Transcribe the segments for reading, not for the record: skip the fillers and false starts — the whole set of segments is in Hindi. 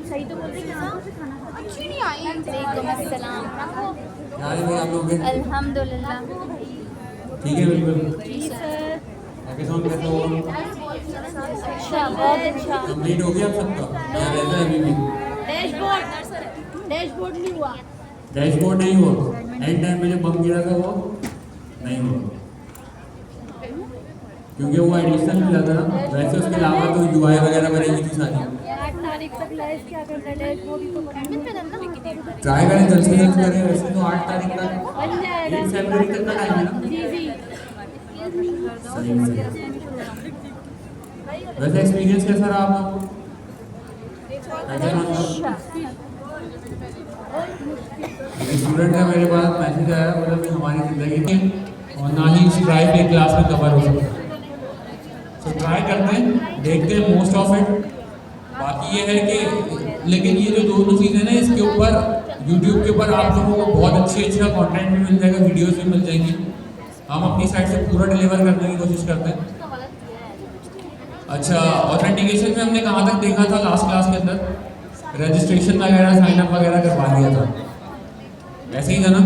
सही तो बोल रही अच्छी नहीं आई। अल्हम्दुलिल्लाह ठीक है बिल्कुल। जी सर। एपिसोड कैसा हुआ? अच्छा, बहुत अच्छा। कंप्लीट हो गया आप सबका या रहता है अभी भी? डैशबोर्ड नहीं हुआ। डैशबोर्ड नहीं हुआ? एंड टाइम पे जो बम गिरा था वो नहीं हुआ क्योंकि वो एडिशनल मिला था ना। वैसे उसके अलावा तो यूआई वगैरह बनेगी थी सारी। 8 तारीख तक लाइव क्या करना है डैशबोर्ड ही तो बनाना ट्राई करें जल्द से जल्द करें। वैसे तो 8 तारीख तक बन जाएगा। 1 फरवरी तक का टाइम है ना? जी जी। सही है। वैसे एक्सपीरियंस कैसा रहा आप लोगों को? स्टूडेंट का मेरे पास मैसेज आया, बोला कि हमारी ज़िंदगी में और ना ही इस ड्राइव एक क्लास में कवर हो सकता है। तो ट्राई करते हैं, देखते हैं मोस्ट ऑफ इट। बाकी ये है कि लेकिन ये जो दोनों चीज़ें ना, इसके ऊपर यूट्यूब के ऊपर आप लोगों को बहुत अच्छा कंटेंट भी मिल जाएगा, वीडियोस भी मिल जाएंगी। हम अपनी साइड से पूरा डिलीवर करने की कोशिश करते हैं। अच्छा, ऑथेंटिकेशन में हमने कहाँ तक देखा था लास्ट क्लास के अंदर? रजिस्ट्रेशन वगैरह, साइन अप वगैरह करवा दिया था, ऐसे ही था ना?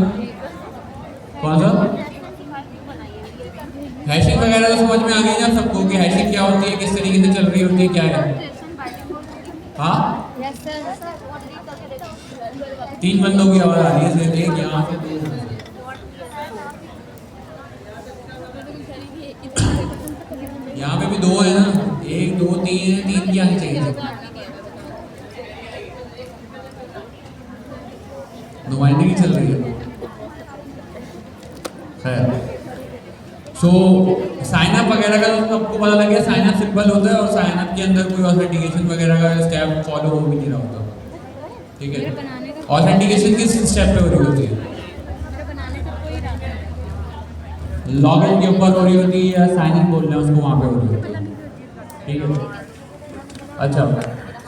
कौन सा हैशिंग वगैरह तो समझ में आ गई ना सबको कि हैशिंग क्या होती है, किस तरीके से चल रही होती है, क्या है? हाँ, 3 बंदों की आवाज़ आ रही है, सिर्फ एक यहाँ से, यहाँ पे भी 2 है ना, 1 2 3 है, 3 की आनी चाहिए। नुमाइंदगी चल रही है। खैर, सो साइन अप वगैरह का तो सबको पता लग गया। साइन अप सिंपल होता है और साइन अप के अंदर कोई ऑथेंटिकेशन वगैरह का स्टेप फॉलो हो भी नहीं रहा होता। ठीक है, ऑथेंटिकेशन किस स्टेप पे हो रही होती है? लॉगिन के ऊपर हो रही होती है या साइन इन बोल रहे हैं उसको वहाँ पे हो रही होती है? ठीक है। अच्छा,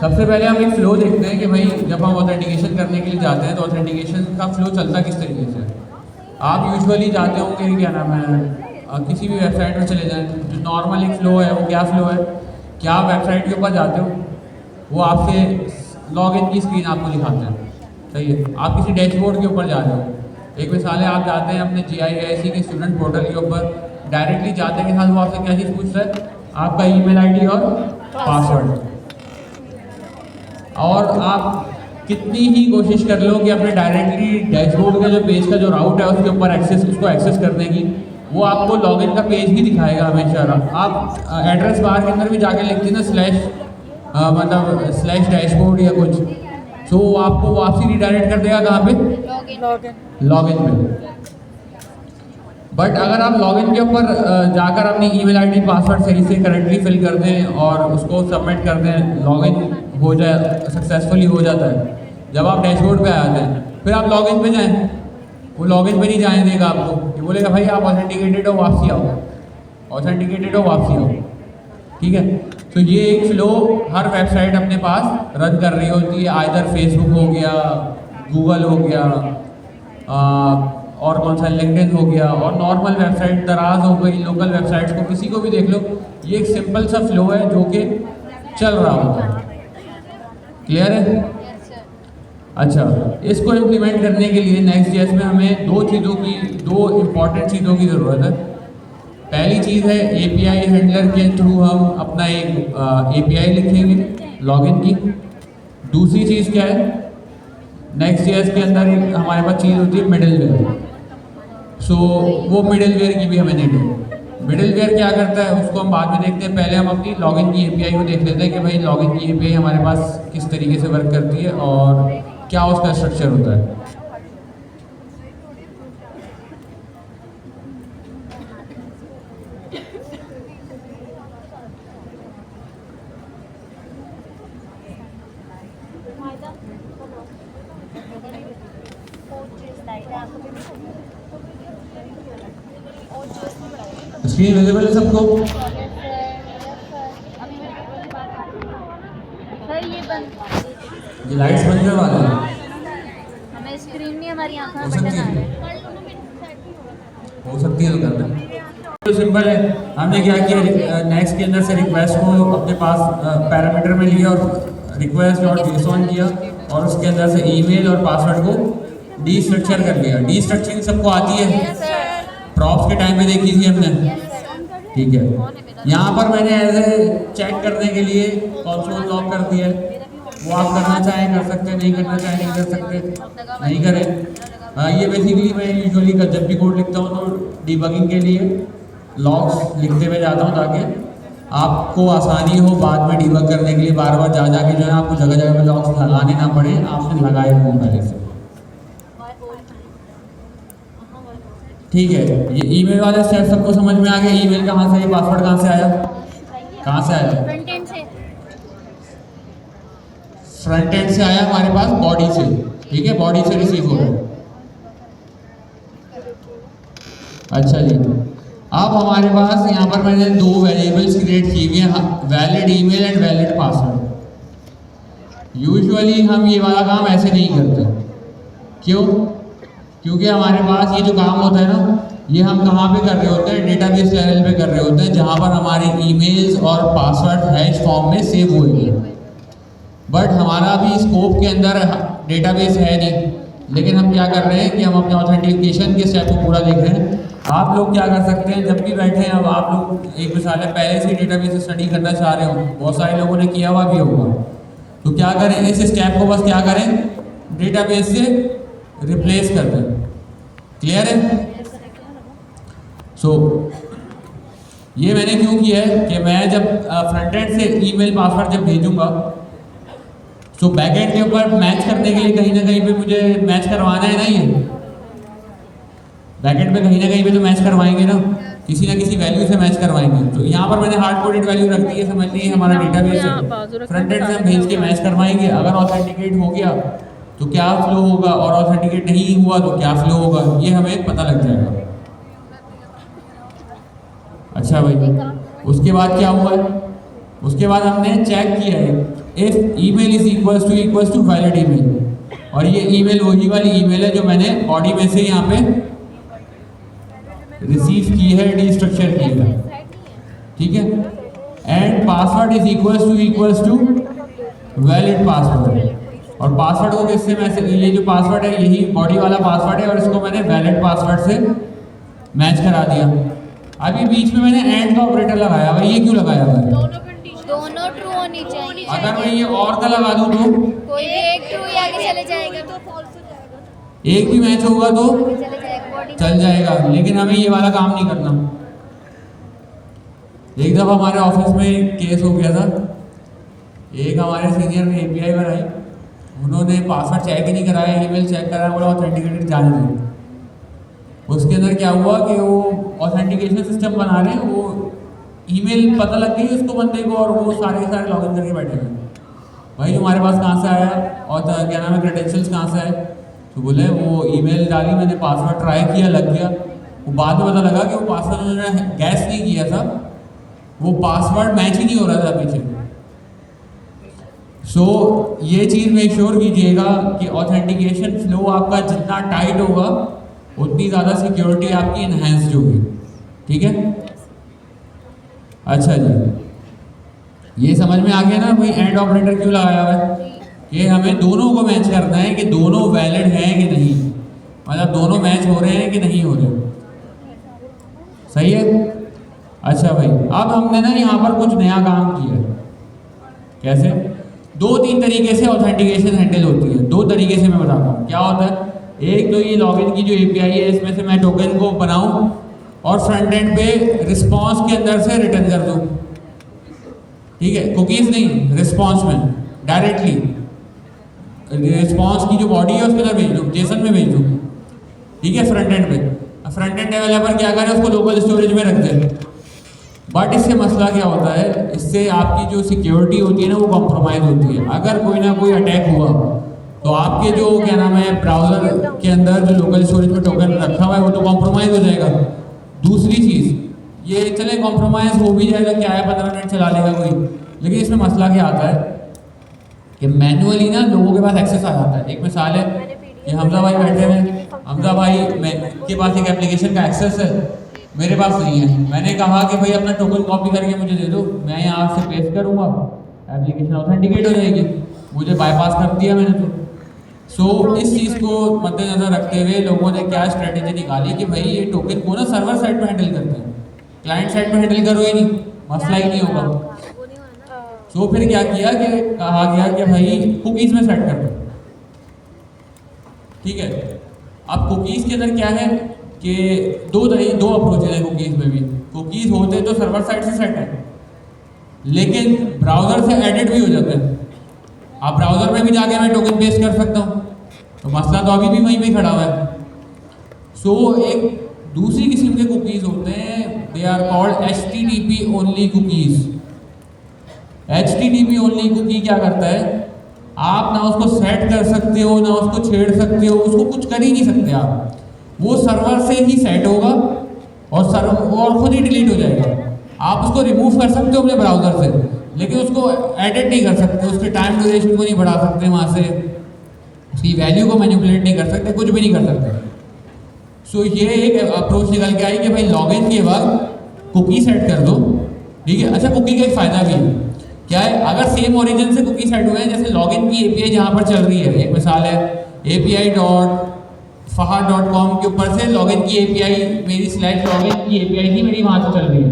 सबसे पहले हम एक फ्लो देखते हैं कि भाई जब हम ऑथेंटिकेशन करने के लिए जाते हैं तो ऑथेंटिकेशन का फ्लो चलता किस तरीके से। आप यूजुअली जाते होंगे, क्या नाम है, किसी भी वेबसाइट में चले जाएं, जो नॉर्मल एक फ्लो है वो क्या फ्लो है? क्या आप वेबसाइट के ऊपर जाते हो, वो आपसे लॉगिन की स्क्रीन आपको दिखाते हैं, सही है। आप किसी डैशबोर्ड के ऊपर जा रहे हो, एक मिसाल है, आप जाते हैं अपने GIIC के स्टूडेंट पोर्टल के ऊपर, डायरेक्टली जाते के साथ वो आपसे क्या चीज़ पूछता है? आपका ईमेल ID और पासवर्ड। और आप कितनी ही कोशिश कर लो कि अपने डायरेक्टली डैशबोर्ड का जो पेज का जो राउट है उसके ऊपर उसको एक्सेस करने की, वो आपको लॉगिन का पेज ही दिखाएगा हमेशा। आप एड्रेस बार के अंदर भी जाके लिखते हैं ना मतलब /डैशबोर्ड या कुछ, सो वो आपको वापसी रिडायरेक्ट कर देगा कहाँ पे? लॉगिन पे। बट अगर आप लॉगिन के ऊपर जाकर अपनी ईमेल ID पासवर्ड सही से करेक्टली फिल कर दें और उसको सबमिट कर दें, लॉगिन हो जाए, सक्सेसफुली हो जाता है। जब आप डैशबोर्ड पे आ जाते हैं, फिर आप लॉगिन पे जाएं, वो लॉगिन पे नहीं जाने देगा आपको, ये बोलेगा भाई आप ऑथेंटिकेटेड हो, वापसी आओ, ऑथेंटिकेटेड हो, वापसी आओ। ठीक है, तो ये एक फ्लो हर वेबसाइट अपने पास रन कर रही होती है। आइदर फेसबुक हो गया, गूगल हो गया, और कौन सा लिंक्डइन हो गया, और नॉर्मल वेबसाइट दराज हो गई, लोकल वेबसाइट्स को किसी को भी देख लो, ये एक सिंपल सा फ्लो है जो कि चल रहा होता है। क्लियर है? अच्छा, इसको इम्प्लीमेंट करने के लिए Next.js में हमें दो इम्पॉर्टेंट चीज़ों की ज़रूरत है। पहली चीज़ है API हैंडलर के थ्रू हम अपना एक API लिखेंगे लॉगिन की। दूसरी चीज़ क्या है, Next.js के अंदर हमारे पास चीज़ होती है मिडलवेयर। सो वो मिडलवेयर की भी हमें नीड है। मिडलवेयर क्या करता है उसको हम बाद में देखते हैं, पहले हम अपनी लॉगिन की API को देख लेते हैं कि भाई लॉगिन की API हमारे पास किस तरीके से वर्क करती है और क्या उसका स्ट्रक्चर होता है। स्क्रीन विजिबल है सबको? ये लाइट्स बंद करवा दें, हमें स्क्रीन नहीं, हमारी आंखों में हो सकती है तो करना। तो सिंपल है, हमने क्या किया, नेक्स्ट के अंदर से रिक्वेस्ट को अपने पास पैरामीटर में लिया और रिक्वेस्ट डॉट जेसॉन किया और उसके अंदर से ईमेल और पासवर्ड को डी स्ट्रक्चर कर लिया। डी स्ट्रक्चरिंग सबको आती है, प्रॉप्स के टाइम पे देखी थी हमने, ठीक है। यहाँ पर मैंने एज ए चेक करने के लिए कंसोल लॉक कर दिया है, वो आप करना चाहें कर सकते, नहीं करना चाहें नहीं कर सकते, नहीं करें। ये बेसिकली मैं यूजुअली जब भी कोड लिखता हूँ तो डिबगिंग के लिए लॉग्स लिखते हुए जाता हूँ ताकि आपको आसानी हो बाद में डिबग करने के लिए, बार बार जा जाके जो है आपको जगह जगह पे लॉग्स लगाने ना पड़े, आपने लगाए हो पहले से, ठीक है। ये ईमेल वाले स्टेप सबको समझ में आ गया, ईमेल कहाँ से, ये पासवर्ड कहाँ से आया, कहाँ से आया, फ्रंट एंड से, फ्रंट एंड से आया हमारे पास, बॉडी से, ठीक है, बॉडी से रिसीव हो गया। अच्छा जी, अब हमारे पास यहाँ पर मैंने दो वेरिएबल्स क्रिएट की हुई हैं, valid email and valid password. Usually हम ये वाला काम ऐसे नहीं करते, क्यों? क्योंकि हमारे पास ये जो काम होता है ना, ये हम कहाँ पे कर रहे होते हैं, डेटाबेस लेवल पे कर रहे होते हैं, जहाँ पर हमारे ईमेल्स और पासवर्ड हैश फॉर्म में सेव हुए हैं। बट हमारा भी स्कोप के अंदर डेटाबेस है नहीं, लेकिन हम क्या कर रहे हैं कि हम अपने ऑथेंटिकेशन के स्टेप को पूरा देख रहे हैं। आप लोग क्या कर सकते हैं, जब भी बैठे हैं, अब आप लोग एक मिसाल है पहले से डेटाबेस स्टडी करना चाह रहे हो, बहुत सारे लोगों ने किया हुआ भी होगा, तो क्या करें, इस स्टेप को बस क्या करें, डेटाबेस से रिप्लेस कर दें। क्लियर है? सो ये मैंने क्यों किया है कि मैं जब फ्रंट एंड से ईमेल पासवर्ड जब भेजूंगा तो बैक एंड के ऊपर मैच करने के लिए कहीं ना कहीं पे मुझे मैच करवाना है ना, ये बैक एंड पे कहीं ना कहीं पे तो मैच करवाएंगे ना, किसी ना किसी वैल्यू से मैच करवाएंगे। तो यहाँ पर मैंने हार्ड कोडेड वैल्यू रख दी है, समझ लीजिए हमारा डेटाबेस है, फ्रंट एंड से हम भेज के मैच करवाएंगे। अगर ऑथेंटिकेट हो गया तो क्या फ्लो होगा, और ऑथेंटिकेट नहीं हुआ तो क्या फ्लो होगा, ये हमें पता लग जाएगा। अच्छा भाई, उसके बाद क्या हुआ है, उसके बाद हमने चेक किया है if email is equals to valid email, और ये ईमेल वही वाली ईमेल है जो मैंने बॉडी में से यहाँ पे रिसीव की है, डी स्ट्रक्चर की है, ठीक है। And password is equals to valid password, और पासवर्ड को किससे मैसेज, ये जो पासवर्ड है यही बॉडी वाला पासवर्ड है, और इसको मैंने वैलिड पासवर्ड से मैच करा दिया। अभी बीच में मैंने एंड का ऑपरेटर लगाया हुआ, ये क्यों लगाया हुआ है, दोनों ट्रू होनी चाहिए। अगर मैं ये और का लगा दूं तो कोई भी एक ट्रू ही आगे चले जाएगा तो फॉल्स हो जाएगा, एक भी मैच होगा तो चले जाएगा, बॉडी चल जाएगा, लेकिन हमें ये वाला काम नहीं करना। एक दफा हमारे ऑफिस में केस हो गया था, एक हमारे सीनियर ने एपीआई बनाई, उन्होंने पासवर्ड चेक ही नहीं कराया, ईमेल चेक कराया, बोला ऑथेंटिकेटेड जाने दें। उसके अंदर क्या हुआ कि वो ऑथेंटिकेशन सिस्टम बना रहे हैं, वो ईमेल पता लग गई उसको बंदे को, और वो सारे के सारे लॉगिन करके बैठे हुए। भाई तुम्हारे पास कहाँ से आया, और क्या नाम है, क्रेडेंशियल्स कहाँ से आए, तो बोले वो ईमेल डाली मैंने, पासवर्ड ट्राई किया, लग गया। वो बाद में पता लगा कि वो पासवर्ड उन्होंने गैस नहीं किया था, वो पासवर्ड मैच ही नहीं हो रहा था पीछे। सो ये चीज़ मेक श्योर कीजिएगा कि ऑथेंटिकेशन फ्लो आपका जितना टाइट होगा उतनी ज़्यादा सिक्योरिटी आपकी इन्हेंस्ड होगी, ठीक है। अच्छा जी, ये समझ में आ गया ना भाई एंड ऑपरेटर क्यों लगाया हुआ है, कि हमें दोनों को मैच करना है कि दोनों वैलिड हैं कि नहीं, मतलब दोनों मैच हो रहे हैं कि नहीं हो रहे, सही है। अच्छा भाई, अब हमने ना यहाँ पर कुछ नया काम किया। कैसे? दो तीन तरीके से ऑथेंटिकेशन हैंडल होती है, दो तरीके से मैं बताता हूँ। क्या होता है, एक तो ये लॉगिन की जो एपीआई है, इसमें से मैं टोकन को बनाऊं और फ्रंट एंड पे रिस्पॉन्स के अंदर से रिटर्न कर दूं, ठीक है, कुकीज नहीं, रिस्पॉन्स में डायरेक्टली रिस्पॉन्स की जो बॉडी है उसके अंदर भेज दूं, जेसन में भेज दूं, ठीक है, फ्रंट एंड पे। फ्रंट एंड डेवलपर क्या करें, उसको लोकल स्टोरेज में रख दे। बट इससे मसला क्या होता है, इससे आपकी जो सिक्योरिटी होती है ना वो कॉम्प्रोमाइज़ होती है। अगर कोई ना कोई अटैक हुआ तो आपके जो क्या नाम है ब्राउज़र के अंदर जो लोकल स्टोरेज में टोकन रखा हुआ है वो तो कॉम्प्रोमाइज़ हो जाएगा। दूसरी चीज़ ये, चले कॉम्प्रोमाइज़ हो भी जाएगा, क्या है 15 मिनट चला लेगा कोई, लेकिन इसमें मसला क्या आता है कि मैनुअली ना लोगों के पास एक्सेस आ जाता है। एक मिसाल है कि हमजा भाई बैठे हुए, हमजा भाई के पास एक एप्लीकेशन का एक्सेस है, मेरे पास नहीं है। मैंने कहा कि भाई अपना टोकन कॉपी करके मुझे दे दो, मैं यहाँ से पेस्ट करूँगा, एप्लीकेशन ऑथेंटिकेट हो जाएगी। मुझे बाईपास कर दिया मैंने तो। इस चीज़ को मद्देनजर रखते हुए लोगों ने क्या स्ट्रेटेजी निकाली कि भाई ये टोकन को ना सर्वर साइड पे हैंडल करते हैं, क्लाइंट साइड पे हैंडल करो ही नहीं, मसला ही नहीं होगा। फिर क्या किया कि कहा गया कि भाई कुकीज़ में सेट कर दो। ठीक है, अब कुकीज़ के अंदर क्या है कि दो अप्रोचेज है कुकीज़ में भी। कुकीज़ होते तो सर्वर साइड से सेट है, लेकिन ब्राउज़र से एडिट भी हो जाते हैं। आप ब्राउज़र में भी जाके मैं टोकन पेस्ट कर सकता हूँ, तो मसला तो अभी भी वहीं पे खड़ा हुआ है। एक दूसरी किस्म के कुकीज़ होते हैं, they are called HTTP only cookies. HTTP only cookie क्या करता है, आप ना उसको सेट कर सकते हो, ना उसको छेड़ सकते हो, उसको कुछ कर ही नहीं सकते आप। वो सर्वर से ही सेट होगा और खुद ही डिलीट हो जाएगा। आप उसको रिमूव कर सकते हो अपने ब्राउज़र से, लेकिन उसको एडिट नहीं कर सकते, उसके टाइम ड्यूरेशन को नहीं बढ़ा सकते वहाँ से, उसकी वैल्यू को मैनिपुलेट नहीं कर सकते, कुछ भी नहीं कर सकते। ये एक अप्रोच निकल के आई कि भाई लॉगिन के बाद कुकी सेट कर दो। ठीक है, अच्छा कुकी का एक फ़ायदा भी है, क्या है, अगर सेम ओरिजिन से कुकी सेट हुए हैं, जैसे लॉगिन की API जहाँ पर चल रही है, एक मिसाल है API.fahad.com के ऊपर से लॉगिन की API मेरी /login की API ही मेरी वहाँ से चल रही है।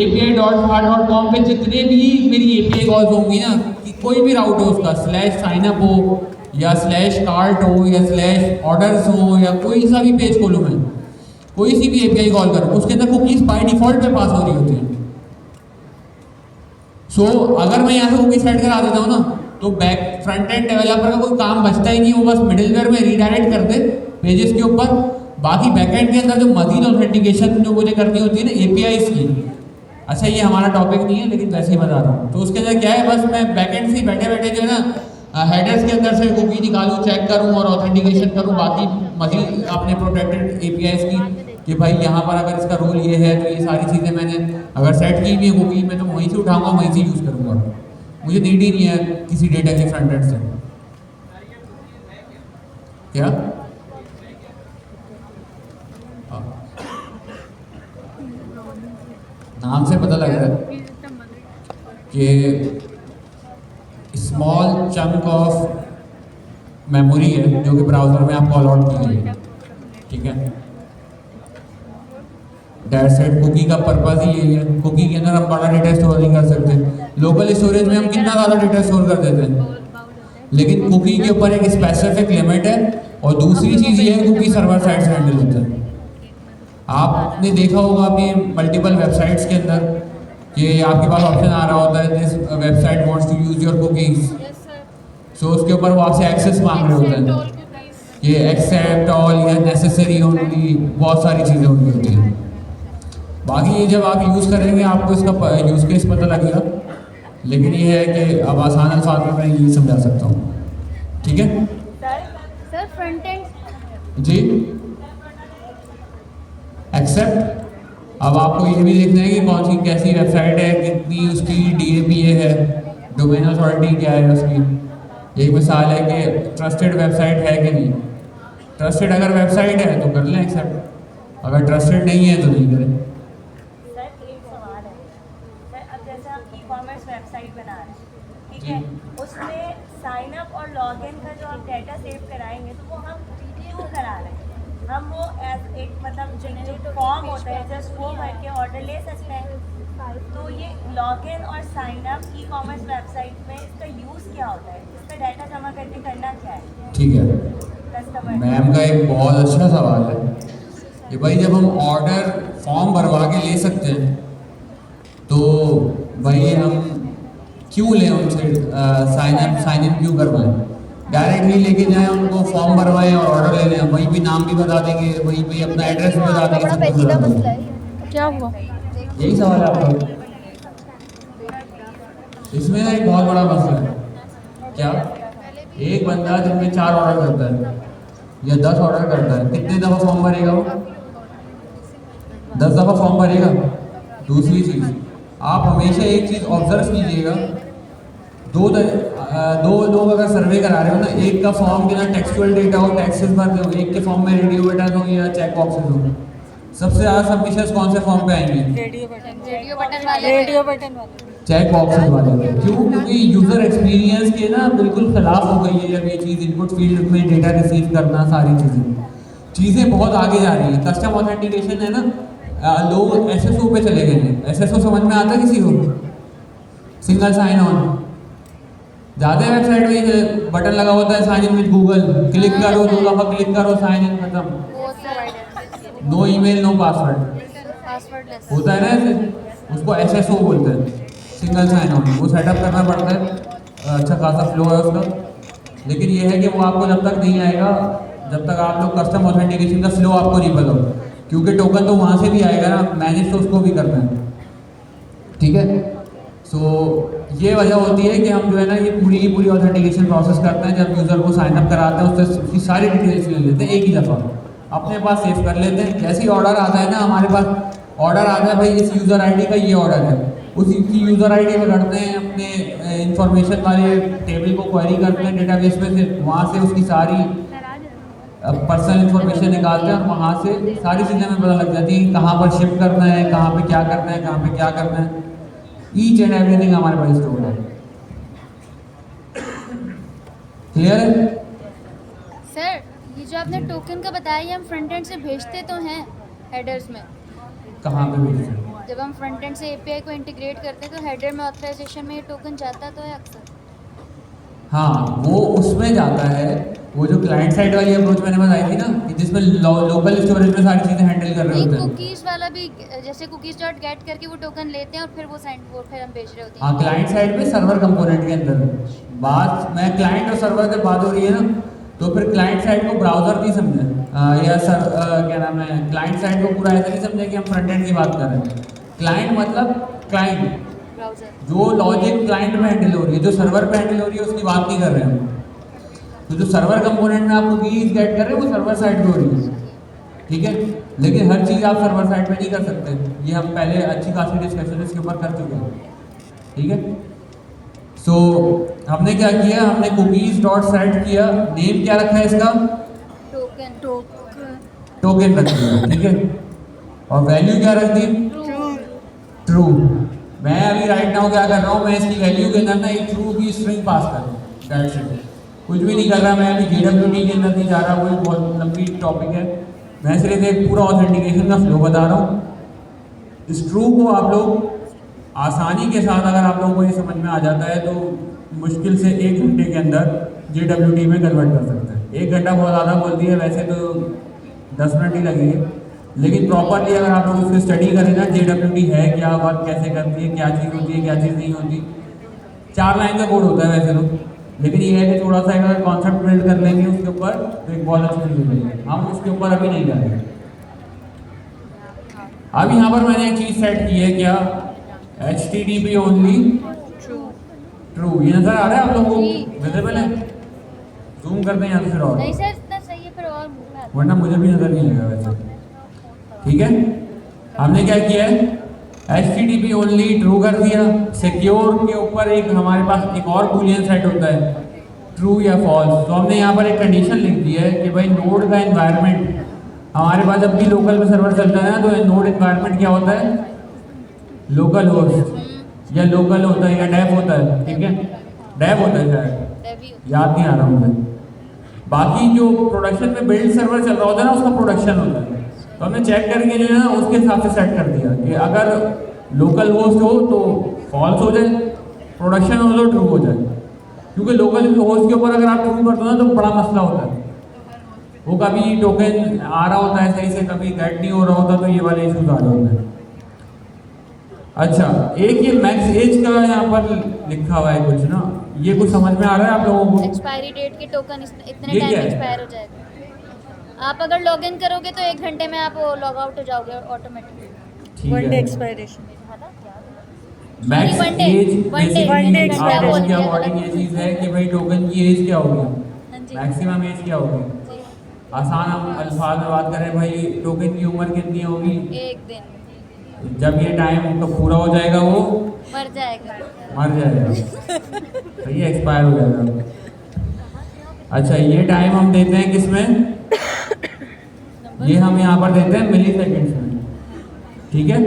API.fahad.com पे जितने भी मेरी API कॉल्स होंगी ना, कि कोई भी राउट हो उसका, /signup हो या /cart हो या /orders हो या कोई सा भी पेज खोलूँ मैं, कोई सी भी API कॉल करूँ, उसके अंदर कुकीज़ बाय डिफ़ॉल्ट पे पास हो रही होती हैं। अगर मैं यहाँ से कुकी सेट करा देता हूँ ना, तो फ्रंट एंड डेवलपर का कोई काम बचता ही नहीं, वो बस मिडिलवेयर में रीडायरेक्ट कर दे पेजेस के ऊपर। बाकी बैकएंड के अंदर जो मजीद ऑथेंटिकेशन जो मुझे करनी होती है ना APIs की, अच्छा ये हमारा टॉपिक नहीं है लेकिन वैसे ही बता रहा हूँ, तो उसके अंदर क्या है, बस मैं बैकएंड से बैठे बैठे जो है ना हेडर्स के अंदर से कुकी निकालूँ, चेक करूँ और ऑथेंटिकेशन करूँ बाकी मजीद अपने प्रोटेक्टेड APIs की, कि भाई यहाँ पर अगर इसका रोल ये है तो ये सारी चीज़ें मैंने अगर सेट की हुई है कुकी में, तो वहीं से उठाऊँगा, वहीं से यूज़ करूँगा, मुझे नीड ही नहीं है किसी डेटा के फ्रंट एंड से। क्या नाम से पता लग रहा है कि स्मॉल चंक ऑफ मेमोरी है जो कि ब्राउज़र में आपको अलॉट की गई है। ठीक है, दैट्स इट। कुकी का पर्पस ही यही है। कुकी के अंदर हम बड़ा डेटा स्टोर नहीं कर सकते। लोकल स्टोरेज में हम कितना ज़्यादा डेटा स्टोर कर देते हैं, लेकिन कुकी के ऊपर एक स्पेसिफिक लिमिट है। और दूसरी चीज़ ये है, कुकी सर्वर साइड से हैंडल होता है। आपने देखा होगा अपनी मल्टीपल वेबसाइट्स के अंदर कि आपके पास ऑप्शन आ रहा होता है, this website wants to use your cookies. उसके ऊपर वो आपसे एक्सेस मांग रहे होते हैं, ये एक्सेप्ट ऑल या नेसेसरी ओनली, बहुत सारी चीज़ें उनकी होती हैं। बाकी ये जब आप यूज़ करेंगे आपको इसका यूज़ केस पता लगेगा, लेकिन ये है कि अब आसान अल्फाज में मैं ये समझा सकता हूँ। ठीक है सर, फ्रंट एंड जी, एक्सेप्ट। अब आपको ये भी देखना है कि कौन सी कैसी वेबसाइट है, कितनी उसकी DAPA है, डोमेन अथॉरिटी क्या है उसकी। एक मिसाल है कि ट्रस्टेड वेबसाइट है कि नहीं। ट्रस्टेड अगर वेबसाइट है तो कर लें एक्सेप्ट, अगर ट्रस्टेड नहीं है तो नहीं करें। सर एक सवाल है सर, अब जैसे आप ई-कॉमर्स वेबसाइट बना रहे हैं, ठीक है, उसमें साइन अप और लॉगिन का जो आप डाटा सेव कराएंगे तो वो हम क्यों करा रहे हैं? हम वो एज एक मतलब जो फॉर्म होता है जस्ट वो भर के ऑर्डर ले सकते हैं। तो ये लॉगिन और साइन अप ई-कॉमर्स वेबसाइट में इसका यूज़ क्या होता है, इसका डाटा जमा करके करना क्या है? ठीक है, कस्टमर मैम का एक बहुत अच्छा सवाल है कि भाई जब हम ऑर्डर फॉर्म भरवा के ले सकते हैं तो भाई हम क्यों लें उनसे साइन इन क्यों करवाएं? डायरेक्टली लेके जाएं उनको, फॉर्म भरवाएं और ऑर्डर ले लें, वहीं पे नाम भी बता देंगे, वहीं पे अपना एड्रेस भी बता देंगे, सब कुछ बता देंगे। क्या हुआ? यही सवाल है आपका। इसमें ना एक बहुत बड़ा मसला है। क्या एक बंदा दिन में 4 ऑर्डर करता है या 10 ऑर्डर करता है, कितने दफ़ा फॉर्म भरेगा वो? 10 दफ़ा फॉर्म भरेगा। दूसरी चीज़, आप हमेशा एक चीज़ ऑब्जर्व कीजिएगा, दो लोग अगर सर्वे करा रहे हो ना, एक का फॉर्म के ना टेक्सचुअल डेटा हो, टैक्सेस भरते हो, एक के फॉर्म में रेडियो बटन हो या चेक बॉक्सेस हो, सबसे ज़्यादा सबमिशंस कौन से फॉर्म पे आएंगे? रेडियो बटन वाले चेक बॉक्सेस वाले में। क्यों? क्योंकि यूज़र एक्सपीरियंस के ना बिल्कुल खिलाफ हो गई है अब ये चीज़, इनपुट फील्ड में डेटा रिसीव करना, सारी चीज़ें बहुत आगे जा रही है। कस्टम ऑथेंटिकेशन है ना, लोग एसएसओ पे चले गए हैं। एसएसओ समझ में आता है किसी को? Single sign on. ज़्यादा वेबसाइट में बटन लगा होता है sign in with Google, click करो, 2 दफ़ा क्लिक करो, साइन इन खत्म, नो ईमेल नो पासवर्ड होता है ना ऐसे, उसको एसएसओ बोलते हैं, सिंगल साइन ऑन। वो सेटअप करना पड़ता है, अच्छा खासा फ्लो है उसका। लेकिन ये है कि वो आपको जब तक नहीं आएगा, जब तक आप लोग कस्टम ऑथेंटिकेशन का फ्लो आपको नहीं पता हो, क्योंकि टोकन तो वहाँ से भी आएगा ना, मैनेज तो उसको भी करना है, ठीक है। सो ये वजह होती है कि हम जो है ना ये पूरी की पूरी ऑथेंटिकेशन प्रोसेस करते हैं। जब यूज़र को साइन अप कराते हैं उससे उसकी सारी डिटेल्स ले लेते हैं एक ही दफ़ा, अपने पास सेव कर लेते हैं। जैसे ही ऑर्डर आता है ना, हमारे पास ऑर्डर आता है, भाई इस यूज़र आईडी का ये ऑर्डर है, उसी की यूज़र आईडी में करते हैं, अपने इंफॉर्मेशन वाले टेबल को क्वेरी करते हैं डेटाबेस में से, वहाँ से उसकी सारी पर्सनल इन्फॉर्मेशन निकालते हैं और वहाँ से सारी चीज़ें हमें पता लग जाती है कहाँ पर शिफ्ट करना है, कहाँ पे क्या करना है, कहाँ पे क्या करना है। ईच एंड एवरीथिंग हमारे पास स्टोर है। क्लियर है? सर ये जो आपने टोकन का बताया, ये हम फ्रंट एंड से भेजते तो हैं हेडर्स में, कहाँ पे भेजते हैं? जब हम फ्रंट एंड से एपीआई को इंटीग्रेट करते हैं तो हेडर में ऑथराइजेशन में ये टोकन जाता तो है अक्सर। हाँ, वो उसमें जाता है। वो जो क्लाइंट साइड वाली अप्रोच मैंने बताई थी ना, कि जिसमें लोकल स्टोरेज में सारी चीज़ें हैंडल कर रहे नहीं, होते हैं। कुकीज़ वाला भी, जैसे कुकीज़ डॉट गेट करके वो टोकन लेते हैं और फिर वो फिर हम भेज रहे होते हैं। हाँ, क्लाइंट साइड में सर्वर कंपोनेंट के अंदर बात, मैं क्लाइंट और सर्वर की बात हो रही है ना, तो फिर क्लाइंट साइड को ब्राउज़र नहीं समझे, या क्या नाम है, क्लाइंट साइड को पूरा ऐसा नहीं समझे कि हम फ्रंट एंड की बात कर रहे हैं। क्लाइंट मतलब क्लाइंट, जो लॉजिक क्लाइंट में हैंडल हो रही है, जो सर्वर पे हैंडल हो रही है उसकी बात नहीं कर रहे हैं। तो जो सर्वर कंपोनेंट में आप कुकीज़ गेट कर रहे हो वो सर्वर साइड पे हो रही है, ठीक है। लेकिन हर चीज़ आप सर्वर साइड पे नहीं कर सकते, ये हम पहले अच्छी खासी डिस्कशन इसके ऊपर कर चुके हैं, ठीक है। सो हमने क्या किया, हमने कुकीज़ डॉट सेट किया, नेम क्या रखा है इसका? टोकन रख दिया, ठीक है। और वैल्यू क्या रख दी? ट्रू। मैं अभी राइट नाउ क्या कर रहा हूँ, मैं इसकी वैल्यू के अंदर ना एक ट्रू की स्ट्रिंग पास कर रहा हूँ, दैट्स इट। कुछ भी नहीं कर रहा मैं अभी, JWT के अंदर नहीं जा रहा, वो एक बहुत लंबी टॉपिक है। मैं सिर्फ एक पूरा ऑथेंटिकेशन का फ्लो बता रहा हूँ। इस ट्रू को आप लोग आसानी के साथ, अगर आप लोगों को ये समझ में आ जाता है तो मुश्किल से 1 घंटे के अंदर JWT में कन्वर्ट कर सकते हैं। 1 घंटा बहुत ज़्यादा बोल दिया, वैसे तो 10 मिनट ही लगेंगे, लेकिन प्रॉपरली अगर आप लोग उसकी स्टडी करें ना, JWT है क्या, वर्क कैसे करती है, क्या चीज़ होती है, क्या चीज़ नहीं होती। 4 लाइन का कोड होता है वैसे तो, लेकिन ये है कि थोड़ा सा अगर कॉन्सेप्ट बिल्ड कर लेंगे उसके ऊपर तो एक बहुत अच्छी चीज़ होगी। हम उसके ऊपर अभी नहीं जाएंगे। अब यहाँ पर मैंने एक चीज़ सेट की है, क्या? HTTP only true. ये नजर आ रहा है आप लोगों को? विजिबल है? जूम करते हैं यहाँ से फिर और, नहीं सर इतना सही है, फिर और वरना मुझे भी नजर नहीं आएगा वैसे, ठीक है। हमने क्या किया है, HTTP ओनली ट्रू कर दिया। सिक्योर के ऊपर एक हमारे पास एक और बूलियन सेट होता है, ट्रू या फॉल्स। तो हमने यहाँ पर एक कंडीशन लिख दी है कि भाई नोड का एनवायरनमेंट, हमारे पास जब भी लोकल में सर्वर चलता है ना, तो नोड एनवायरनमेंट क्या होता है? लोकल होस्ट या लोकल होता है या डेव होता है, ठीक है। डेव होता है शायद, याद नहीं आ रहा मुझे। बाकी जो प्रोडक्शन में बिल्ड सर्वर चल रहा होता है ना, उसका प्रोडक्शन होता है। तो हमने चेक करके जो है ना उसके हिसाब से सेट कर दिया कि अगर लोकल होस्ट हो तो फॉल्स हो जाए, प्रोडक्शन हो तो ट्रू हो जाए। क्योंकि लोकल होस्ट के ऊपर अगर आप ट्रू करते हो ना तो बड़ा मसला होता है, वो कभी टोकन आ रहा होता है सही से, कभी गेट नहीं हो रहा होता, तो ये वाले इशूज आ जाते हैं। अच्छा, एक ये मैक्स एज का यहाँ पर लिखा हुआ है कुछ ना, ये कुछ समझ में आ रहा है आप लोगों को? एक्सपायरी डेट के टोकन इतने ये टाइम क्या है? एक्सपायर हो जाएगा। आप अगर लॉग इन करोगे तो 1 घंटे में आप लॉग आउट हो जाओगे ऑटोमेटिकली। ठीक वन डे है। Expiration. Max One day, age one day, one day आपके expiration। अकॉर्डिंग ये चीज़ है कि भाई टोकन की एज क्या होगी, हाँ जी। मैक्सिमम एज क्या होगी? जी, आसान हम अल्फाज में बात करें, भाई टोकन की उम्र कितनी होगी? 1 दिन जब ये टाइम तो पूरा हो जाएगा वो मर जाएगा। मर जाएगा, तो ये एक्सपायर हो जाएगा। अच्छा, ये टाइम हम देते हैं किसमें? ये हम यहाँ पर देते हैं मिली सेकेंड्स में, ठीक है।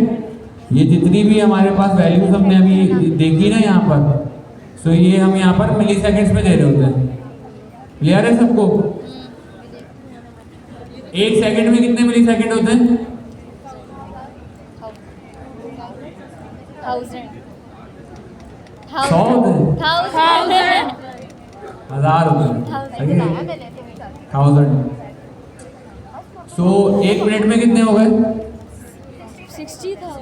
ये जितनी भी हमारे पास वैल्यूज हमने अभी देखी ना यहाँ पर, सो ये हम यहाँ पर मिली सेकेंड्स में दे रहे होते हैं। क्लियर है सबको? एक सेकंड में कितने मिली सेकेंड होते हैं? 100 होते हैं, 1000 होते हैं, 1000। सो एक मिनट में कितने हो गए? 60,000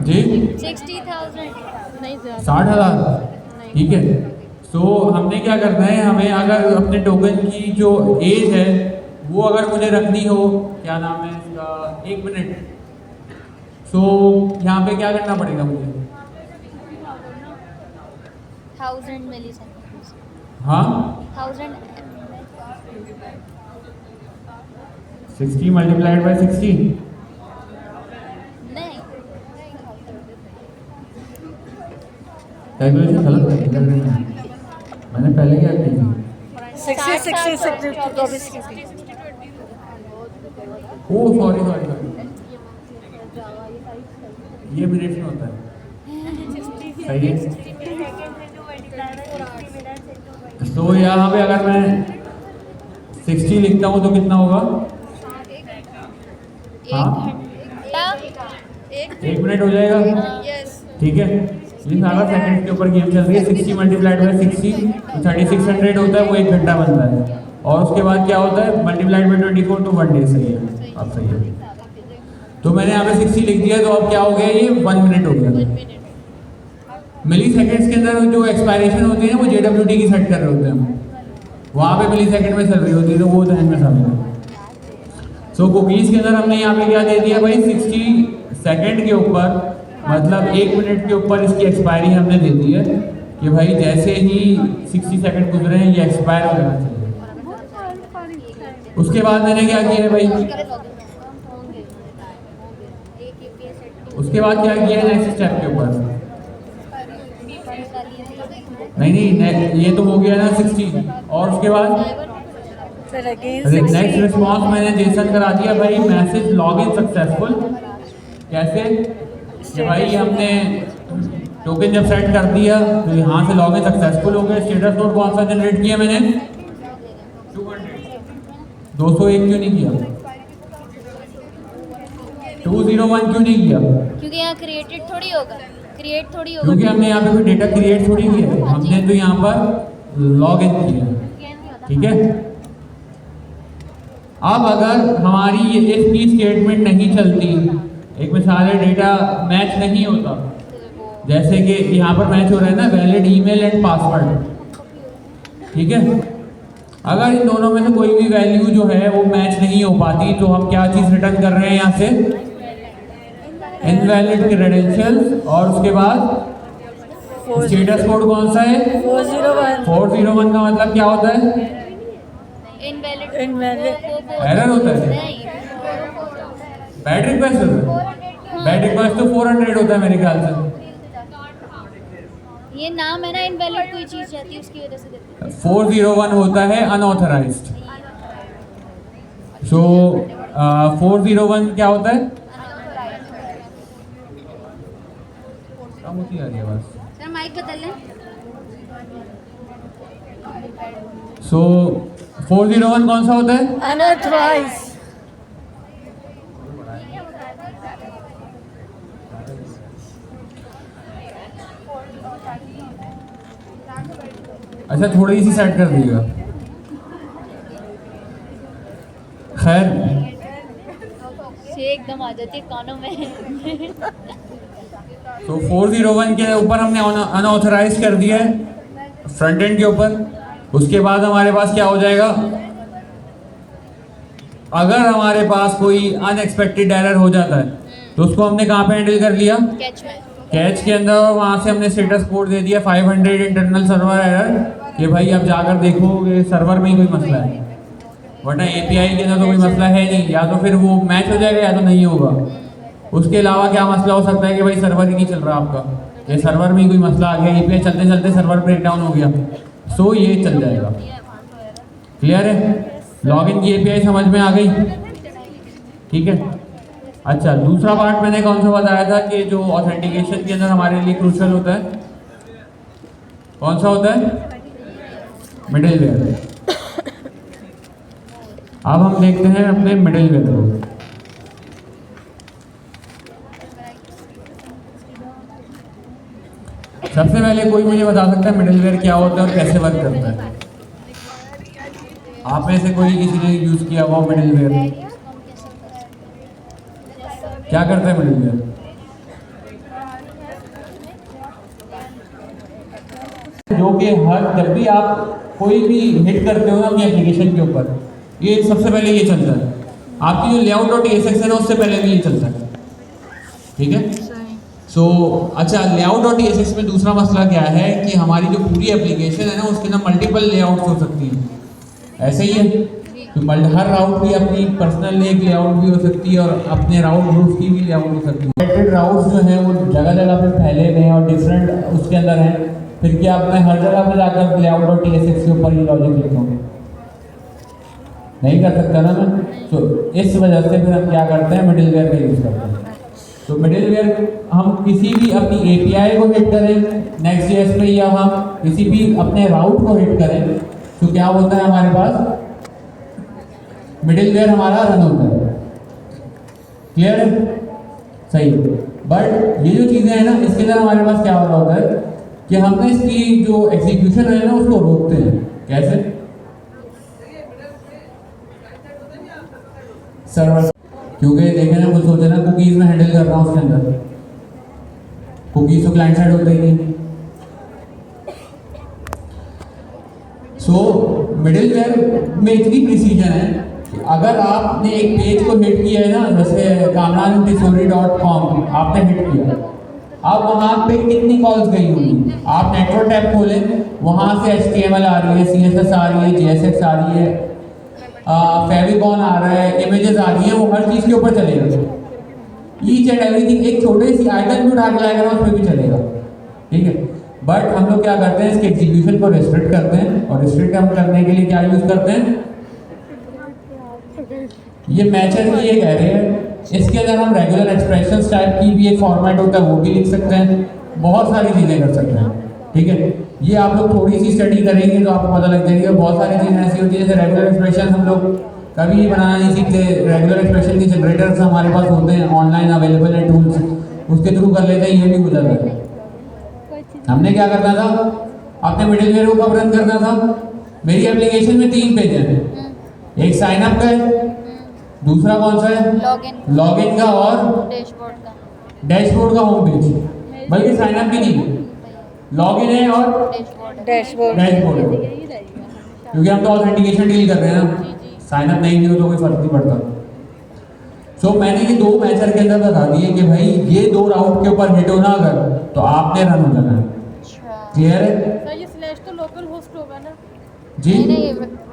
जी 60,000 नहीं 60,000, ठीक है। सो हमने क्या करना है, हमें अगर अपने टोकन की जो एज है वो अगर मुझे रखनी हो, क्या नाम है इसका, 1 मिनट, सो यहाँ पे क्या करना पड़ेगा मुझे? 1000 मिलीसेकंड्स। हाँ 1000 60 मल्टीप्लाइड बाय 60, नहीं कैलकुलेशन गलत कर रहे हैं। मैंने पहले क्या की थी? 60 ओ सॉरी, ये मिनट में होता है, सही है। तो यहाँ पे अगर मैं 60 लिखता हूँ तो कितना होगा? हाँ 1 मिनट हो जाएगा, ठीक है। ये सारा सेकंड के ऊपर गेम चल रही है। 60 मल्टीप्लाइड बाय 60 तो 3600 होता है, वो 1 घंटा बनता है। और उसके बाद क्या होता है, मल्टीप्लाइड बाय 24 तो 1 डे। सही है, आप सही है। तो मैंने यहाँ पे 60 लिख दिया, तो अब क्या हो गया, ये 1 मिनट हो गया। मिली सेकेंड्स के अंदर जो एक्सपायरेशन होती है ना, वो JWT की सेट कर रहे होते हैं, वहाँ पे मिली सेकेंड में चल रही होती है, तो वो ध्यान में समझो। सो कुकीज़ के अंदर हमने यहाँ पे क्या दे दिया भाई, 60 सेकेंड के ऊपर, मतलब 1 मिनट के ऊपर इसकी एक्सपायरी हमने दे दी है कि भाई जैसे ही 60 सेकंड गुजरे हैं ये एक्सपायर हो जाना चाहिए। उसके बाद मैंने क्या किया है भाई, उसके बाद क्या किया है नेक्स्ट स्टेप के ऊपर, नहीं ये तो हो गया ना 60, और उसके बाद नेक्स्ट रिस्पॉन्स मैंने जेसन करा दिया भाई, मैसेज लॉगिन सक्सेसफुल। कैसे कि भाई हमने टोकन जब सेट कर दिया तो यहाँ से लॉगिन सक्सेसफुल हो गया। स्टेटस नोड कौन सा जनरेट किया मैंने, 201 क्यों नहीं किया, 201 क्यों नहीं किया? क्योंकि यहाँ क्रिएट थोड़ी होगा। क्योंकि हमने यहाँ पे कोई डेटा क्रिएट थोड़ी किया है, हमने तो यहाँ पर लॉग इन किया, ठीक है। अब अगर हमारी ये इफ की स्टेटमेंट नहीं चलती, एक मिसाल है डेटा मैच नहीं होता, जैसे कि यहाँ पर मैच हो रहा है ना वैलिड ईमेल एंड पासवर्ड, ठीक है। अगर इन दोनों में से कोई भी वैल्यू जो है वो मैच नहीं हो पाती, तो हम क्या चीज़ रिटर्न कर रहे हैं यहाँ से, इनवैलिड क्रेडेंशियल्स। और उसके बाद स्टेटस कोड कौन सा है, 401 का मतलब क्या होता है, इनवैलिड एरर होता है, बैड रिक्वेस्ट होता है। बैड रिक्वेस्ट तो 400 होता है मेरे ख्याल से। ये नाम है ना इनवैलिड, कोई चीज जाती है उसकी वजह से देते हैं। 401 होता है अनऑथराइज्ड। सो 401 क्या होता है, कम होती आ रही है बस। सर माइक बदल लें। सो 401 कौन सा होता है, अनऑथराइज्ड। अच्छा थोड़ी सी सेट कर दीजिएगा। खैर से एकदम आ जाती है कानों में। तो 401 के ऊपर हमने अनऑथराइज कर दिया है फ्रंट एंड के ऊपर। उसके बाद हमारे पास क्या हो जाएगा, अगर हमारे पास कोई अनएक्सपेक्टेड एरर हो जाता है तो उसको हमने कहाँ पे हैंडल कर लिया, कैच में। कैच के अंदर, और वहाँ से हमने स्टेटस कोड दे दिया 500 इंटरनल सर्वर एरर, कि भाई अब जाकर देखो ये सर्वर में ही कोई मसला है, वरना एपीआई के अंदर तो कोई मसला है नहीं, या तो फिर वो मैच हो जाएगा या तो नहीं होगा। उसके अलावा क्या मसला हो सकता है कि भाई सर्वर ही नहीं चल रहा आपका, ये सर्वर में ही कोई मसला आ गया, एपीआई चलते चलते सर्वर ब्रेक डाउन हो गया, सो ये चल जाएगा। क्लियर है? लॉगिन की एपीआई समझ में आ गई? ठीक है। अच्छा, दूसरा पार्ट मैंने कौन सा बताया था कि जो ऑथेंटिकेशन के अंदर हमारे लिए क्रूशियल होता है, कौन सा होता है? मिडिलवेयर। अब हम देखते हैं अपने मिडिलवेयर को। सबसे पहले कोई मुझे बता सकता है मिडिलवेयर क्या होता है और कैसे वर्क करता है? आप में से कोई किसी ने यूज किया हुआ मिडिलवेयर? क्या करता है मिडिलवेयर? जो कि हर जब भी आप कोई भी हिट करते हो ना अपनी एप्लीकेशन के ऊपर, ये सबसे पहले ये चलता है। आपकी जो layout.tsx है ना, उससे पहले भी ये चलता है। ठीक है। अच्छा, layout.tsx में दूसरा मसला क्या है कि हमारी जो पूरी एप्लीकेशन है ना, उसके अंदर मल्टीपल लेआउट्स हो सकती हैं। ऐसे ही है तो हर राउट की अपनी पर्सनल एक लेआउट भी हो सकती है और अपने राउट ग्रुप की भी लेआउट हो सकती है। सेलेक्टेड राउट्स जो हैं वो जगह जगह पे फैले हुए हैं और डिफरेंट उसके अंदर हैं। फिर क्या मैं हर जगह पे जाकर layout.tsx के ऊपर ये लॉजिक लिखूंगा? नहीं कर सकता ना मैं। तो इस वजह से फिर हम क्या करते हैं, मिडिलवेयर का यूज़ करते हैं। तो मिडिलवेयर हम किसी भी अपनी एपीआई को हिट करें नेक्स्ट.js में, या हम किसी भी अपने राउट को हिट करें, तो क्या होता है हमारे पास? मिडिलवेयर हमारा रन होता है। क्लियर है? सही। बट ये जो चीज़ें हैं ना, इसके अंदर हमारे पास क्या हो रहा होता है कि हमने इसकी जो एग्जीक्यूशन है ना, उसको रोकते हैं। कैसे? सर्वर, क्योंकि देखें ना, कुछ सोचे ना कुकीज़ में हैंडल कर रहा हूँ, उसके अंदर कुकीज़ तो क्लाइंट साइड होते ही नहीं। सो मिडिलवेयर में इतनी प्रिसीजन है कि अगर आपने एक पेज को हिट किया है ना, जैसे kamranmontessori.com आपने हिट किया, अब वहाँ पे कितनी कॉल्स गई होंगी? आप नेटवर्क टैब खोलें, वहाँ से HTML आ रही है, CSS आ रही है, JSX आ रही है, फेविकॉन आ रहा है, इमेजेस आ रही हैं, वो हर चीज़ के ऊपर चलेगा। ईच एंड एवरीथिंग, एक छोटे सी आइकन भी उठा के लाएगा ना, उस पर भी चलेगा। ठीक है। बट हम लोग क्या करते हैं, इसके एग्जीक्यूशन को रिस्ट्रिक्ट करते हैं, और रिस्ट्रिक्ट हम करने के लिए क्या यूज़ करते हैं? ये मैचर की एक एरे है, इसके अंदर हम रेगुलर एक्सप्रेशंस टाइप की भी एक फॉर्मेट होता है, वो भी लिख सकते हैं, बहुत सारी चीज़ें कर सकते हैं। ठीक है। ये आप लोग थोड़ी सी स्टडी करेंगे तो आपको पता लग जाएगी। बहुत सारी चीज़ें ऐसी होती है, जैसे रेगुलर एक्सप्रेशन हम लोग कभी बनाना नहीं सीखते। रेगुलर एक्सप्रेशन के जनरेटर्स हमारे पास होते हैं, ऑनलाइन अवेलेबल है टूल्स, उसके थ्रू कर लेते हैं, ये भी गुजर रहा है। हमने क्या करना था, अपने मिडिलवेयर को कब रन करना था? मेरी एप्लीकेशन में 3 पेज हैं, एक साइन अप का है, दूसरा कौन सा है? लॉगिन का, और डैशबोर्ड का होम पेज। बल्कि साइन अप भी नहीं, लॉगिन है और डैशबोर्ड है, क्योंकि हम तो ऑथेंटिकेशन डील कर रहे हैं ना, साइन अप नहीं भी हो तो कोई फर्क नहीं पड़ता। सो मैंने ये 2 मैचर के अंदर बता दिए कि भाई ये 2 राउट के ऊपर हिट होना अगर, तो आपने रन हो जाना है। क्लियर है? सर ये स्लैश तो लोकल होस्ट होगा ना जी?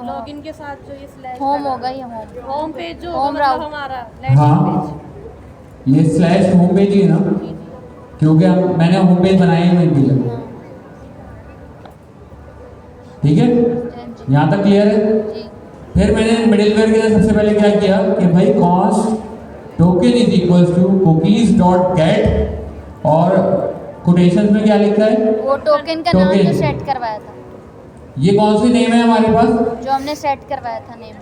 लॉगिन के साथ जो ये स्लैश होम होगा, ये होम पेज जो होम मतलब राउट। हमारा लैंडिंग हाँ, ये स्लैश होम पेज ही है ना, क्योंकि मैंने होम पेज बनाया ही नहीं दिया। ठीक है, यहाँ तक क्लियर है? फिर मैंने मिडिलवेयर के अंदर सबसे पहले क्या किया कि भाई const token is equals to cookies dot get, और कोटेशंस में क्या लिखा है? वो टोकन का नाम Token। जो सेट करवाया था, ये कौन सी नेम है हमारे पास? जो हमने सेट करवाया था नेम,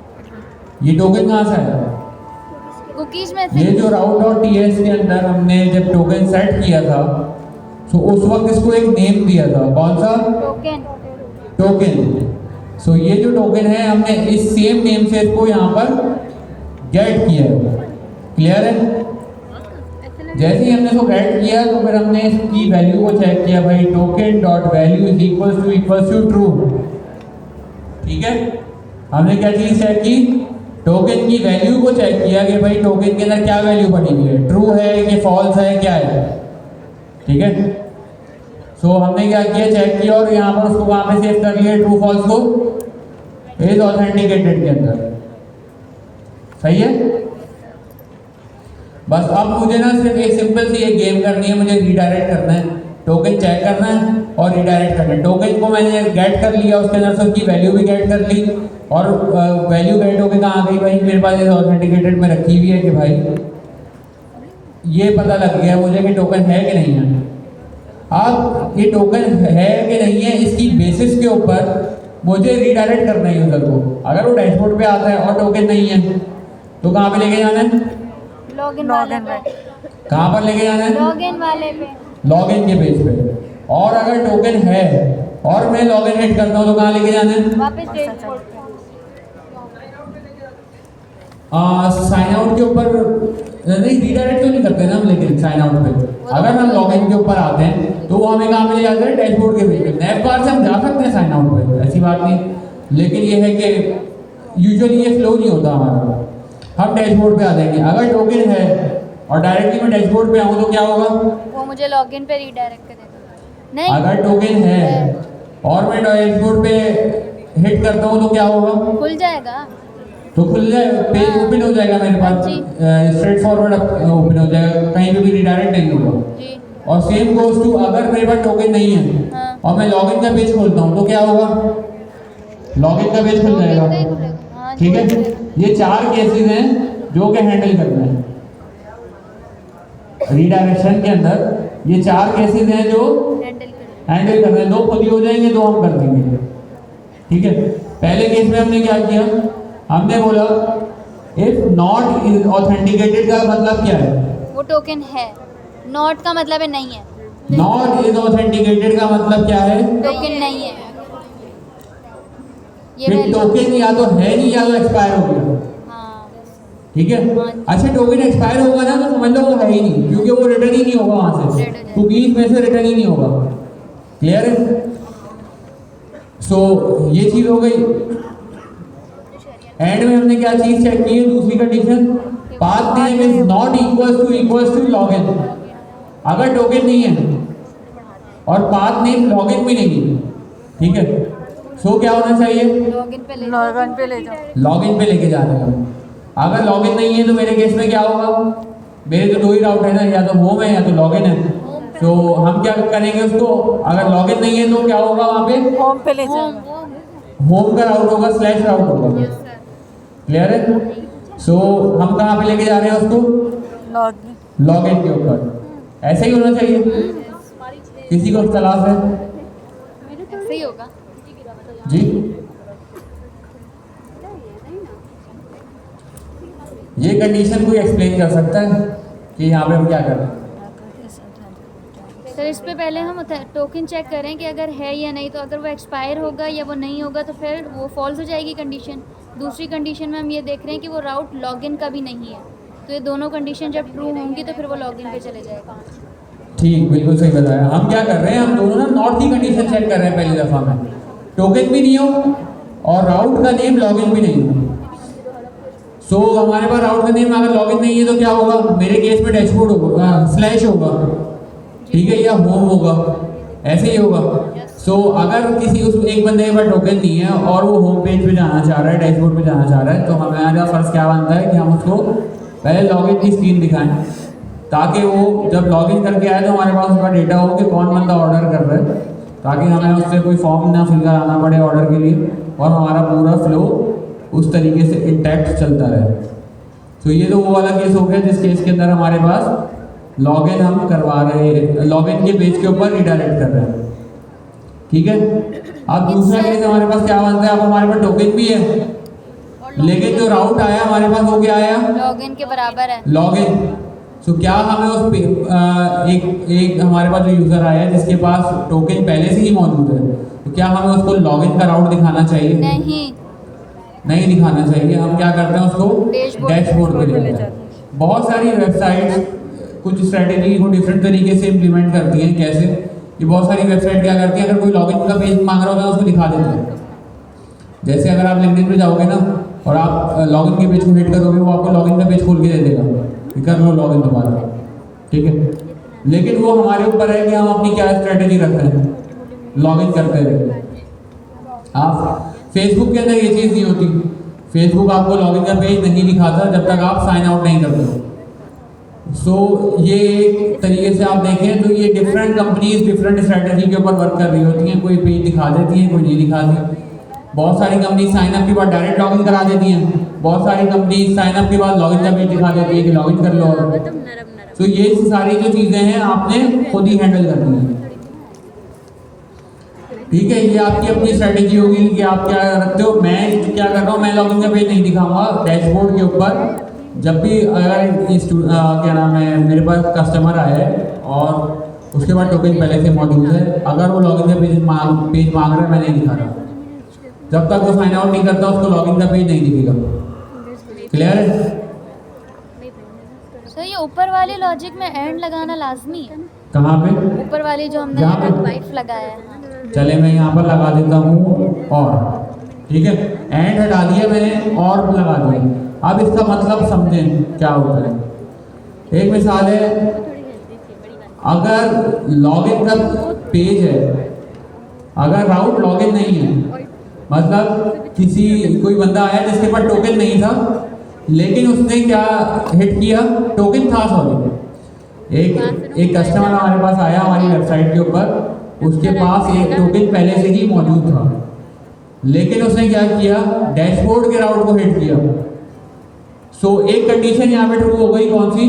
ये टोकन कहाँ से आया? कुकीज में ये से। जो route.ts के अंदर हमने जब टोकन सेट किया था, तो उस वक्त इसको एक नेम दिया था, कौन सा? टोकन। सो ये जो टोकन है, हमने इस सेम नेम से इसको यहाँ पर गेट किया है। क्लियर है? जैसे ही हमने इसको गेट किया, तो फिर हमने इसकी वैल्यू को चेक किया, भाई token dot value is equals to true. ठीक है, हमने क्या चीज़ चेक की? टोकन की वैल्यू को चेक किया कि भाई टोकन के अंदर क्या वैल्यू पड़ी हुई है, ट्रू है कि फॉल्स है, क्या है। ठीक है। सो हमने क्या किया, चेक किया, और यहाँ पर उसको वहाँ पे सेव कर लिया ट्रू फॉल्स को इज ऑथेंटिकेटेड के अंदर। सही है? बस अब मुझे ना सिर्फ एक सिंपल सी एक गेम करनी है, मुझे रीडायरेक्ट करना है टोकन चेक करना है और रिडायरेक्ट करना है। टोकन को मैंने गेट कर लिया, उसके अंदर से उसकी वैल्यू भी गेट कर ली और वैल्यू गेट होकर कहाँ गई भाई, मेरे पास ऑथेंटिकेटेड में रखी हुई है कि भाई ये पता लग गया मुझे कि टोकन है कि नहीं है। अब ये टोकन है कि नहीं है इसकी बेसिस के ऊपर मुझे रिडायरेक्ट करना है यूज़र को। अगर वो डैशबोर्ड पे आता है और टोकन नहीं है तो कहाँ पे लेके जाना है, लॉगिन वाले पे, कहाँ पर लेके जाना है, लॉगिन वाले पे, लॉगिन के पेज पे। और अगर टोकन है और मैं लॉगिन हिट करता हूँ तो कहाँ लेके जाना है, वापस डैशबोर्ड पे। साइन आउट के ऊपर नहीं, रिडायरेक्ट तो नहीं करते ना हम, लेकिन साइन आउट पे अगर हम लॉगिन के ऊपर आते हैं तो वो हमें कहाँ पे ले जाते हैं, डैशबोर्ड के पेज पे। नैप बार से हम जा सकते हैं साइन आउट पे, ऐसी बात नहीं, लेकिन ये है कि यूजुअली ये फ्लो नहीं होता हमारा, हम डैशबोर्ड पे आ जाएंगे। अगर टोकन है और डायरेक्टली मैं डैशबोर्ड पे आऊँ तो क्या होगा, वो मुझे लॉगिन पे रीडायरेक्ट कर देगा। नहीं, अगर टोकन है और मैं डैशबोर्ड पे हिट करता हूँ तो क्या होगा, खुल जाएगा। तो खुल जाए, पेज ओपन हो जाएगा मेरे पास, जी। स्ट्रेट फॉरवर्ड ओपन हो जाएगा, कहीं पे भी रिडायरेक्ट नहीं होगा। जी, और सेम गोज टू अगर मेरे पास टोकन नहीं है हाँ। और मैं लॉगिन का पेज खोलता हूँ तो क्या होगा, लॉगिन का पेज खुल लॉगिन जाएगा। का ही खुलेगा। हाँ, ठीक है, खुल जाएगा। ये 4 केसेस हैं जो कि हैंडल करना है रीडायरेक्शन के अंदर। ये 4 केसेस हैं जो हैंडल करेगा। हैंडल करना है, 2 खुद ही हो जाएंगे, 2 हम कर देंगे। ठीक है, पहले केस में हमने क्या किया, हमने बोला इफ नॉट इज ऑथेंटिकेटेड का मतलब क्या है, वो टोकन है, नॉट का मतलब है नहीं है, नॉट इज ऑथेंटिकेटेड का मतलब क्या है, टोकन नहीं है। ये कि वैल्यू, टोकन या तो है नहीं या तो एक्सपायर हो गया। हाँ, ठीक है, हाँ। अच्छा टोकन एक्सपायर होगा ना तो समझ लो वो है ही नहीं, क्योंकि वो रिटर्न ही नहीं होगा वहां से, Return हो जाएगा। कुकीज में से रिटर्न ही नहीं होगा। क्लियर है, सो ये चीज हो गई। एंड में हमने क्या चीज चेक की है, दूसरी condition, path name is not equals to login. अगर टोकन नहीं है और पाथ नेम लॉगिन भी नहीं है, ठीक है, सो क्या होना चाहिए, लॉगिन पे ले जाओ। लॉगिन पे ले जाओ। लॉगिन पे लेके जा रहे हैं। अगर लॉगिन नहीं है तो मेरे केस में क्या होगा, मेरे तो 2 ही राउट है ना, या तो होम है या तो लॉगिन है। तो हम क्या करेंगे उसको, अगर लॉगिन नहीं है तो क्या होगा वहाँ पे, होम पे ले होम, जाओ। होम का राउट होगा, स्लैश राउट होगा। क्लियर है, सो हम कहाँ पे लेके जा रहे हैं उसको, लॉगिन। लॉगिन के ऊपर। ऐसे ही होना चाहिए, किसी को तलाश है ऐसे ही होगा। जी, ये कंडीशन कोई एक्सप्लेन कर सकता है कि यहाँ पे हम क्या कर रहे हैं। सर इस पे पहले हम टोकन चेक करें कि अगर है या नहीं, तो अगर वो एक्सपायर होगा या वो नहीं होगा तो फिर वो फॉल्स हो जाएगी कंडीशन। दूसरी कंडीशन में हम ये देख रहे हैं कि वो राउट लॉगिन का भी नहीं है, तो ये दोनों कंडीशन जब ट्रू होंगी तो फिर वो लॉगिन पे चले जाएगा। ठीक, बिल्कुल सही बताया। हम क्या कर रहे हैं, हम दोनों ना नॉट की कंडीशन चेक कर रहे हैं पहली दफ़ा में, टोकन भी नहीं हो और राउट का नेम लॉगिन भी नहीं हो। सो हमारे पास राउट का नेम अगर लॉगिन नहीं है तो क्या होगा, मेरे केस में डैशबोर्ड होगा, स्लैश होगा, ठीक है, या होम होगा, ऐसे ही होगा। सो अगर किसी उस एक बंदे के पास टोकन नहीं है और वो होम पेज पे जाना चाह रहा है, डैशबोर्ड पे जाना चाह रहा है, तो हमारा फर्ज क्या बनता है कि हम उसको पहले लॉगिन की स्क्रीन दिखाएं, ताकि वो जब लॉगिन करके आए तो हमारे पास उसका डेटा हो कि कौन बंदा ऑर्डर कर रहा है, ताकि हमें उससे कोई फॉर्म ना फिल कराना पड़े ऑर्डर के लिए, और हमारा पूरा फ्लो उस तरीके से इंटैक्ट चलता रहे। तो ये तो वो वाला केस हो गया जिस केस के अंदर हमारे पास लॉगिन हम करवा रहे हैं, लॉगिन के पेज के ऊपर रिडायरेक्ट कर रहे हैं। ठीक है, अब दूसरा केस हमारे पास क्या बनता है, अब हमारे पास टोकन भी है, लेकिन जो राउट आया हमारे पास वो क्या आया, लॉगिन के बराबर है। लॉगिन। सो क्या हमें उस पे एक हमारे पास जो यूज़र आया है जिसके पास टोकन पहले से ही मौजूद है, तो क्या हमें उसको लॉगिन का राउट दिखाना चाहिए? नहीं दिखाना चाहिए। हम क्या करते हैं, उसको डैशबोर्ड पे ले जाते हैं। बहुत सारी वेबसाइट्स कुछ स्ट्रेटेजी को डिफरेंट तरीके से इम्प्लीमेंट करती हैं। कैसे कि बहुत सारी वेबसाइट क्या करती है, अगर कोई लॉगिन का पेज मांग रहा होगा तो उसको दिखा देते हैं। जैसे अगर आप लिंक्डइन पे जाओगे ना और आप लॉगिन के पेज को हिट करोगे, वो आपको लॉगिन का पेज खोल के दे देगा कि कर लो लॉगिन दोबारा। ठीक है, लेकिन वो हमारे ऊपर है कि हम अपनी क्या स्ट्रेटेजी रखते हैं लॉगिन करते हुए। आप फेसबुक के अंदर ये चीज़ नहीं होती, फेसबुक आपको लॉगिन का पेज नहीं दिखाता जब तक आप साइन आउट नहीं करते हो। सो ये एक तरीके से आप देखें तो ये डिफरेंट कंपनीज डिफरेंट स्ट्रेटजी के ऊपर वर्क कर रही होती हैं। कोई पेज दिखा देती हैं, कोई नहीं दिखाती। बहुत सारी कंपनी साइन अप के बाद डायरेक्ट लॉगिन करा देती हैं, बहुत सारी कंपनी साइन अप के बाद लॉगिन का पेज दिखा देती है कि लॉगिन कर लो। तो ये सारी जो चीज़ें हैं आपने खुद ही हैंडल करनी है। ठीक है, ये आपकी अपनी स्ट्रेटेजी होगी कि आप क्या रखते हो। मैं क्या कर रहा हूँ, मैं लॉगिन का पेज नहीं दिखाऊंगा। डैशबोर्ड के ऊपर जब भी अगर क्या नाम है मेरे पास कस्टमर आया है और उसके बाद टोकन पहले से मौजूद है, अगर वो लॉगिन का पेज मांग रहा है, मैं नहीं दिखा रहा। जब तक वो साइन आउट नहीं करता उसको लॉगिन का पेज नहीं दिखेगा। क्लियर है? सर ये ऊपर वाली लॉजिक में एंड लगाना लाजमी है। कहाँ पे? ऊपर वाली जो हमने यहाँ पे? वाइफ लगाया है। चले मैं यहाँ पर लगा देता हूँ और, ठीक है, एंड हटा दिया मैंने और लगा दिया। अब इसका मतलब समझें क्या होता है। एक मिसाल है, अगर लॉगिन का पेज है, अगर राउट लॉगिन नहीं है, मतलब कोई बंदा आया जिसके पास टोकन नहीं था, लेकिन उसने क्या हिट किया, टोकन था सॉरी, एक कस्टमर हमारे पास आया हमारी वेबसाइट के ऊपर, उसके पास एक टोकन पहले से ही मौजूद था, लेकिन उसने क्या किया, डैशबोर्ड के राउट को हिट किया। सो एक कंडीशन यहाँ पे ट्रू हो गई, कौन सी?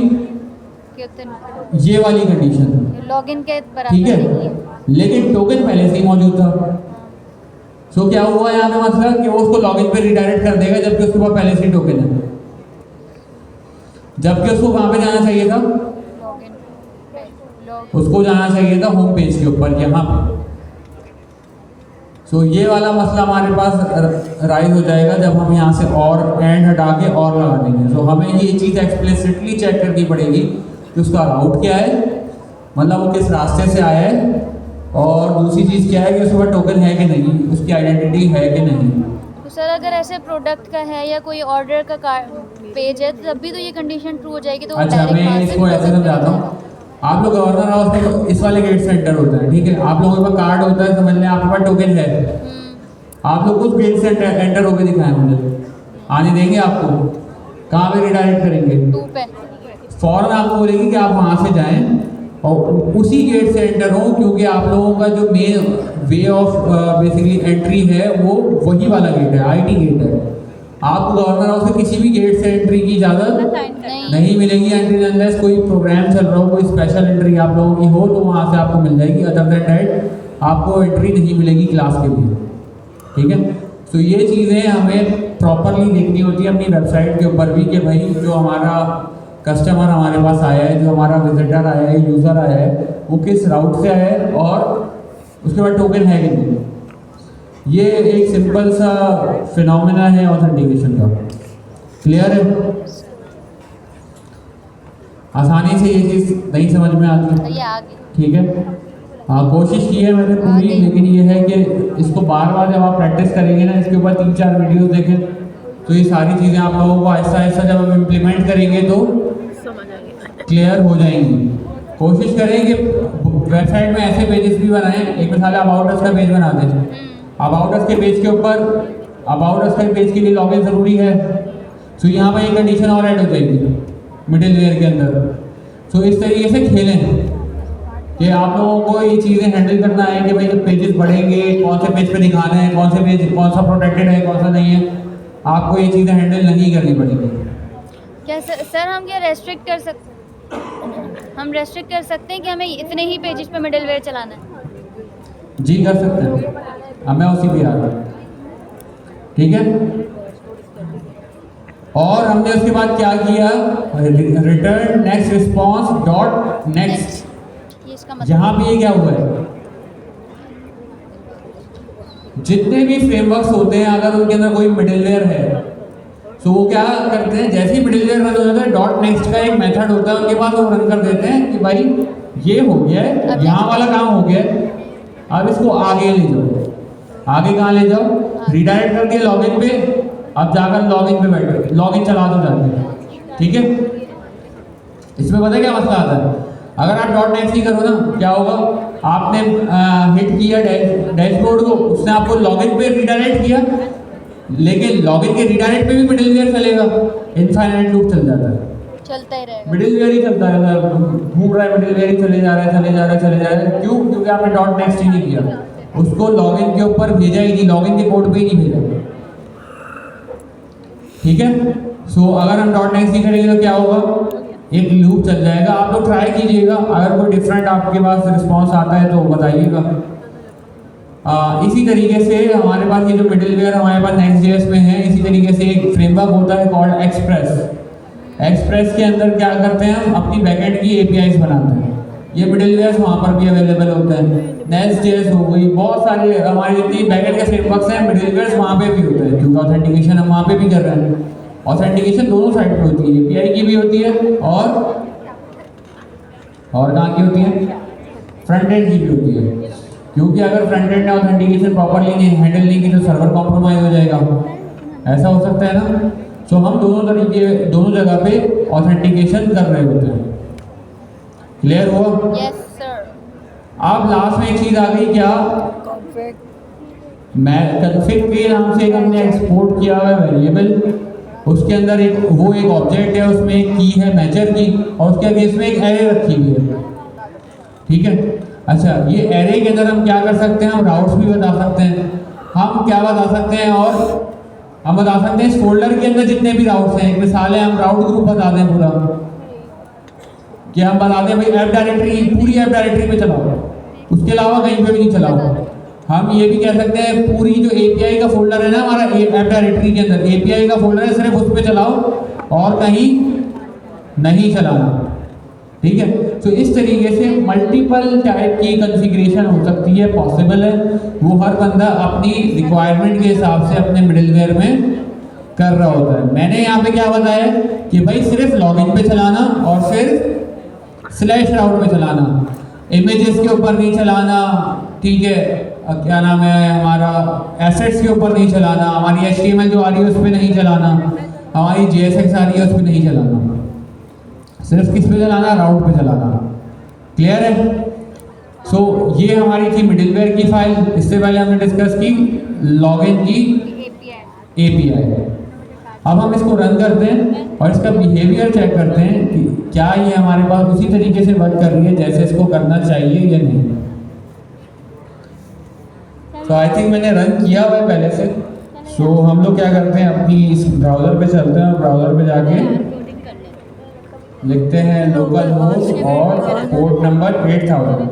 ये वाली कंडीशन, लॉगिन के बराबर ठीक नहीं है। है, लेकिन टोकन पहले से ही मौजूद था। सो क्या हुआ यहाँ पे, मतलब कि वो उसको लॉगिन पे रिडायरेक्ट कर देगा जबकि उसके पास पहले से ही टोकन है, जबकि उसको कहाँ पे जाना चाहिए था, उसको जाना चाहिए था होम पेज के ऊपर, यहाँ पे। सो ये वाला मसला हमारे पास राइज हो जाएगा जब हम यहाँ से और एंड हटा के और लगा देंगे। सो हमें ये चीज़ एक्सप्लिसिटली चेक करनी पड़ेगी कि उसका राउट क्या है, मतलब वो किस रास्ते से आया है, और दूसरी चीज़ क्या है कि उसके पास टोकन है कि नहीं, उसकी आइडेंटिटी है कि नहीं। तो सर अगर ऐसे प्रोडक्ट का है या कोई ऑर्डर का पेज है, तब भी तो ये कंडीशन ट्रू हो जाएगी। तो अच्छा, मैं इसको ऐसे समझाता हूँ। आप लोग गवर्नर हाउस में इस वाले गेट से एंटर होता है, ठीक है, आप लोगों के पास कार्ड होता है, समझ लें आपके पास टोकन है, आप लोग उस गेट से एंटर होकर दिखाएं, मुझे आने देंगे आपको, कहाँ पे रिडायरेक्ट करेंगे, 2 पे। फौरन आपको बोलेंगे कि आप वहाँ से जाएं और उसी गेट से एंटर हो, क्योंकि आप लोगों का जो main way of basically entry है वो वही वाला गेट है, आईटी गेट है। आपको गवर्नर हाउस के किसी भी गेट से एंट्री की इजाज़त नहीं मिलेगी, एंट्री अनलेस कोई प्रोग्राम चल रहा हो, कोई स्पेशल एंट्री आप लोगों की हो, तो वहाँ से आपको मिल जाएगी। अदर देन दैट आपको एंट्री नहीं मिलेगी क्लास के लिए, ठीक है। तो ये चीज़ें हमें प्रॉपरली देखनी होती है अपनी वेबसाइट के ऊपर भी, कि भाई जो हमारा कस्टमर हमारे पास आया है, जो हमारा विजिटर आया है, यूज़र आया है, वो किस राउट से आया है और उसके बाद टोकन है कि नहीं। ये एक सिंपल सा फिनोमेना है ऑथेंटिकेशन का। क्लियर है? आसानी से ये चीज़ नहीं समझ में आती, ये आ गई। ठीक है। कोशिश की है मैंने पूरी, लेकिन ये है कि इसको बार बार जब आप प्रैक्टिस करेंगे ना, इसके ऊपर 3-4 वीडियोस देखें, तो ये सारी चीज़ें आप लोगों को आहिस्ता आहिस्ता जब हम इम्प्लीमेंट करेंगे तो क्लियर हो जाएंगी। कोशिश करें कि वेबसाइट में ऐसे पेजेस भी बनाएं। एक मिसाल अबाउट अस का पेज बना दें, अबाउट अस के पेज के ऊपर, अबाउट अस के पेज के लिए लॉगिन ज़रूरी है, तो यहाँ पर एक कंडीशन और ऐड हो जाएगी मिडिल वेयर के अंदर। तो इस तरीके से खेलें कि आप लोगों को ये चीज़ें हैंडल करना है कि भाई जब पेजेस बढ़ेंगे कौन से पेज पे दिखाना है, कौन से पेज कौन सा प्रोटेक्टेड है, कौन सा नहीं है, आपको ये चीज़ें हैंडल नहीं करनी पड़ेगी। क्या सर हम क्या रेस्ट्रिक्ट कर सकते हैं कि हमें इतने ही पेजेस पे मिडिलवेयर चलाना है? जी कर सकते हैं, अब मैं उसी पे आ रहा हूँ, ठीक है। और हमने उसके बाद क्या किया, return next response dot next. इसका मतलब यहाँ पे ये क्या हुआ है, जितने भी फ्रेमवर्क्स होते हैं अगर उनके अंदर कोई मिडिलवेयर है, तो वो क्या करते हैं, जैसे ही मिडिलवेयर रन हो जाता है, डॉट नेक्स्ट का एक मेथड होता है उनके पास, वो रन कर देते हैं कि भाई ये हो गया है, यहाँ वाला काम हो गया है, अब इसको आगे ले जाओ। आगे कहाँ ले जाओ, रिडायरेक्ट कर दिया लॉगिन पे, अब जाकर लॉगिन पे बैठो, लॉगिन चला दो जाके, ठीक है। इसमें पता है क्या मसला आता है, अगर आप डॉट नेक्स्ट नहीं करो ना, क्या होगा, आपने हिट किया डैशबोर्ड को, उसने आपको लॉगिन पे रिडायरेक्ट किया, लेकिन लॉगिन के रिडायरेक्ट पे भी मिडिलवेयर चलेगा, इनफाइनाइट लूप चल जाता है। चलता ही रहेगा। मिडिलवेयर ही चलता है सर, घूम रहा है मिडिलवेयर ही, चले जा रहा है चले जा रहा है चले जा रहा है। क्यों? क्योंकि आपने डॉट नेक्स्ट ही नहीं किया, उसको लॉगिन के ऊपर भेजा ही नहीं, लॉगिन के कोड पे ही नहीं भेजा। ठीक है, सो अगर हम डॉट नेक्स्ट नहीं करेंगे तो क्या होगा, एक लूप चल जाएगा। आप लोग ट्राई कीजिएगा, अगर कोई डिफरेंट आपके पास रिस्पॉन्स आता है तो बताइएगा। इसी तरीके से हमारे पास ये जो मिडिलवेयर हमारे पास नेक्स्ट.जेएस में है, इसी तरीके से एक फ्रेमवर्क होता है कॉल्ड एक्सप्रेस। एक्सप्रेस के अंदर क्या करते हैं, हम अपनी बैकएंड की एपीआईज बनाते हैं। ये मिडिलवेयर वहाँ पर भी अवेलेबल होते हैं, नेक्स्ट.जेएस हो गई, बहुत सारे हमारे जितनी बैकएंड के फ्रेमवर्क्स हैं मिडिलवेयर वहाँ पे भी होते हैं, क्योंकि ऑथेंटिकेशन हम वहाँ पे भी कर रहे हैं। ऑथेंटिकेशन दोनों साइड पे होती है, एपीआई की भी होती है और कहाँ की होती है, फ्रंट एंड की भी होती है। क्योंकि अगर फ्रंट एंड ने ऑथेंटिकेशन प्रॉपर्ली नहीं हैंडल नहीं की तो सर्वर कॉम्प्रोमाइज हो जाएगा, ऐसा हो सकता है ना। सो हम दोनों जगह पे ऑथेंटिकेशन कर रहे होते हैं। क्लियर हुआ? Yes sir. अब लास्ट में एक चीज आ गई, क्या, मैं कॉन्फ़िग के नाम से एक हमने एक्सपोर्ट किया हुआ है वेरिएबल, उसके अंदर एक ऑब्जेक्ट है, उसमें एक की है मैचर की, और उसके अगेंस्ट में एक एरे रखी हुई है। ठीक है, अच्छा, ये एरे के अंदर हम क्या कर सकते हैं, हम राउट्स भी बता सकते हैं। हम क्या बता सकते हैं, और हम बता सकते हैं इस फोल्डर के अंदर जितने भी राउट्स हैं, एक मिसाल है हम राउट ग्रुप बता दें पूरा, कि हम बता दें भाई ऐप डायरेक्टरी, पूरी ऐप डायरेक्टरी में चलाओ, उसके अलावा कहीं पे भी नहीं चलाओ। हम ये भी कह सकते हैं पूरी जो एपीआई का फोल्डर है ना हमारा ऐप डायरेक्टरी के अंदर, एपीआई का फोल्डर है, सिर्फ उस पे चलाओ और कहीं नहीं चलाना। ठीक है, तो इस तरीके से मल्टीपल टाइप की कॉन्फ़िगरेशन हो सकती है, पॉसिबल है। वो हर बंदा अपनी रिक्वायरमेंट के हिसाब से अपने मिडिलवेयर में कर रहा होता है। मैंने यहाँ पे क्या बताया कि भाई सिर्फ लॉगिन पे चलाना और फिर स्लैश राउट पे चलाना, इमेजेस के ऊपर नहीं चलाना। ठीक है, क्या नाम है हमारा, एसेट्स के ऊपर नहीं चलाना, हमारी HTML जो आ रही है उस पर नहीं चलाना, हमारी JSX आ रही है उस पर नहीं चलाना, सिर्फ किस पे चलाना, राउट पे चलाना। क्लियर है? सो ये हमारी थी मिडिलवेयर की फाइल। इससे पहले हमने डिस्कस की लॉगिन की एपीआई। अब हम इसको रन करते हैं और इसका बिहेवियर चेक करते हैं कि क्या ये हमारे पास उसी तरीके से वर्क कर रही है जैसे इसको करना चाहिए या नहीं। तो आई थिंक मैंने रन किया हुआ है पहले से। सो हम लोग क्या करते हैं, अपनी इस ब्राउज़र पे चलते हैं और ब्राउज़र पे जाके लिखते हैं लोकल होस्ट और पोर्ट नंबर 8000।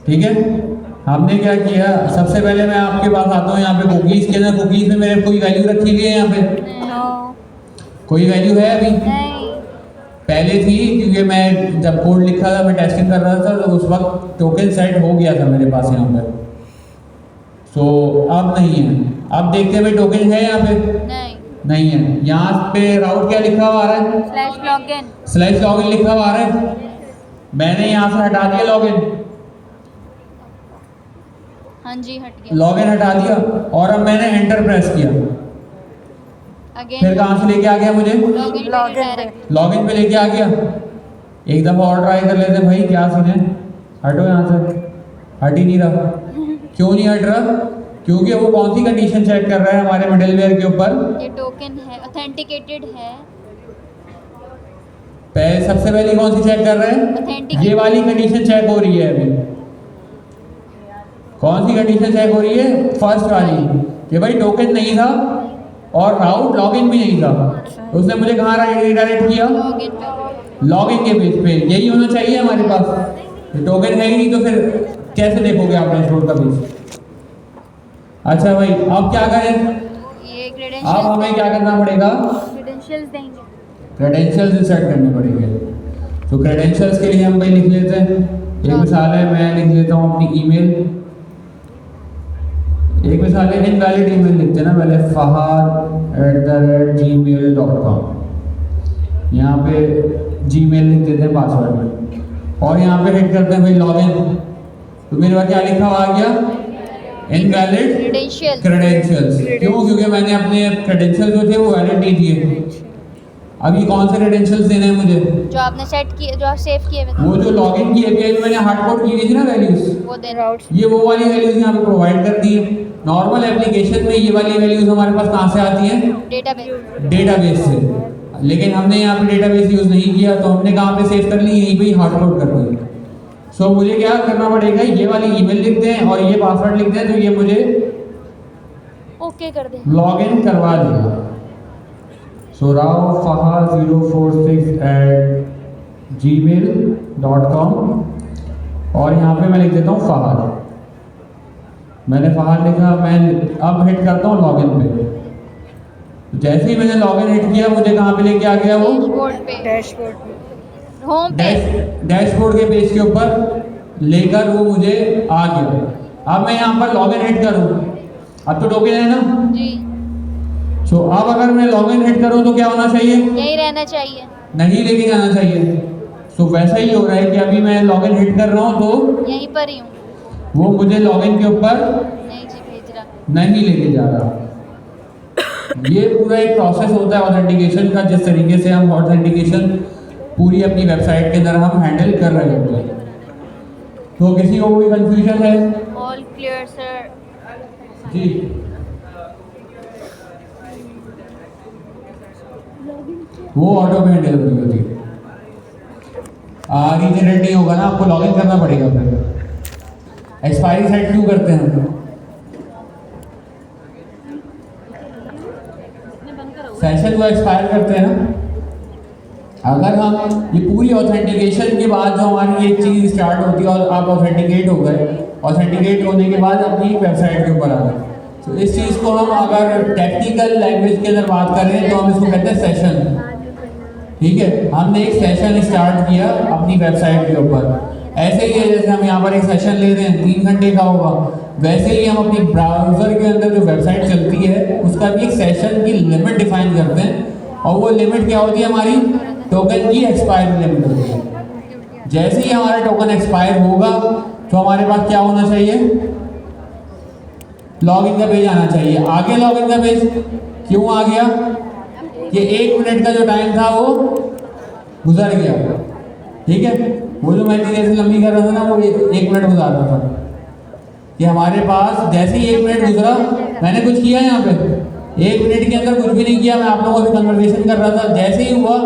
ठीक है, हमने क्या किया, सबसे पहले मैं आपके पास आता हूँ, यहाँ पे कुकीज़ के अंदर, कुकीज़ में मेरे कोई वैल्यू रखी हुई है, यहाँ पे कोई वैल्यू है अभी? पहले थी, क्योंकि मैं जब कोड लिखा था, मैं टेस्टिंग कर रहा था, तो उस वक्त टोकन सेट हो गया था मेरे पास यहाँ पर। सो अब नहीं है। अब देखते हैं भाई टोकन है यहाँ पे? नहीं है। यहाँ पे राउट क्या लिखा हुआ आ रहा है? स्लैश लॉगिन लिखा हुआ आ रहा है। मैंने यहाँ से हटा दिया लॉगिन, हाँ जी हट गया, लॉगिन हटा दिया, और अब मैंने एंटर प्रेस किया। फिर कहाँ से लेके आ गया मुझे? लॉगिन पे लेके आ गया। एक दफ़ा और ट्राई कर लेते हैं भाई, क्या सीन है। हटो यहाँ से, हट ही नहीं रहा। क्यों नहीं हट रहा? क्योंकि वो कौन सी कंडीशन चेक कर रहा है हमारे मिडिलवेयर के ऊपर? ये टोकन है, ऑथेंटिकेटेड है। पहले सबसे पहले कौन सी चेक कर रहे हैं? ये वाली कंडीशन चेक हो रही है अभी। कौन सी कंडीशन चेक हो रही है? फर्स्ट वाली, कि भाई टोकन नहीं था और राउट लॉगिन भी नहीं था। तो उसने मुझे कहाँ रिडायरेक्ट किया? लॉगिन के पेज पे। यही होना चाहिए हमारे पास। टोकन है ही नहीं तो फिर कैसे देखोगे आप डैशबोर्ड का पेज? अच्छा भाई, अब क्या करें? ये अब हमें क्या करना पड़ेगा? क्रेडेंशियल्स देंगे, क्रेडेंशियल्स इंसर्ट करने पड़ेंगे। तो क्रेडेंशियल्स के लिए हम भाई लिख लेते हैं, एक मिसाल है, मैं लिख लेता हूँ अपनी ईमेल। एक मिसाल है, इनवैलिड ईमेल लिखते हैं ना पहले, fahad@gmail.com। यहाँ पे जीमेल लिख देते हैं पासवर्ड में, और यहाँ पे हिट करते हैं भाई लॉगिन। तो मेरे पास क्या लिखा हुआ आ गया? Invalid credentials. क्यों? क्योंकि मैंने अपने क्रेडेंशियल जो थे वो वैलिड नहीं दिए। अब ये कौन से क्रेडेंशियल्स देने हैं मुझे? जो आपने सेट किए, जो आप सेव किए हुए थे, वो जो लॉगिन की एपीआई में मैंने हार्ड कोड की हुई थी ना वैल्यूज, वो देना। ये वो वाली वैल्यूज यहाँ पे प्रोवाइड कर दी है। नॉर्मल एप्लीकेशन में ये वाली वैल्यूज हमारे पास कहाँ से आती हैं? डेटाबेस। डेटाबेस से। लेकिन हमने यहाँ पे डेटाबेस यूज़ नहीं किया, तो हमने कहाँ पे सेव कर ली? यहीं पे हार्ड कोड कर दी। सो मुझे क्या करना पड़ेगा? ये वाली ईमेल लिख दें और ये पासवर्ड लिख दें, तो ये मुझे ओके कर दे। लॉगिन करवा देगा। सो raofaha046@gmail.com और यहाँ पे मैं लिख देता हूँ फहाद। मैंने फहाद लिखा, मैं अब हिट करता हूँ लॉगिन पे। तो जैसे ही मैंने लॉगिन हिट किया, मुझे कहाँ पे लेके आ गया वो? डैशबोर्ड पे, डैशबोर्ड पे। होम पे। डैशबोर्ड के पेज के ऊपर लेकर वो मुझे आ गया। अब मैं यहाँ पर लॉगिन हिट करूँ, अब तो टोकन है ना जी, सो अब अगर मैं लॉगिन हिट करूँ तो क्या होना चाहिए? यही रहना चाहिए। नहीं लेके जाना चाहिए। सो वैसा ही हो रहा है कि अभी मैं लॉगिन हिट कर रहा हूँ तो यहीं पर ही हूँ। वो मुझे लॉगिन के ऊपर नहीं जी, भेज रहा। नहीं लेके जा रहा। ये पूरा एक प्रोसेस होता है ऑथेंटिकेशन का, जिस तरीके से हम ऑथेंटिकेशन पूरी अपनी वेबसाइट के अंदर हम हैंडल कर रहे होते हैं। तो किसी को कोई कंफ्यूजन है? All clear sir. जी, वो ऑटो में हैंडल होती है। रीजनरेट नहीं होगा ना, आपको लॉगिन करना पड़ेगा। फिर एक्सपायरी सेट क्यों करते हैं हम? सेशन को एक्सपायर करते हैं ना। अगर हम ये पूरी ऑथेंटिकेशन के बाद जो हमारी ये चीज़ स्टार्ट होती है और आप ऑथेंटिकेट हो गए, ऑथेंटिकेट होने के बाद अपनी वेबसाइट के ऊपर आ गए, तो इस चीज़ को हम अगर टेक्निकल लैंग्वेज के अंदर बात करें तो हम इसको कहते हैं सेशन। ठीक है, हमने एक सेशन स्टार्ट किया अपनी वेबसाइट के ऊपर। ऐसे ही है जैसे हम यहाँ पर एक सेशन ले रहे हैं 3 घंटे का होगा, वैसे ही हम अपनी ब्राउज़र के अंदर जो वेबसाइट चलती है उसका भी एक सेशन की लिमिट डिफाइन करते हैं। और वो लिमिट क्या होती है? हमारी टोकन की एक्सपायरी लिमिट होती है। जैसे ही हमारा टोकन एक्सपायर होगा तो हमारे पास क्या होना चाहिए? लॉगिन का पेज आना चाहिए। आगे लॉगिन का पेज क्यों आ गया? कि 1 मिनट का जो टाइम था वो गुजर गया। ठीक है, वो जो मैं इतनी देर से लंबी कर रहा था ना, वो 1 मिनट गुजार रहा था कि हमारे पास जैसे ही 1 मिनट गुजरा, मैंने कुछ किया यहाँ पे 1 मिनट के अंदर कुछ भी नहीं किया, मैं आप लोगों से कन्वर्सेशन कर रहा था। जैसे ही हुआ,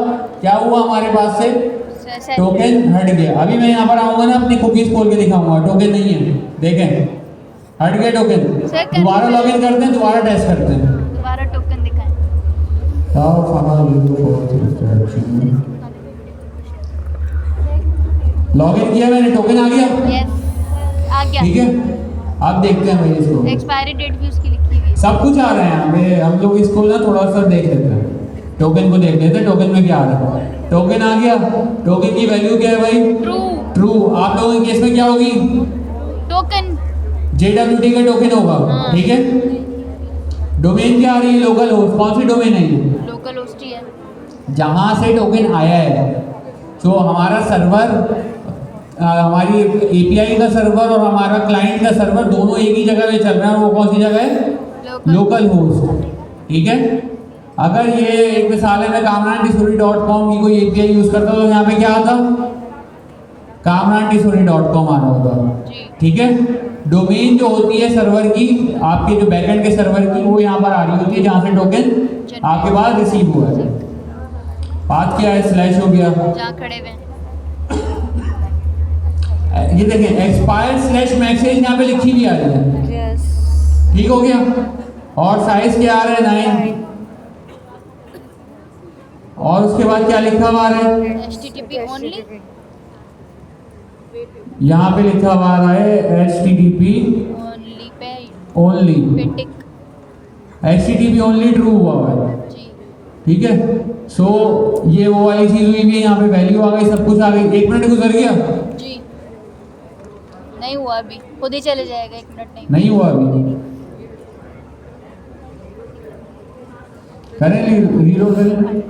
क्या हुआ? हमारे पास से टोकन हट गया। अभी मैं यहाँ पर आऊँगा ना, अपनी कुकीज खोल के दिखाऊंगा, टोकन नहीं है, देखें हट गया टोकन। दोबारा लॉगिन करते हैं, दोबारा टेस्ट करते हैं। दोबारा टोकन दिखाएं। लॉगिन किया मैंने, टोकन आ गया। यस, आ गया। ठीक है, अब देखते हैं भाई इसको। एक्सपायरी डेट भी उसकी लिखी हुई है। सब कुछ आ रहा है यहाँ पे। हम लोग इसको ना थोड़ा सा देख लेते हैं, टोकन को देख लेते हैं, टोकन में क्या आ रहा है। टोकन आ गया। टोकन की वैल्यू क्या है भाई? ट्रू। ट्रू। आप लोगों के केस में क्या होगी? टोकन JWT का टोकन होगा। हाँ। ठीक है, डोमेन क्या आ रही है? Local host. कौन सी डोमेन है ये? लोकल होस्ट ही है। जहाँ से टोकन आया है, तो हमारा सर्वर, हमारी API का सर्वर और हमारा क्लाइंट का सर्वर दोनों एक ही जगह पे चल रहा है। वो कौन सी जगह है? Local host. ठीक है, अगर ये एक मिसाल है, मैं kamrantisuri.com की कोई API यूज़ करता हूँ तो यहाँ पे क्या आता? kamrantisuri.com आ रहा होगा। ठीक है, डोमेन जो होती है सर्वर की, आपके जो बैकएंड के सर्वर की, वो यहाँ पर आ रही होती है जहाँ से टोकन आपके पास रिसीव हुआ है। बात क्या है? स्लैश हो गया, जहाँ खड़े हुए हैं। ये देखें एक्सपायर स्लैश मैसेज यहाँ पे लिखी भी आ रही है। यस। ठीक हो गया। और साइज क्या आ रहा है? 9। और उसके बाद क्या लिखा हुआ आ रहा है? HTTP only. यहाँ पे लिखा हुआ आ रहा है HTTP ओनली पे ओनली। टिक। HTTP ओनली ट्रू हुआ है। जी। ठीक है, सो ये वो वाली चीज़ हुई भी, यहाँ पे वैल्यू आ गई, सब कुछ आ गई। 1 मिनट गुजर गया? जी, नहीं हुआ अभी, खुद ही चले जाएगा। 1 मिनट नहीं हुआ अभी। करें रीलोड करें,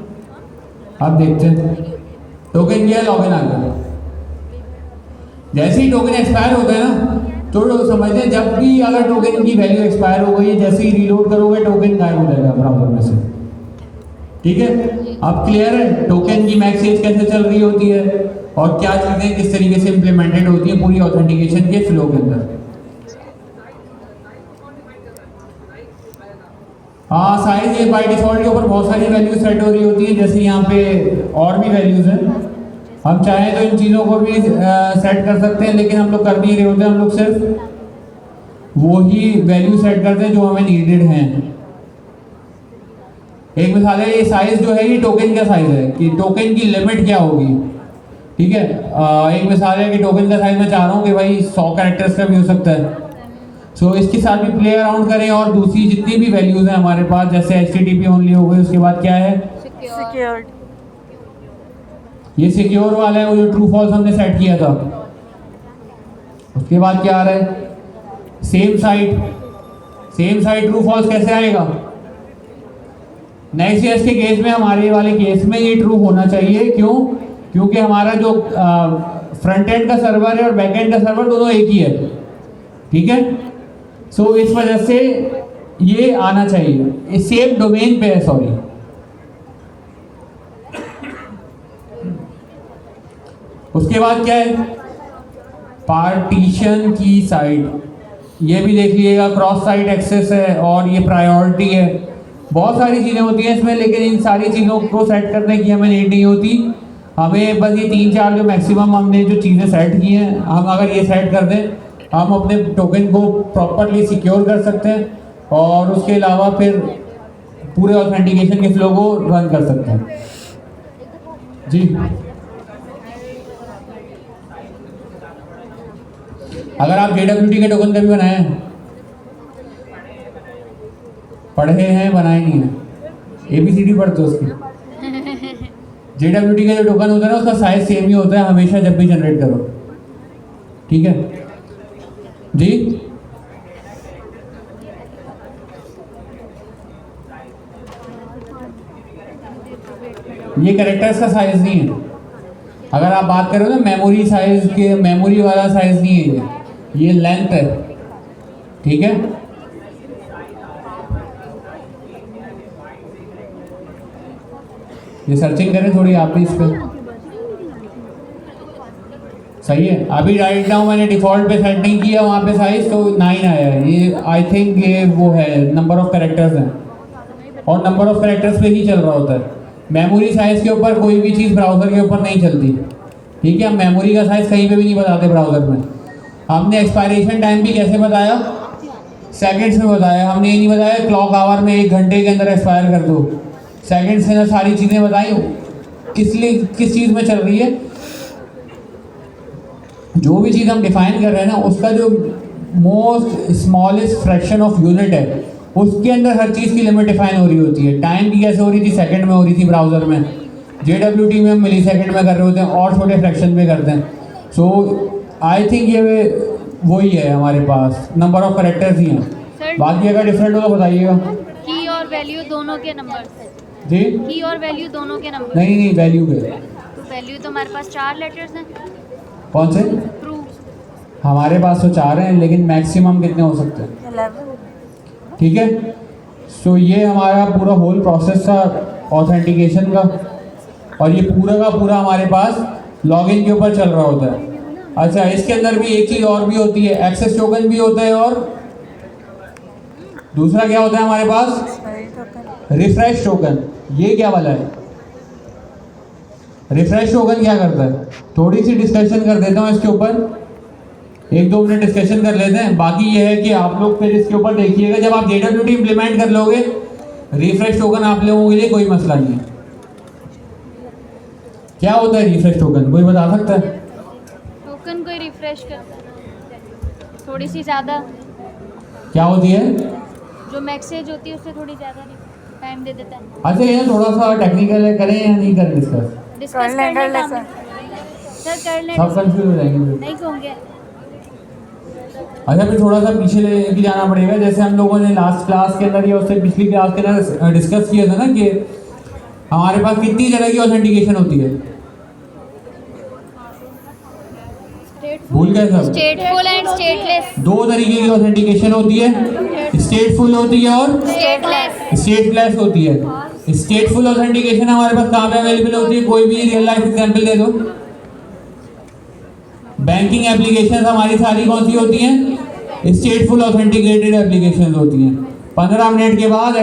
अब देखते हैं। टोकन किया, लॉगिन आ गया। जैसे ही टोकन एक्सपायर होता है ना, तो समझते हैं जब भी अगर टोकन की वैल्यू एक्सपायर हो गई, जैसे ही रीलोड करोगे टोकन गायब हो जाएगा ब्राउज़र में से। ठीक है, अब क्लियर है टोकन की मैक्स एज कैसे चल रही होती है और क्या चीज़ें किस तरीके से इम्प्लीमेंटेड होती है पूरी ऑथेंटिकेशन के फ्लो के अंदर। हाँ साइज ये बाय डिफॉल्ट के ऊपर बहुत सारी वैल्यूज सेट हो रही होती है, जैसे यहाँ पे और भी वैल्यूज हैं। हम चाहें तो इन चीज़ों को भी सेट कर सकते हैं, लेकिन हम लोग कर नहीं रहे होते, हम लोग सिर्फ वो ही वैल्यू सेट करते हैं जो हमें नीडेड हैं। एक मिसाल है, ये साइज जो है ये टोकन का साइज है कि टोकन की लिमिट क्या होगी, ठीक है। एक मिसाल है कि टोकन का साइज मैं चाह रहा हूँ कि भाई 100 कैरेक्टर्स का भी हो सकता है। सो इसके साथ भी प्ले अराउंड करें और दूसरी जितनी भी वैल्यूज हैं हमारे पास, जैसे HTTP ओनली हो गई, उसके बाद क्या है सिक्योर्ड। ये सिक्योर वाला है, वो जो ट्रू फॉल्स हमने सेट किया था। उसके बाद क्या आ रहा है सेम साइड ट्रू फॉल्स कैसे आएगा। नेक्स्ट के केस में, हमारे वाले केस में ये ट्रू होना चाहिए। क्यों? क्योंकि हमारा जो फ्रंट एंड का सर्वर है और बैक एंड का सर्वर दोनों एक ही है, ठीक है। सो इस वजह से ये आना चाहिए, सेम डोमेन पे है, सॉरी। उसके बाद क्या है पार्टीशन की साइड, ये भी देख लीजिएगा, क्रॉस साइट एक्सेस है और ये प्रायोरिटी है। बहुत सारी चीज़ें होती हैं इसमें, लेकिन इन सारी चीज़ों को सेट करने की हमें नीड नहीं होती। हमें बस ये 3-4 जो मैक्सिमम हमने जो चीज़ें सेट की हैं, हम अगर ये सेट कर दें, हम अपने टोकन को प्रॉपरली सिक्योर कर सकते हैं और उसके अलावा फिर पूरे ऑथेंटिकेशन के फ्लो को रन कर सकते हैं। जी, अगर आप JWT के टोकन कभी बनाए हैं, पढ़े हैं, बनाए नहीं है, ABCD पढ़ते हो उसकी। JWT का जो टोकन होता है ना, उसका साइज सेम ही होता है हमेशा जब भी जनरेट करो, ठीक है जी। ये कैरेक्टर्स का साइज नहीं है। अगर आप बात करो ना मेमोरी साइज के, मेमोरी वाला साइज नहीं है ये लेंथ है, ठीक है। ये सर्चिंग करें थोड़ी आप भी इस पर, सही है। अभी राइट नाउ मैंने डिफ़ॉल्ट पे सेटिंग किया, वहाँ पे साइज तो 9 आया है। ये आई थिंक ये वो है नंबर ऑफ कैरेक्टर्स हैं और नंबर ऑफ कैरेक्टर्स पे ही चल रहा होता है। मेमोरी साइज़ के ऊपर कोई भी चीज़ ब्राउज़र के ऊपर नहीं चलती, ठीक है। हम मेमोरी का साइज़ कहीं पे भी नहीं बताते ब्राउज़र में। हमने एक्सपायरेशन टाइम भी कैसे बताया, सेकेंड्स में बताया। हमने ये नहीं बताया क्लॉक आवर में 1 घंटे के अंदर एक्सपायर कर दो, सेकेंड्स में सारी चीज़ें बताई। इसलिए किस चीज़ में चल रही है, जो भी चीज़ हम डिफाइन कर रहे हैं ना, उसका जो most smallest fraction of unit है, उसके अंदर हर चीज़ की लिमिट डिफाइन हो रही होती है। टाइम की कैसे हो रही थी, सेकंड में हो रही थी ब्राउज़र में। JWT में हम मिली सेकंड में कर रहे होते हैं और छोटे फ्रैक्शन में करते हैं। सो आई थिंक ये वही है हमारे पास, नंबर ऑफ कैरेक्टर्स ही हैं। बाकी अगर डिफरेंट हो तो बताइएगा। की और वैल्यू दोनों के नंबर जी, की और वैल्यू दोनों के नंबर। नहीं वैल्यू के। तो वैल्यू तो हमारे पास 4 लेटर्स हैं। कौन से? ट्रू। हमारे पास तो 4 हैं, लेकिन मैक्सिमम कितने हो सकते हैं, 11। ठीक है। सो ये हमारा पूरा होल प्रोसेस था ऑथेंटिकेशन का, और ये पूरा का पूरा हमारे पास लॉगिन के ऊपर चल रहा होता है। अच्छा, इसके अंदर भी एक चीज़ और भी होती है, एक्सेस टोकन भी होता है, और दूसरा क्या होता है हमारे पास, रिफ्रेश टोकन। ये क्या वाला है रिफ्रेश टोकन, क्या करता है? थोड़ी सी डिस्कशन कर देता हूँ इसके ऊपर, 1-2 मिनट डिस्कशन कर लेते हैं। बाकी ये है कि आप लोग फिर इसके ऊपर देखिएगा, जब आप JWT इम्प्लीमेंट कर लोगे, रिफ्रेश टोकन आप लोगों के लिए कोई मसला नहीं है। क्या होता है रिफ्रेश टोकन, कोई बता सकता है? टोकन को रिफ्रेश करता है, थोड़ी सी ज़्यादा क्या होती है? जो मैसेज होती है उससे थोड़ी ज़्यादा टाइम दे देता है। अच्छा, ये थोड़ा सा टेक्निकल है, करें या नहीं करें डिस्कस? डिस्कस करने का हम सर कर लें, सब कंफ्यूज हो जाएंगे फिर। नहीं होंगे। अच्छा, फिर थोड़ा सा पीछे लेके जाना पड़ेगा। जैसे हम लोगों ने लास्ट क्लास के अंदर या उससे पिछली क्लास के अंदर डिस्कस किया था ना कि हमारे पास कितनी तरह की ऑथेंटिकेशन होती है, भूल गए सब? स्टेटफुल एंड स्टेटलेस। 2 तरीके की ऑथेंटिकेशन होती है, स्टेटफुल होती है और स्टेटलेस। स्टेटलेस होती है। स्टेटफुल ऑथेंटिकेशन हमारे पास कहाँ पे अवेलेबल होती है? कोई भी रियल लाइफ एग्जांपल दे दो। बैंकिंग एप्लीकेशन हमारी सारी कौन सी होती हैं? स्टेटफुल ऑथेंटिकेटेड एप्लीकेशन होती हैं। 15 मिनट के बाद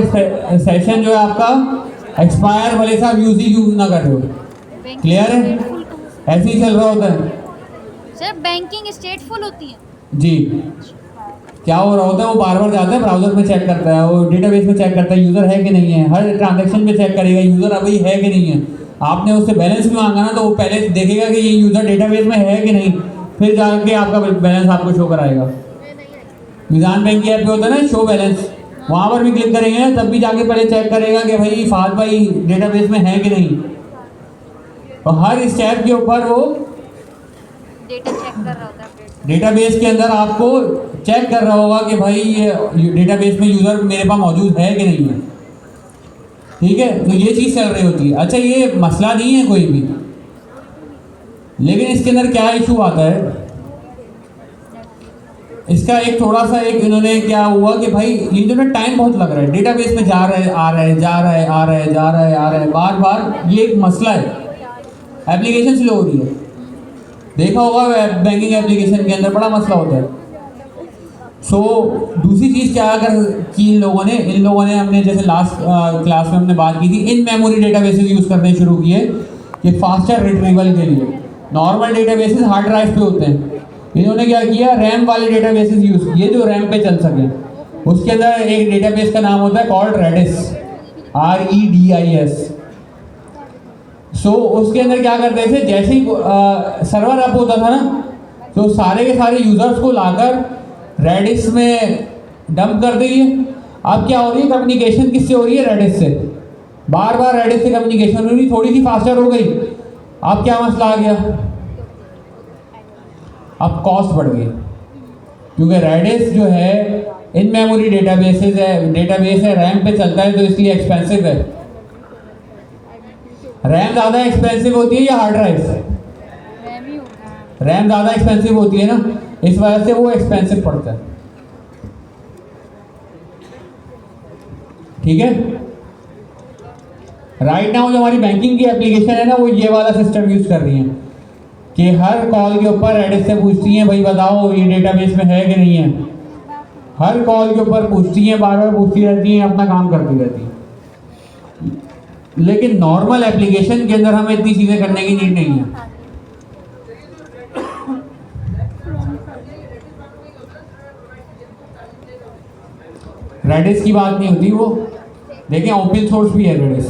सेशन जो है आपका एक्सपायर, भले से आप यूज ही यूज ना कर रहे हो। क्लियर है? ऐसे ही चल रहा होता है सर। बैंकिंग स्टेटफुल होती है जी। क्या हो रहा होता है, वो बार बार जाता है ब्राउजर में चेक करता है, वो डेटाबेस में चेक करता है यूज़र है कि नहीं है, हर ट्रांजैक्शन में चेक करेगा यूज़र अभी है कि नहीं है। आपने उससे बैलेंस भी मांगा ना, तो वो पहले देखेगा कि ये यूज़र डेटाबेस में है कि नहीं, फिर जाके आपका बैलेंस आपको शो कराएगा। मीज़ान बैंक की ऐप पे होता है ना शो बैलेंस, वहाँ पर भी क्लिक करेंगे तब भी जाके पहले चेक करेगा कि भाई फाद भाई डेटाबेस में है कि नहीं। और हर स्टेप के ऊपर वो डेटा चेक कर रहा होता है। डेटाबेस के अंदर आपको चेक कर रहा होगा कि भाई ये डेटाबेस में यूज़र मेरे पास मौजूद है कि नहीं है। ठीक है, तो ये चीज़ चल रही होती है। अच्छा, ये मसला नहीं है कोई भी, लेकिन इसके अंदर क्या इशू आता है, इसका एक थोड़ा सा एक इन्होंने क्या हुआ कि भाई ये जो ना टाइम बहुत लग रहा है, डेटाबेस में जा रहा है आ रहा है, जा रहा है आ रहा है, जा रहा है आ रहा है, बार बार, ये एक मसला है। एप्लीकेशन स्लो हो रही है, देखा होगा बैंकिंग एप्लीकेशन के अंदर बड़ा मसला होता है। सो दूसरी चीज़ क्या अगर की इन लोगों ने हमने जैसे लास्ट क्लास में हमने बात की थी, इन मेमोरी डेटाबेसेस यूज़ करने शुरू किए कि फास्टर रिट्रीवल के लिए। नॉर्मल डेटाबेसेस हार्ड ड्राइव पे होते हैं, इन्होंने क्या किया, रैम वाले डेटाबेसेस यूज़ किए जो रैम पे चल सके। उसके अंदर एक डेटाबेस का नाम होता है कॉल्ड रेडिस, REDIS। सो उसके अंदर क्या करते थे, जैसे ही सर्वर अप होता था ना, तो सारे के सारे यूजर्स को लाकर रेडिस में डंप कर दिए। अब क्या हो रही है, कम्युनिकेशन किससे हो रही है? रेडिस से। बार बार रेडिस से कम्युनिकेशन हो रही, थोड़ी सी फास्टर हो गई। अब क्या मसला आ गया, अब कॉस्ट बढ़ गई, क्योंकि रेडिस जो है इन मेमोरी डेटाबेस है, रैम पे चलता है, तो इसलिए एक्सपेंसिव है। रैम ज़्यादा एक्सपेंसिव होती है या हार्ड ड्राइव? रैम ज़्यादा एक्सपेंसिव होती है ना, इस वजह से वो एक्सपेंसिव पड़ता है। ठीक है, राइट नाउ जो हमारी बैंकिंग की एप्लीकेशन है ना, वो ये वाला सिस्टम यूज कर रही है कि हर कॉल के ऊपर रेडिस से पूछती हैं भाई बताओ ये डेटाबेस में है कि नहीं है। हर कॉल के ऊपर पूछती हैं, बार बार पूछती रहती हैं, अपना काम करती रहती हैं। लेकिन नॉर्मल एप्लीकेशन के अंदर हमें इतनी चीज़ें करने की नीड नहीं है। रेडिस की बात नहीं होती, वो देखें ओपन सोर्स भी है रेडिस।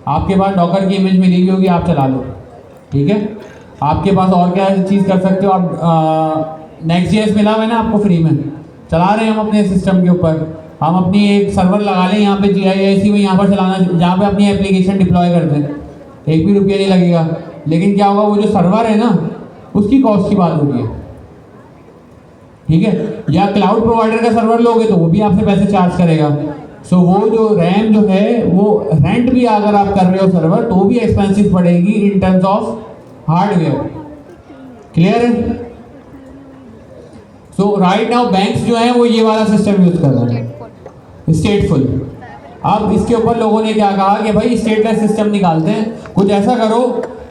आपके पास डॉकर की इमेज मिली हुई होगी, आप चला लो। ठीक है, आपके पास और क्या चीज़ कर सकते हो आप, Next.js मिला हुआ है ना आपको फ्री में, चला रहे हैं हम अपने सिस्टम के ऊपर। हम अपनी एक सर्वर लगा लें यहाँ पे GIIC में, यहाँ पर चलाना, जहाँ पे अपनी एप्लीकेशन डिप्लॉय करते हैं, एक भी रुपया नहीं लगेगा। लेकिन क्या होगा, वो जो सर्वर है ना, उसकी कॉस्ट की बात होगी। ठीक है, या क्लाउड प्रोवाइडर का सर्वर लोगे तो वो भी आपसे पैसे चार्ज करेगा। सो वो जो रैम जो है, वो रेंट भी अगर आप कर रहे हो सर्वर, तो भी एक्सपेंसिव पड़ेगी in terms of hardware. Clear है? सो राइट नाउ बैंक्स जो है वो ये वाला सिस्टम यूज कर रहे हैं, स्टेटफुल। अब इसके ऊपर लोगों ने क्या कहा कि भाई स्टेटलेस सिस्टम निकालते हैं, कुछ ऐसा करो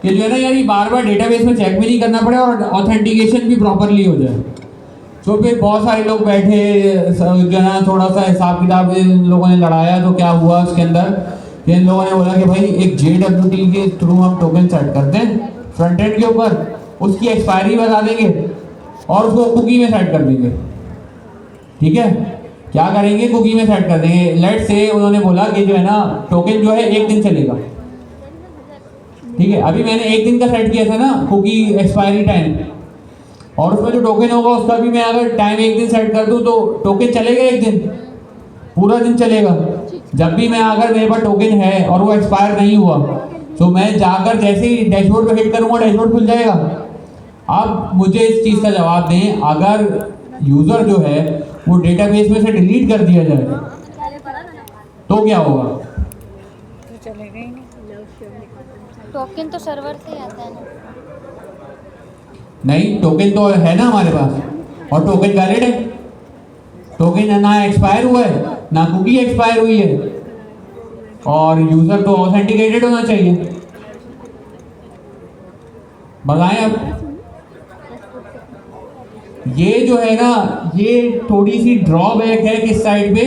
कि जो है ना यार, ये बार बार डेटाबेस में चेक भी नहीं करना पड़े और ऑथेंटिकेशन भी प्रॉपरली हो जाए। तो फिर बहुत सारे लोग बैठे, जो है ना थोड़ा सा हिसाब किताब इन लोगों ने लड़ाया। तो क्या हुआ उसके अंदर, इन लोगों ने बोला कि भाई एक JWT के थ्रू हम टोकन सेट करते हैं फ्रंट एंड के ऊपर, उसकी एक्सपायरी बता देंगे और उसको कुकी में सेट कर देंगे। ठीक है, क्या करेंगे, कुकी में सेट कर देंगे। लेट से उन्होंने बोला कि जो है ना टोकन जो है 1 दिन चलेगा। ठीक है, अभी मैंने 1 दिन का सेट किया था ना कुकी एक्सपायरी टाइम, और उसमें जो टोकन होगा उसका भी मैं अगर टाइम 1 दिन सेट कर दूं तो टोकन चलेगा 1 दिन, पूरा दिन चलेगा। जब भी मैं अगर मेरे पास टोकन है और वो एक्सपायर नहीं हुआ, तो मैं जाकर जैसे ही डैशबोर्ड पे हिट करूंगा, डैशबोर्ड खुल जाएगा। अब मुझे इस चीज़ का जवाब दें, अगर यूज़र जो है वो डेटाबेस में से डिलीट कर दिया जाए तो क्या होगा? तो चलेगा ही नहीं। टोकन तो सर्वर से आता है ना। नहीं, टोकन तो है ना हमारे पास, और टोकन वैलिड है। टोकन ना एक्सपायर हुआ है, ना कुकी एक्सपायर हुई है। और यूज़र तो ऑथेंटिकेटेड होना चाहिए। बताएं अब, ये जो है ना, ये थोड़ी सी ड्रॉबैक है किस साइड पे,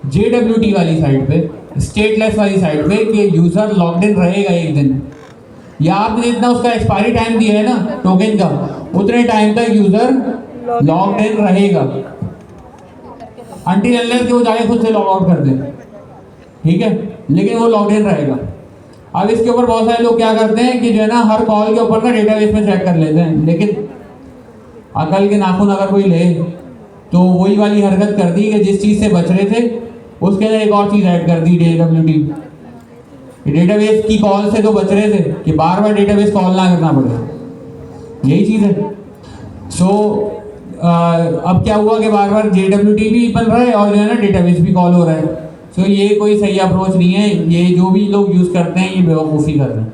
JWT वाली साइड पे, स्टेटलेस वाली साइड पे, कि यूज़र लॉग्ड इन रहेगा एक दिन, या आपने जितना उसका एक्सपायरी टाइम दिया है ना टोकन का, उतने टाइम तक यूज़र लॉग्ड इन रहेगा, अनटिल अनलेस कि वो जाके खुद से लॉग आउट कर दे, ठीक है, लेकिन वो लॉग्ड इन रहेगा। अब इसके ऊपर बहुत सारे लोग क्या करते हैं कि जो है ना, हर कॉल के ऊपर ना डेटाबेस में चेक कर लेते हैं, लेकिन अकल के नाखून अगर कोई ले तो वही वाली हरकत कर दी कि जिस चीज़ से बच रहे थे उसके अंदर एक और चीज़ ऐड कर दी, JWT। डेटाबेस की कॉल से तो बच रहे थे कि बार बार डेटाबेस कॉल ना करना पड़े, यही चीज़ है। सो अब क्या हुआ कि बार बार JWT भी बन रहा है और जो है ना डेटाबेस भी कॉल हो रहा है। सो ये कोई सही अप्रोच नहीं है, ये जो भी लोग यूज़ करते हैं ये बेवकूफ़ी कर रहे हैं।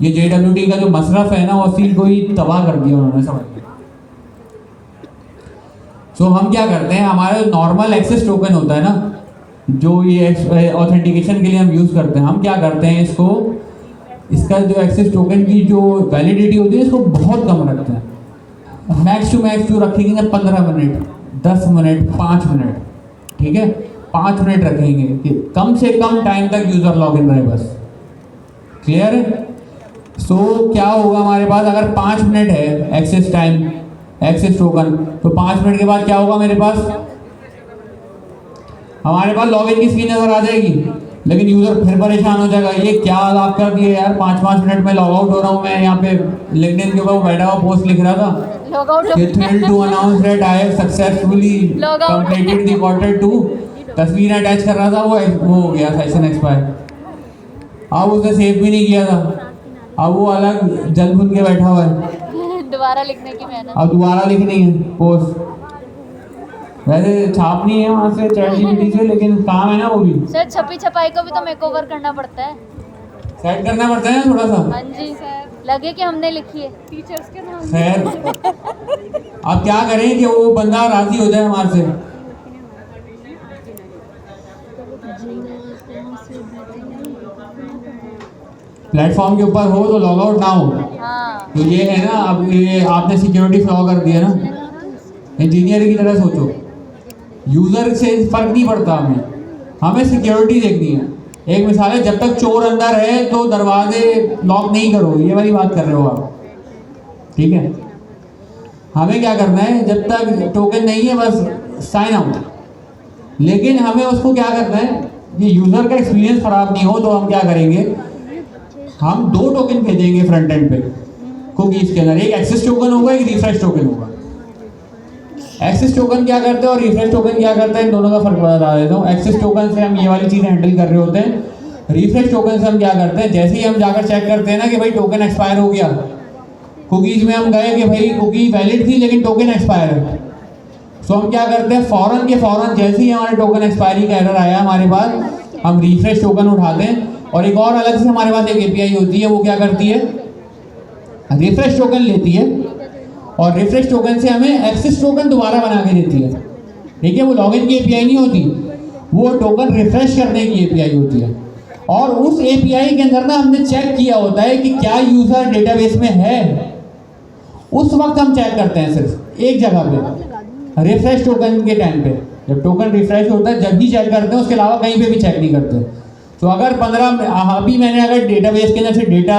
ये JWT का जो मसरफ है ना, उसी को ही तबाह कर दिया उन्होंने, समझ। सो हम क्या करते हैं, हमारा नॉर्मल एक्सेस टोकन होता है ना, जो ये ऑथेंटिकेशन के लिए हम यूज़ करते हैं, हम क्या करते हैं इसको, इसका जो एक्सेस टोकन की जो वैलिडिटी होती है इसको बहुत कम रखते हैं। मैक्स टू मैक्स जो रखेंगे ना 15 मिनट, 10 मिनट, 5 मिनट, ठीक है, 5 मिनट रखेंगे कि कम से कम टाइम तक यूज़र लॉग इन रहे, बस। क्लियर है? सो क्या होगा हमारे पास, अगर 5 मिनट है एक्सेस टाइम, एक्सेस टोकन, तो 5 मिनट के बाद क्या होगा मेरे पास, हमारे पास लॉगिन की स्क्रीन नजर आ जाएगी, लेकिन यूज़र फिर परेशान हो जाएगा, ये क्या आप कर दिए यार, 5-5 मिनट में लॉग आउट हो रहा हूँ मैं। यहाँ पे लिंक्डइन के ऊपर वो बैठा हुआ पोस्ट लिख रहा था, thrilled to announce that I have successfully completed the quarter 2, तस्वीर अटैच कर रहा था, वो हो गया सेशन एक्सपायर। अब उसने सेव भी नहीं किया था, अब वो अलग जल भुन के बैठा हुआ है, दोबारा लिखने की मेहनत। अब दोबारा लिखनी है पोस्ट, वैसे छापनी है वहाँ से ChatGPT से, लेकिन काम है ना वो भी। सर छपी छपाई को भी तो मेकओवर करना पड़ता है, सेट करना पड़ता है ना थोड़ा सा। हाँ जी सर, लगे कि हमने लिखी है। टीचर्स के नाम खैर अब क्या करें कि वो बंदा राजी हो जाए हमारे से। प्लेटफॉर्म के ऊपर हो तो लॉग आउट ना हो, हाँ तो ये है ना, अब ये आपने सिक्योरिटी फ्लॉ कर दिया ना। इंजीनियर की तरह सोचो, यूज़र से फर्क नहीं पड़ता, हमें सिक्योरिटी देखनी है। एक मिसाल है, जब तक चोर अंदर है तो दरवाजे लॉक नहीं करो, ये वाली बात कर रहे हो आप, ठीक है। हमें क्या करना है, जब तक टोकन नहीं है बस साइन आउट, लेकिन हमें उसको क्या करना है, ये यूज़र का एक्सपीरियंस ख़राब नहीं हो, तो हम क्या करेंगे, हम 2 टोकन भेजेंगे फ्रंट एंड पे कुकीज़ के अंदर, एक एक्सेस टोकन होगा, एक रिफ्रेश टोकन होगा। एक्सेस टोकन क्या करते हैं और रिफ्रेश टोकन क्या करता है, इन दोनों का फर्क बता देता हूँ। एक्सेस टोकन से हम ये वाली चीज़ हैंडल कर रहे होते हैं, रिफ्रेश टोकन से हम क्या करते हैं, जैसे ही हम जाकर चेक करते हैं ना कि भाई टोकन एक्सपायर हो गया, कुकीज़ में हम गए कि भाई कुकी वैलिड थी लेकिन टोकन एक्सपायर है, तो हम क्या करते हैं, फ़ौरन के फ़ौरन जैसे ही हमारे टोकन एक्सपायरी का एरर आया हमारे पास, हम रिफ्रेश टोकन उठाते हैं। और एक और अलग से हमारे पास एक API होती है, वो क्या करती है, रिफ्रेश टोकन लेती है और रिफ्रेश टोकन से हमें एक्सेस टोकन दोबारा बना के देती है, ठीक है। वो लॉगिन की API नहीं होती, वो टोकन रिफ्रेश करने की API होती है। और उस API के अंदर ना हमने चेक किया होता है कि क्या यूज़र डेटाबेस में है, उस वक्त हम चेक करते हैं सिर्फ एक जगह पे, रिफ्रेश टोकन के टाइम पे, जब टोकन रिफ्रेश होता है जब भी चेक करते हैं, उसके अलावा कहीं पे भी चेक नहीं करते। तो अगर 15 अभी मैंने अगर डेटाबेस के अंदर से डेटा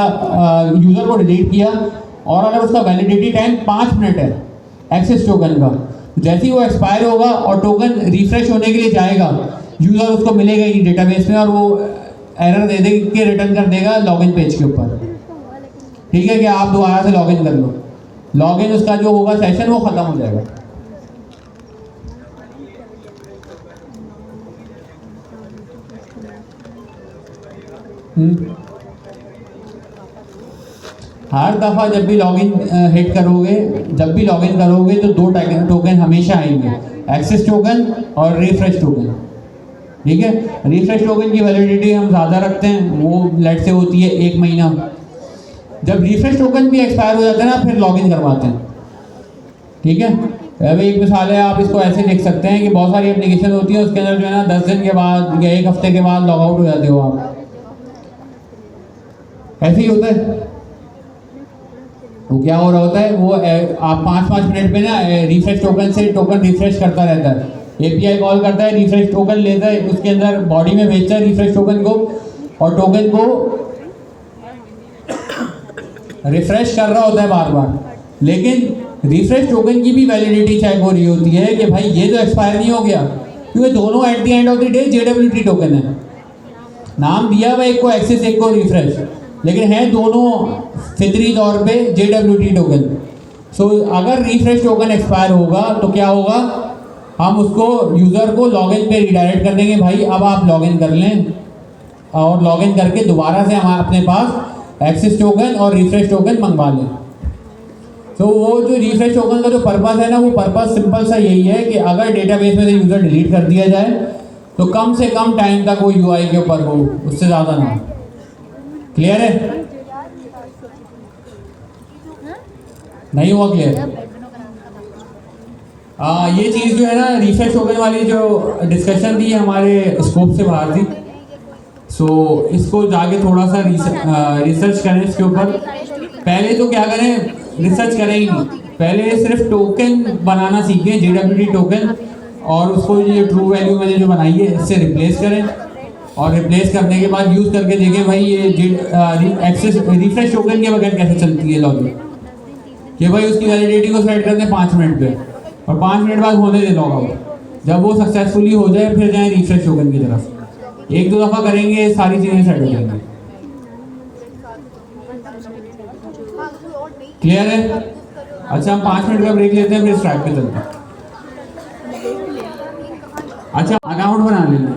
यूज़र को डिलीट किया और अगर उसका वैलिडिटी टाइम 5 मिनट है एक्सेस टोकन का, जैसे ही वो एक्सपायर होगा और टोकन रिफ्रेश होने के लिए जाएगा, यूज़र उसको मिलेगा ही डेटाबेस में और वो एरर दे दे के रिटर्न कर देगा लॉगिन पेज के ऊपर, ठीक है, कि आप दोबारा से लॉगिन कर लो। लॉगिन उसका जो होगा सेशन वो ख़त्म हो जाएगा। हर दफ़ा जब भी लॉगिन हिट करोगे, जब भी लॉगिन करोगे तो 2 टोकन हमेशा आएंगे, एक्सेस टोकन और रिफ्रेश टोकन, ठीक है। रिफ्रेश टोकन की वैलिडिटी हम ज़्यादा रखते हैं, वो लेट से होती है 1 महीना। जब रिफ्रेश टोकन भी एक्सपायर हो जाता है ना, फिर लॉगिन करवाते हैं, ठीक है। अभी एक मिसाल है, आप इसको ऐसे लिख सकते हैं कि बहुत सारी एप्लीकेशन होती है, उसके अंदर जो है ना 10 दिन के बाद या 1 हफ्ते के बाद लॉग आउट हो जाते हो आप, ऐसे ही होता है। वो क्या हो रहा होता है, वो आप 5-5 मिनट पे ना रिफ्रेश टोकन से टोकन रिफ्रेश करता रहता है। एपीआई कॉल करता है, रिफ्रेश टोकन लेता है, उसके अंदर बॉडी में भेजता है रिफ्रेश टोकन को, और टोकन को रिफ्रेश कर रहा होता है बार बार। लेकिन रिफ्रेश टोकन की भी वैलिडिटी चेक हो रही होती है कि भाई ये तो एक्सपायर नहीं हो गया, क्योंकि दोनों at the end of the day JWT token है। नाम दिया हुआ एक को एक्सेस, एक को रिफ्रेश, लेकिन है दोनों फितरी तौर पे JWT टोकन। सो अगर रिफ्रेश टोकन एक्सपायर होगा तो क्या होगा, हम उसको यूज़र को लॉगिन पे रिडायरेक्ट कर देंगे, भाई अब आप लॉगिन कर लें, और लॉगिन करके दोबारा से हम अपने पास एक्सेस टोकन और रिफ्रेश टोकन मंगवा लें। तो वो जो रिफ्रेश टोकन का जो पर्पस है ना, वो पर्पस सिंपल सा यही है कि अगर डेटाबेस में से यूज़र डिलीट कर दिया जाए तो कम से कम टाइम तक वो UI के ऊपर हो, उससे ज़्यादा ना। क्लियर है? नहीं हुआ क्लियर? ये चीज़ जो है ना, रिफ्रेश टोकन वाली जो डिस्कशन थी हमारे स्कोप से बाहर थी। सो इसको जाके थोड़ा सा रिसर्च करें इसके ऊपर। पहले तो क्या करें, रिसर्च करें ही नहीं, पहले सिर्फ टोकन बनाना सीखें, JWT टोकन, और उसको ये ट्रू वैल्यू मैंने जो बनाई है इससे रिप्लेस करें, और रिप्लेस करने के बाद यूज़ करके देखें भाई ये एक्सेस रिफ्रेश टोकन के बगैर कैसे चलती है लॉगिन, कि भाई उसकी वैलिडिटी को सेट कर दें 5 मिनट पे, और 5 मिनट बाद होने दें लॉग आउट। जब वो सक्सेसफुली हो जाए फिर जाएँ रिफ्रेश टोकन की तरफ। 1-2 दफ़ा करेंगे, सारी चीज़ें सेट हो जाएंगी। क्लियर है? अच्छा, हम 5 मिनट का ब्रेक लेते हैं, फिर स्ट्राइक पे चलते हैं। अच्छा, अकाउंट बना लेना।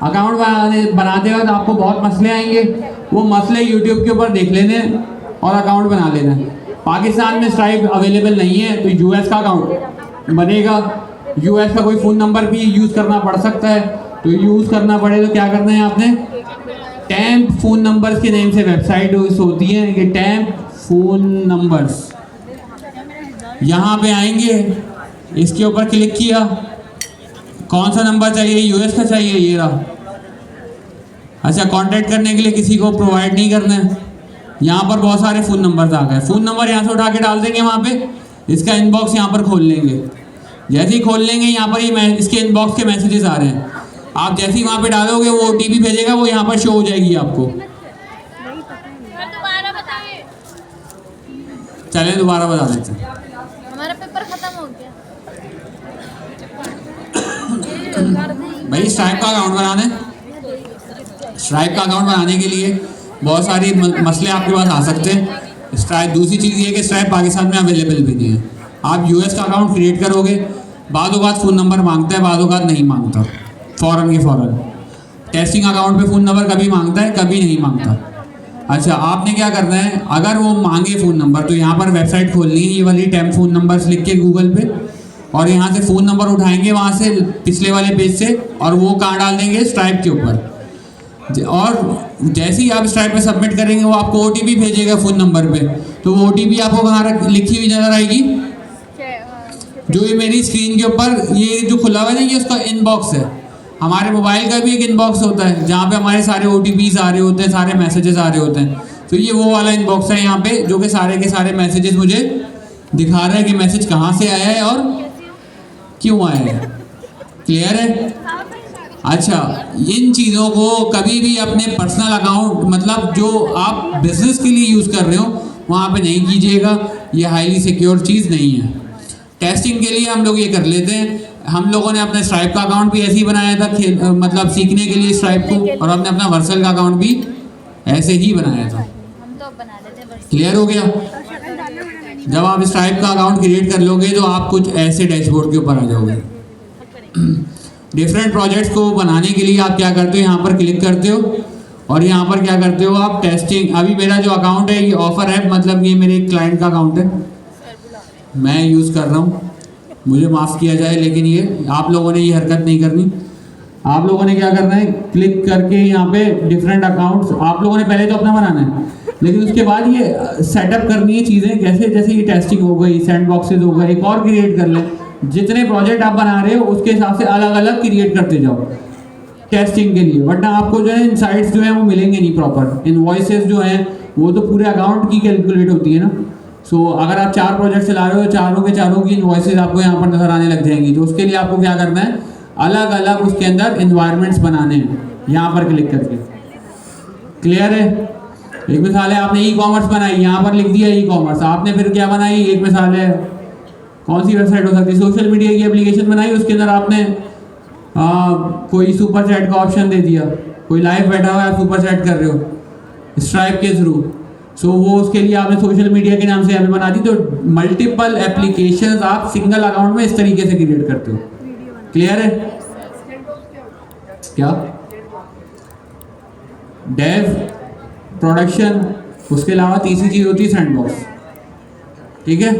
अकाउंट बनाते वक्त आपको बहुत मसले आएंगे, वो मसले यूट्यूब के ऊपर देख लेने और अकाउंट बना लेना। पाकिस्तान में स्ट्राइप अवेलेबल नहीं है तो US का अकाउंट बनेगा। US का कोई फ़ोन नंबर भी यूज़ करना पड़ सकता है, तो यूज़ करना पड़े तो क्या करना है आपने, टैम्प फ़ोन नंबर्स के नेम से वेबसाइट होती है कि टैम्प फ़ोन नंबर्स। यहाँ पे आएंगे, इसके ऊपर क्लिक किया, कौन सा नंबर चाहिए, US का चाहिए, ये रहा। अच्छा, कांटेक्ट करने के लिए किसी को प्रोवाइड नहीं करना है। यहाँ पर बहुत सारे फ़ोन नंबर्स आ गए, फ़ोन नंबर यहाँ से उठा के डाल देंगे वहाँ पे, इसका इनबॉक्स यहाँ पर खोल लेंगे। जैसे ही खोल लेंगे, यहाँ पर ही इसके इनबॉक्स के मैसेजेस आ रहे हैं। आप जैसे ही वहाँ पे डालोगे वो OTP भेजेगा, वो यहाँ पर शो हो जाएगी आपको। चलिए दोबारा बता देते हैं। हमारा पेपर खत्म हो गया भाई, स्ट्राइप का अकाउंट बनाने, स्ट्राइप का अकाउंट बनाने के लिए बहुत सारी मसले आपके पास आ सकते हैं। स्ट्राइप, दूसरी चीज़ ये है कि स्ट्राइप पाकिस्तान में अवेलेबल भी नहीं है। आप US का अकाउंट क्रिएट करोगे, बाद फ़ोन नंबर मांगता है, बाद नहीं मांगता, फ़ौरन की फ़ौरन। टेस्टिंग अकाउंट पे फ़ोन नंबर कभी मांगता है, कभी नहीं मांगता। अच्छा, आपने क्या करना है, अगर वो मांगे फ़ोन नंबर तो यहाँ पर वेबसाइट खोलनी है, ये वाली टैम्प फ़ोन नंबर्स लिख के गूगल पे, और यहाँ से फ़ोन नंबर उठाएंगे वहाँ से पिछले वाले पेज से, और वो कहाँ डाल देंगे, स्ट्राइप के ऊपर। और जैसे ही आप स्ट्राइप पे सबमिट करेंगे, वो आपको OTP भेजेगा फ़ोन नंबर पे, तो वो OTP आपको कहाँ लिखी हुई नज़र आएगी, जो ये मेरी स्क्रीन के ऊपर ये जो खुला हुआ है ना, ये उसका इनबॉक्स है। हमारे मोबाइल का भी एक इनबॉक्स होता है जहाँ पे हमारे सारे OTPs आ रहे होते हैं, सारे मैसेजेस आ रहे होते हैं। तो ये वो वाला इनबॉक्स है यहाँ पे, जो कि सारे के सारे मैसेजेस मुझे दिखा रहा है कि मैसेज कहाँ से आया है और क्यों आया है। क्लियर है? अच्छा, इन चीज़ों को कभी भी अपने पर्सनल अकाउंट, मतलब जो आप बिजनेस के लिए यूज़ कर रहे हो, वहाँ पे नहीं कीजिएगा। ये हाईली सिक्योर चीज़ नहीं है। टेस्टिंग के लिए हम लोग ये कर लेते हैं। हम लोगों ने अपने स्ट्राइप का अकाउंट भी ऐसे ही बनाया था, मतलब सीखने के लिए स्ट्राइप को, और हमने अपना वर्सल का अकाउंट भी ऐसे ही बनाया था। हम तो बना लेते हैं। क्लियर हो गया? जब आप स्ट्राइप का अकाउंट क्रिएट कर लोगे तो आप कुछ ऐसे डैशबोर्ड के ऊपर आ जाओगे। डिफरेंट प्रोजेक्ट्स को बनाने के लिए आप क्या करते हो, यहाँ पर क्लिक करते हो, और यहाँ पर क्या करते हो आप, टेस्टिंग। अभी मेरा जो अकाउंट है ये ऑफर है, मतलब ये मेरे क्लाइंट का अकाउंट है, मैं यूज़ कर रहा हूँ, मुझे माफ़ किया जाए, लेकिन ये आप लोगों ने ये हरकत नहीं करनी। आप लोगों ने क्या करना है, क्लिक करके यहाँ पे डिफरेंट अकाउंट्स, आप लोगों ने पहले तो अपना बनाना है, लेकिन उसके बाद ये सेटअप करनी है चीज़ें, जैसे जैसे ये टेस्टिंग हो गई, सैंड बॉक्सेज हो गए, एक और क्रिएट कर लें। जितने प्रोजेक्ट आप बना रहे हो उसके हिसाब से अलग अलग क्रिएट करते जाओ। टेस्टिंग के लिए, वरना आपको जो है इनसाइट्स जो है वो मिलेंगे नहीं प्रॉपर। इनवॉइसेस जो हैं वो तो पूरे अकाउंट की कैलकुलेट होती है ना। सो अगर आप 4 प्रोजेक्ट चला रहे हो, चारों के चारों की इनवॉइसेस आपको यहाँ पर नजर आने लग जाएंगी। तो उसके लिए आपको क्या करना है, अलग अलग उसके अंदर इन्वायरमेंट्स बनाने हैं, यहाँ पर क्लिक करके। क्लियर है? एक मिसाल है, आपने ई कॉमर्स बनाई, यहाँ पर लिख दिया ई कॉमर्स। आपने फिर क्या बनाई, एक मिसाल है कौन सी वेबसाइट हो सकती है, सोशल मीडिया की एप्लीकेशन बनाई, उसके अंदर आपने कोई सुपर चैट का ऑप्शन दे दिया। कोई लाइव बैठा हुआ है, आप सुपर चैट कर रहे हो स्ट्राइप के थ्रू। सो वो उसके लिए आपने सोशल मीडिया के नाम से यहाँ पे बना दी। तो मल्टीपल एप्लीकेशंस आप सिंगल अकाउंट में इस तरीके से क्रिएट करते हो। क्लियर है? क्या डेव, प्रोडक्शन, उसके अलावा तीसरी चीज़ होती है सैंडबॉक्स। ठीक है?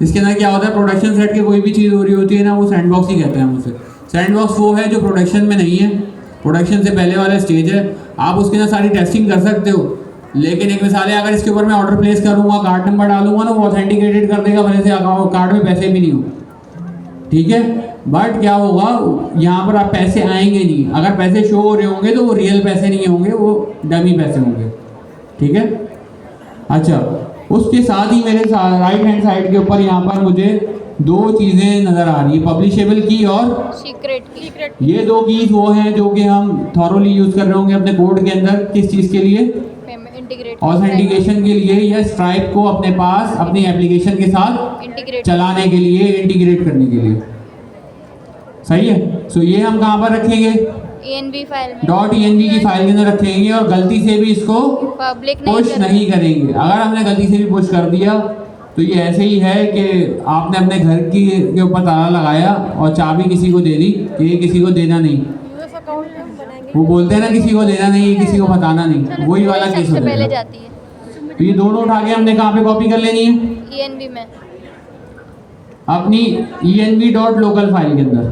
इसके अंदर क्या होता है, प्रोडक्शन सेट की कोई भी चीज़ हो रही होती है ना, वो सैंडबॉक्स ही कहते हैं हम उसे। सैंडबॉक्स वो है जो प्रोडक्शन में नहीं है, प्रोडक्शन से पहले वाला स्टेज है। आप उसके अंदर सारी टेस्टिंग कर सकते हो, लेकिन एक मिसाल है, अगर इसके ऊपर मैं ऑर्डर प्लेस करूँगा, कार्ड नंबर डालूंगा ना, वो ऑथेंटिकेटेड कर देगा, भले से अकाउंट कार्ड में पैसे भी नहीं हो। ठीक है? बट क्या होगा, यहाँ पर आप पैसे आएंगे नहीं। अगर पैसे शो हो रहे होंगे तो वो रियल पैसे नहीं होंगे, वो डमी पैसे होंगे। ठीक है? अच्छा, उसके साथ ही मेरे राइट हैंड साइड के ऊपर यहाँ पर मुझे 2 चीज़ें नज़र आ रही है, पब्लिशेबल की और सीक्रेट। ये 2 कीज वो हैं जो कि हम थॉरोली यूज़ कर रहे होंगे अपने कोड के अंदर। किस चीज़ के लिए? इंटीग्रेट, ऑथेंटिकेशन के लिए, या स्ट्राइप को अपने पास अपनी एप्लीकेशन के साथ इंटीग्रेट चलाने के लिए, इंटीग्रेट करने के लिए। सही है? सो ये हम कहाँ पर रखेंगे, ENV फाइल में, .env की फाइल के अंदर रखेंगे, और गलती से भी इसको पब्लिक पुश नहीं करेंगे। अगर हमने गलती से भी पुश कर दिया तो ये ऐसे ही है कि आपने अपने घर की के ऊपर ताला लगाया और चाबी किसी को दे दी कि ये किसी को देना नहीं। यूएस अकाउंट में हम बनाएंगे। वो बोलते हैं ना, किसी को देना नहीं, किसी को बताना नहीं, वही वाला केस हो सबसे पहले जाएगा। जाती है तो ये दोनों उठा के हमने कहाँ पे कॉपी कर लेनी है, ENV में। अपनी env.local फाइल के अंदर।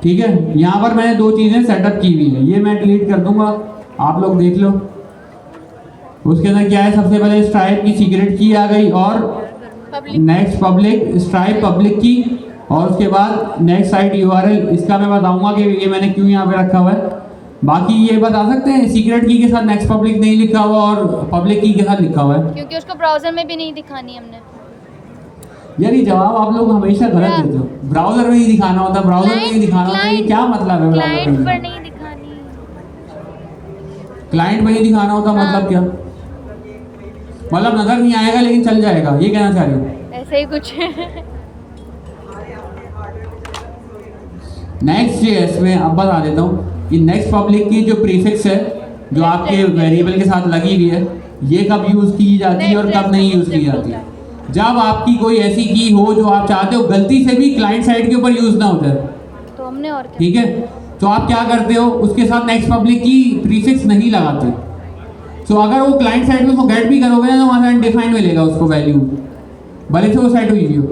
ठीक है? यहाँ पर मैंने 2 चीज़ें सेटअप की हुई है, ये मैं डिलीट कर दूंगा, आप लोग देख लो। उसके अंदर क्या है, सबसे पहले स्ट्राइप की सीक्रेट की आ गई, और नेक्स्ट पब्लिक, स्ट्राइप पब्लिक की, और उसके बाद नेक्स्ट साइट URL। इसका मैं बताऊंगा कि ये मैंने क्यों यहाँ पे रखा हुआ है। बाकी ये बता सकते हैं, सीक्रेट की के साथ नेक्स्ट पब्लिक नहीं लिखा हुआ और पब्लिक की के साथ लिखा हुआ है, क्योंकि उसको ब्राउजर में भी नहीं दिखानी हमने। यार ये जवाब आप लोग हमेशा गलत देते हो। ब्राउजर में ही दिखाना होता, ब्राउजर में ही दिखाना होता, ये क्या मतलब है? क्लाइंट पर नहीं दिखानी। क्लाइंट में ही दिखाना होता, मतलब क्या? मतलब नजर नहीं आएगा लेकिन चल जाएगा, ये कहना चाह रहे हो? ऐसे ही कुछ है। नेक्स्ट जेएस में अब बता देता हूँ कि नेक्स्ट पब्लिक की जो प्रीफिक्स है, जो आपके वेरिएबल के साथ लगी हुई है, ये कब यूज़ की जाती है और कब नहीं यूज़ की जाती है? जब आपकी कोई ऐसी की हो जो आप चाहते हो गलती से भी क्लाइंट साइड के ऊपर यूज़ ना हो जाए। तो हमने और क्या, ठीक है? तो आप क्या करते हो, उसके साथ नेक्स्ट पब्लिक की प्रीफिक्स नहीं लगाते। सो अगर वो क्लाइंट साइड में उसको गेट भी करोगे ना, तो वहाँ से अनडिफाइंड मिलेगा उसको वैल्यू, भले से वो सेट हुई हो।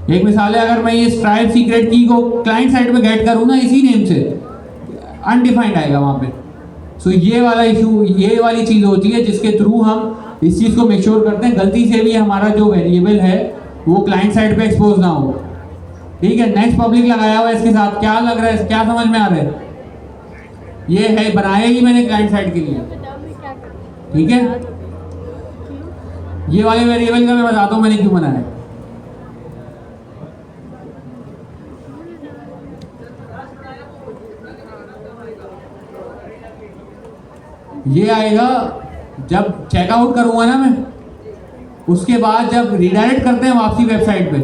एक मिसाल है, अगर मैं ये स्ट्राइप सीक्रेट की को क्लाइंट साइड में गेट करूँ ना इसी नेम से, अनडिफाइंड आएगा वहाँ पे। सो ये वाला इशू, ये वाली चीज़ होती है जिसके थ्रू हम इस चीज़ को मेक श्योर करते हैं गलती से भी हमारा जो वेरिएबल है वो क्लाइंट साइड पे एक्सपोज ना हो। ठीक है? नेक्स्ट पब्लिक लगाया हुआ है, इसके साथ क्या लग रहा है, क्या समझ में आ रहा है? ये है, बनाया ही मैंने क्लाइंट साइड के लिए। ठीक है? ये वाले वेरिएबल का मैं बताता हूँ मैंने क्यों बनाया। ये आएगा जब चेकआउट करूंगा ना मैं, उसके बाद जब रिडायरेक्ट करते हैं वापसी वेबसाइट पे,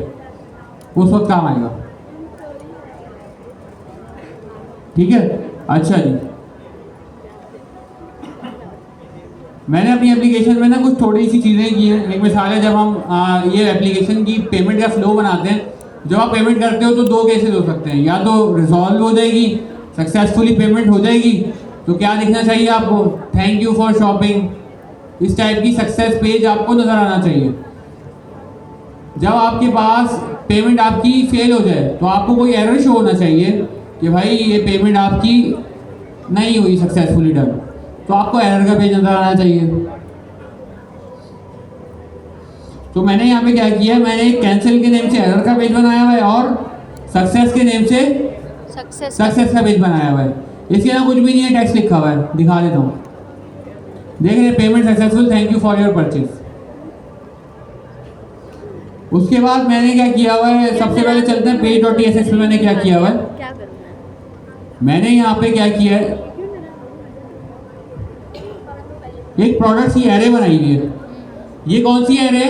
उस वक्त काम आएगा। ठीक है? अच्छा जी, मैंने अपनी एप्लीकेशन में ना कुछ थोड़ी सी चीज़ें की हैं। एक मिसाल है, जब हम ये एप्लीकेशन की पेमेंट का फ्लो बनाते हैं, जब आप पेमेंट करते हो तो 2 केसेस हो सकते हैं, या तो रिजॉल्व हो जाएगी, सक्सेसफुली पेमेंट हो जाएगी, तो क्या लिखना चाहिए आपको, थैंक यू फॉर शॉपिंग, इस टाइप की सक्सेस पेज आपको नज़र आना चाहिए। जब आपके पास पेमेंट आपकी फेल हो जाए तो आपको कोई एरर शो होना चाहिए कि भाई ये पेमेंट आपकी नहीं हुई सक्सेसफुली डन, तो आपको एरर का पेज नज़र आना चाहिए। तो मैंने यहाँ पे क्या किया, मैंने कैंसिल के नेम से एरर का पेज बनाया हुआ है और सक्सेस के नेम से सक्सेस का पेज बनाया हुआ है। इसके अलावा कुछ भी नहीं है, टेक्स्ट लिखा हुआ है, दिखा देता हूँ। देख रहे, payment successful, thank you for your purchase. उसके बाद मैंने क्या किया हुआ है, सबसे पहले चलते हैं page.tss में। मैंने क्या किया हुआ है, क्या करूँ? मैंने यहाँ पे क्या किया है, एक प्रोडक्ट्स की एरे बनाई हुई है। ये कौन सी एरे है?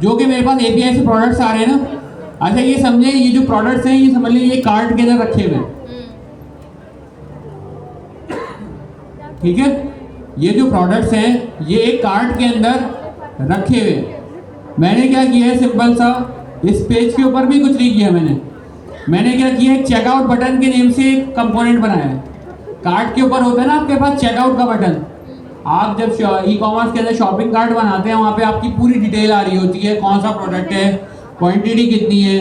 जो कि मेरे पास एपीआई से प्रोडक्ट्स आ रहे हैं ना। अच्छा ये समझे, ये जो प्रोडक्ट्स हैं, ये समझ लीजिए ये कार्ट के अंदर रखे हुए हैं, ठीक है। ये जो प्रोडक्ट्स हैं ये एक कार्ट के अंदर रखे हुए हैं। मैंने क्या किया है, सिंपल सा, इस पेज के ऊपर भी कुछ नहीं किया मैंने क्या किया है, चेकआउट बटन के नेम से एक कंपोनेंट बनाया है। कार्ट के ऊपर होता है ना आपके पास चेकआउट का बटन। आप जब ई कॉमर्स के अंदर शॉपिंग कार्ट बनाते हैं, वहाँ पे आपकी पूरी डिटेल आ रही होती है, कौन सा प्रोडक्ट है, क्वांटिटी कितनी है,